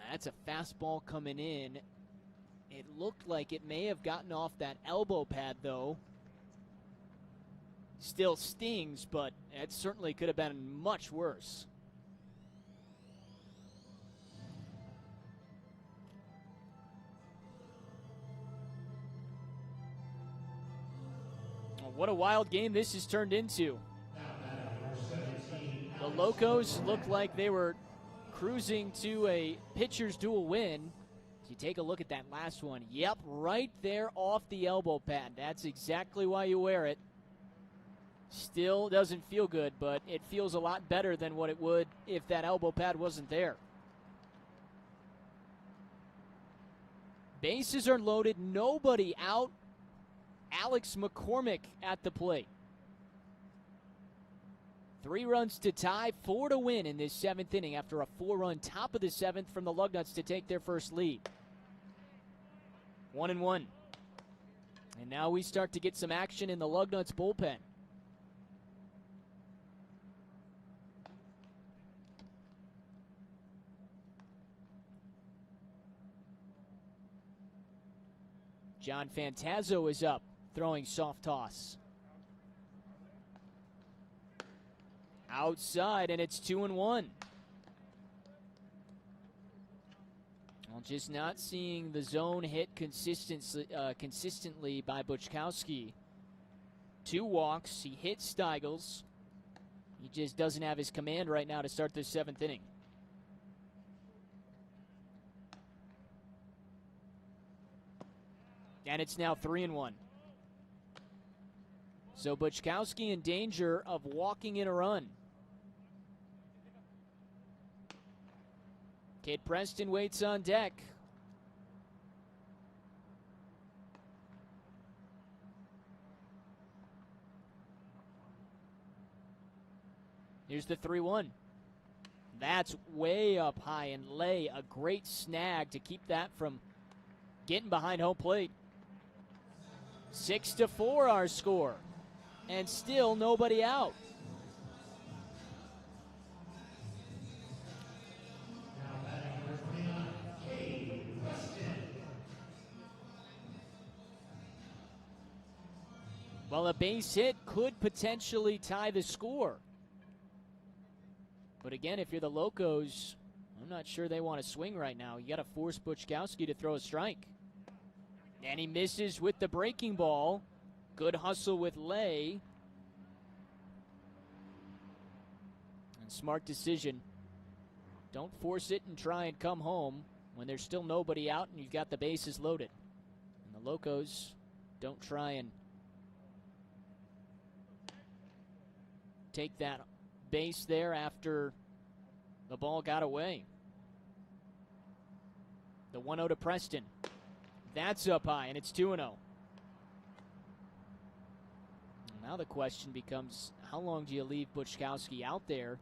That's a fastball coming in. It looked like it may have gotten off that elbow pad, though. Still stings, but it certainly could have been much worse. What a wild game this has turned into. The Locos looked like they were cruising to a pitcher's duel win. If you take a look at that last one, yep, right there off the elbow pad. That's exactly why you wear it. Still doesn't feel good, but it feels a lot better than what it would if that elbow pad wasn't there. Bases are loaded, nobody out. Alex McCormick at the plate. 3 runs to tie, 4 to win in this 7th inning after a 4-run top of the 7th from the Lugnuts to take their first lead. 1-1. And now we start to get some action in the Lugnuts bullpen. John Fantazzo is up, throwing soft toss. Outside, and it's 2-1. Well, just not seeing the zone hit consistently by Buczkowski. 2 walks. He hit Steigels. He just doesn't have his command right now to start this 7th inning. And it's now 3-1. So Buczkowski in danger of walking in a run. Kate Preston waits on deck. Here's the 3-1. That's way up high, and Lay, a great snag to keep that from getting behind home plate. 6-4 our score, and still nobody out. Well, a base hit could potentially tie the score. But again, if you're the Locos, I'm not sure they want to swing right now. You got to force Buczkowski to throw a strike. And he misses with the breaking ball. Good hustle with Lay. And smart decision. Don't force it and try and come home when there's still nobody out and you've got the bases loaded. And the Locos don't try and take that base there after the ball got away. The 1-0 to Preston. That's up high, and it's 2-0. Now the question becomes, how long do you leave Buczkowski out there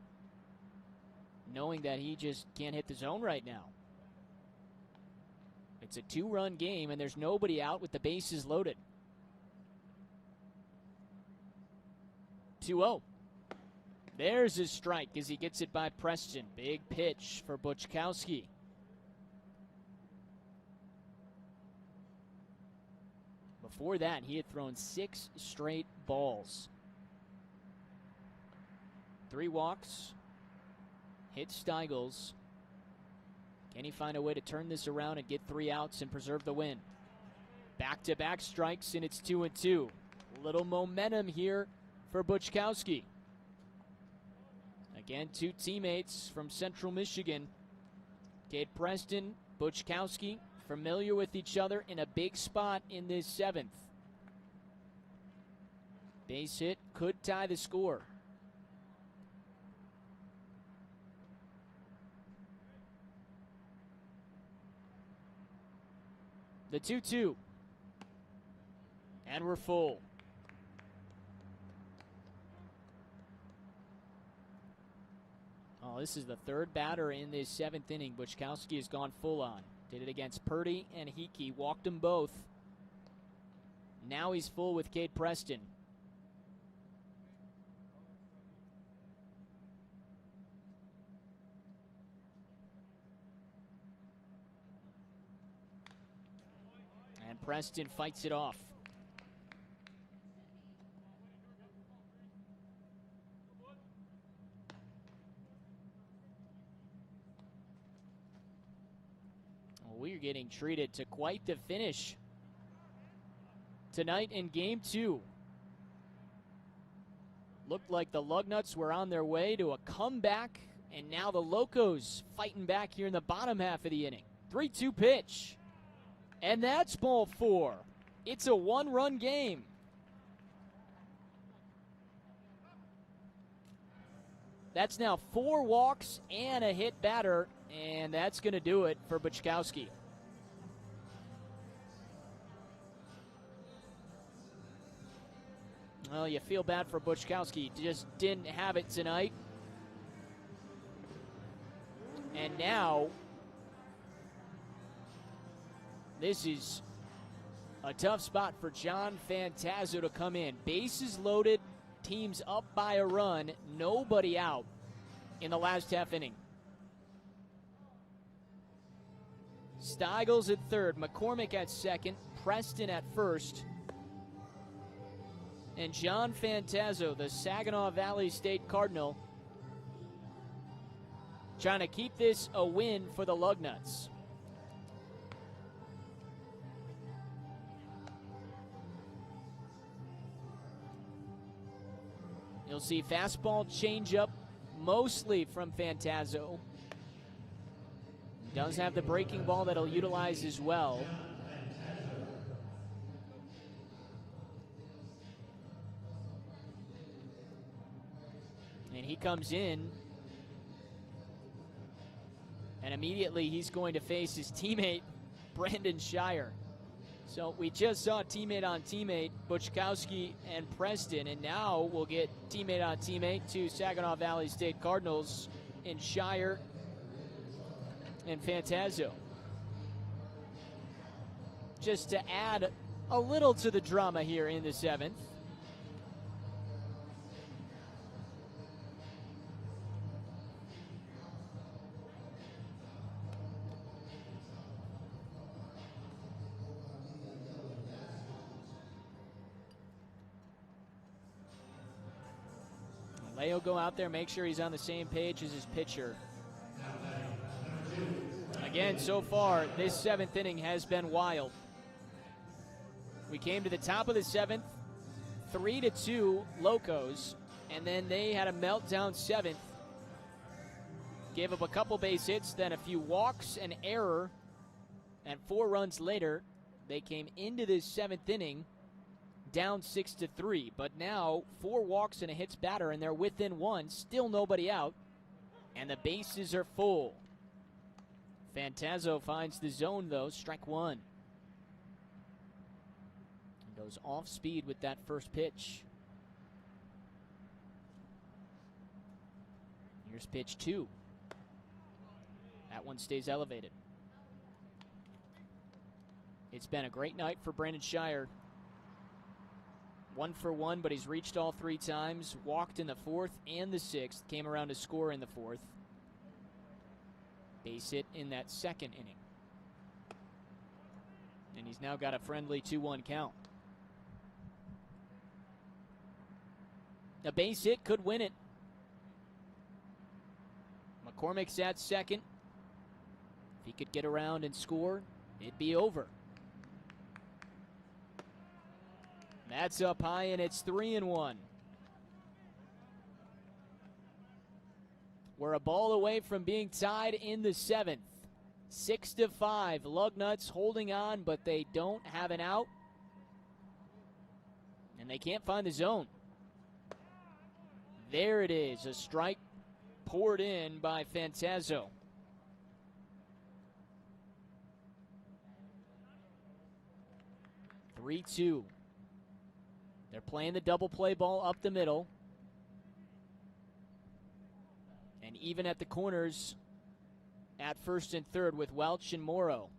knowing that he just can't hit the zone right now? It's a 2-run game, and there's nobody out with the bases loaded. 2-0. There's his strike as he gets it by Preston. Big pitch for Buczkowski. Before that, he had thrown 6 straight balls. 3 walks. Hit Steigels. Can he find a way to turn this around and get 3 outs and preserve the win? Back-to-back strikes, and it's 2-2. Little momentum here for Buczkowski. Again, 2 teammates from Central Michigan. Kate Preston, Buczkowski, familiar with each other in a big spot in this 7th. Base hit could tie the score. The 2-2. And we're full. Oh, this is the 3rd batter in this 7th inning. Buczkowski has gone full on. Did it against Purdy and Hickey. Walked them both. Now he's full with Kate Preston. And Preston fights it off. We're getting treated to quite the finish tonight in Game 2. Looked like the Lugnuts were on their way to a comeback, and now the Locos fighting back here in the bottom half of the inning. 3-2 pitch, and that's ball 4. It's a 1-run game. That's now 4 walks and a hit batter, and that's going to do it for Buczkowski. Well, you feel bad for Buczkowski. Just didn't have it tonight. And now, this is a tough spot for John Fantazzo to come in. Bases loaded, teams up by a run, nobody out in the last half inning. Steigels at 3rd, McCormick at 2nd, Preston at 1st. And John Fantazzo, the Saginaw Valley State Cardinal, trying to keep this a win for the Lugnuts. You'll see fastball changeup mostly from Fantazzo. Does have the breaking ball that he'll utilize as well. And he comes in, and immediately he's going to face his teammate, Brandon Shire. So we just saw teammate on teammate, Buchkowski and Preston, and now we'll get teammate on teammate to Saginaw Valley State Cardinals in Shire and Fantazzo. Just to add a little to the drama here in the 7th. Leo go out there, make sure he's on the same page as his pitcher. Again, so far, this 7th inning has been wild. We came to the top of the 7th, 3-2 Locos, and then they had a meltdown 7th. Gave up a couple base hits, then a few walks, an error, and 4 runs later, they came into this 7th inning down 6-3. But now 4 walks and a hits batter, and they're within 1, still nobody out, and the bases are full. Fantazzo finds the zone though, strike 1. Goes off speed with that first pitch. Here's pitch 2. That one stays elevated. It's been a great night for Brandon Shire. 1 for 1, but he's reached all 3 times. Walked in the 4th and the 6th. Came around to score in the 4th. Base hit in that 2nd inning. And he's now got a friendly 2-1 count. A base hit could win it. McCormick's at second. If he could get around and score, it'd be over. That's up high, and it's 3-1. We're a ball away from being tied in the 7th. 6-5. Lugnuts holding on, but they don't have an out. And they can't find the zone. There it is, a strike poured in by Fantazzo. (3-2). They're playing the double play ball up the middle. And even at the corners at first and third with Welch and Morrow.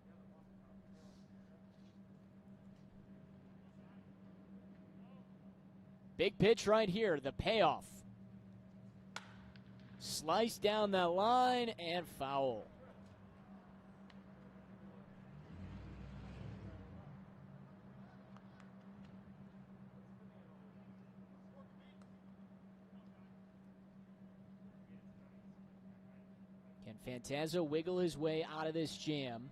Big pitch right here, the payoff. Slice down that line and foul. Can Fantazzo wiggle his way out of this jam?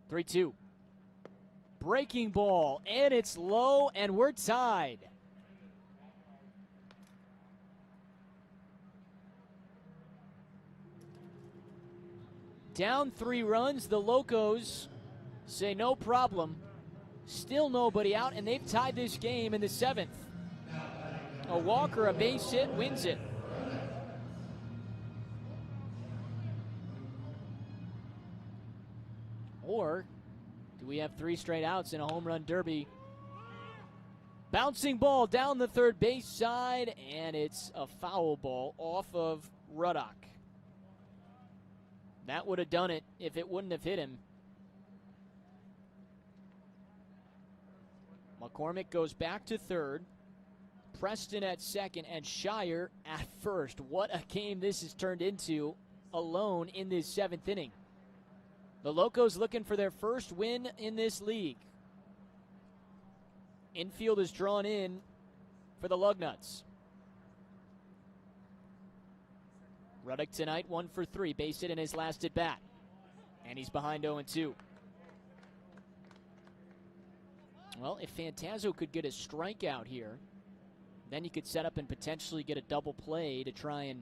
3-2. Breaking ball, and it's low, and we're tied. Down 3 runs, the Locos say no problem. Still nobody out, and they've tied this game in the 7th. A walk or a base hit wins it. Or do we have 3 straight outs in a home run derby? Bouncing ball down the third base side, and it's a foul ball off of Ruddock. That would have done it if it wouldn't have hit him. McCormick goes back to third. Preston at second, and Shire at first. What a game this has turned into alone in this 7th inning. The Locos looking for their first win in this league. Infield is drawn in for the Lugnuts. Ruddock tonight 1 for 3, base hit in his last at bat. And he's behind 0-2. Well, if Fantazzo could get a strikeout here, then you could set up and potentially get a double play to try and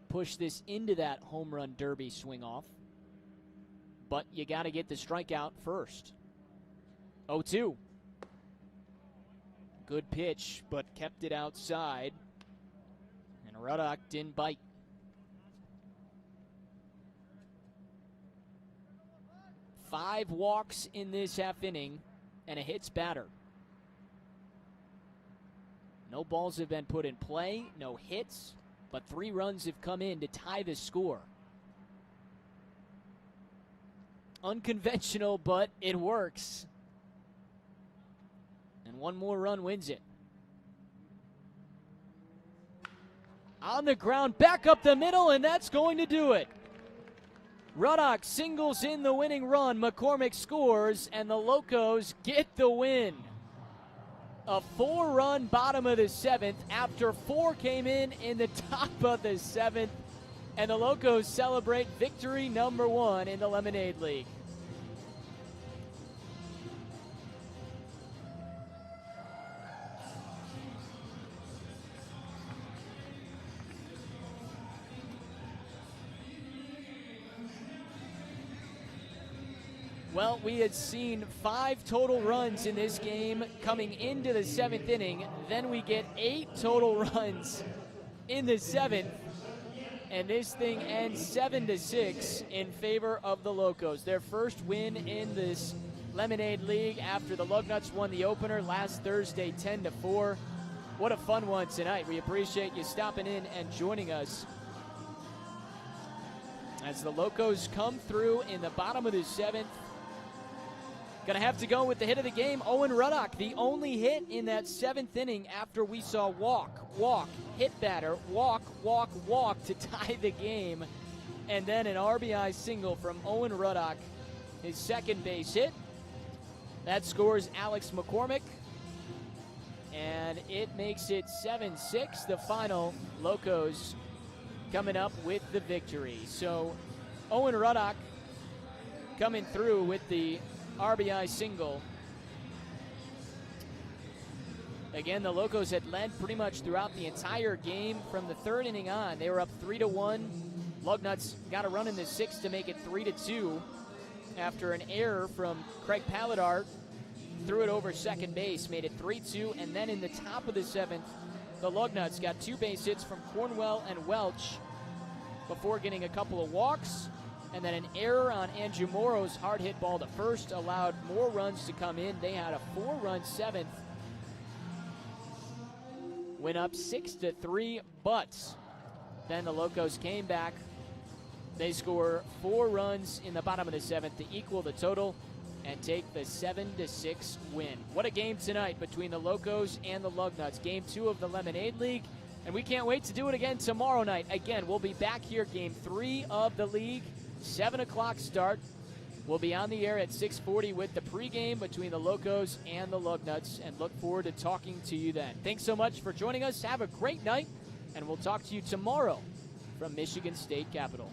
push this into that home run derby swing off. But you got to get the strikeout first. 0-2. Good pitch, but kept it outside. And Ruddock didn't bite. Five walks in this half inning and a hits batter. No balls have been put in play, no hits, but 3 runs have come in to tie the score. Unconventional, but it works. And 1 more run wins it. On the ground, back up the middle, and that's going to do it. Ruddock singles in the winning run. McCormick scores, and the Locos get the win. A 4-run bottom of the 7th after 4 came in the top of the 7th. And the Locos celebrate victory number 1 in the Lemonade League. Well, we had seen 5 total runs in this game coming into the 7th inning. Then we get 8 total runs in the 7th. And this thing ends 7-6 in favor of the Locos. Their first win in this Lemonade League after the Lugnuts won the opener last Thursday 10-4. What a fun one tonight. We appreciate you stopping in and joining us as the Locos come through in the bottom of the 7th. Going to have to go with the hit of the game, Owen Ruddock, the only hit in that 7th inning after we saw walk, hit batter, walk to tie the game. And then an RBI single from Owen Ruddock, his second base hit. That scores Alex McCormick. And it makes it 7-6, the final. Locos coming up with the victory. So Owen Ruddock coming through with the RBI single. Again, the Locos had led pretty much throughout the entire game from the 3rd inning on. They were up 3-1. Lugnuts got a run in the 6th to make it 3-2 after an error from Craig Paladar. Threw it over second base, made it 3-2, and then in the top of the 7th, the Lugnuts got 2 base hits from Cornwell and Welch before getting a couple of walks. And then an error on Andrew Morrow's hard hit ball to first allowed more runs to come in. They had a 4-run 7th. Went up 6-3, but then the Locos came back. They score 4 runs in the bottom of the 7th to equal the total and take the 7-6 win. What a game tonight between the Locos and the Lugnuts. Game 2 of the Lemonade League. And we can't wait to do it again tomorrow night. Again, we'll be back here, Game 3 of the league. 7 o'clock start. We'll be on the air at 6:40 with the pregame between the Locos and the Lugnuts, and look forward to talking to you then. Thanks so much for joining us. Have a great night, and we'll talk to you tomorrow from Michigan State Capitol.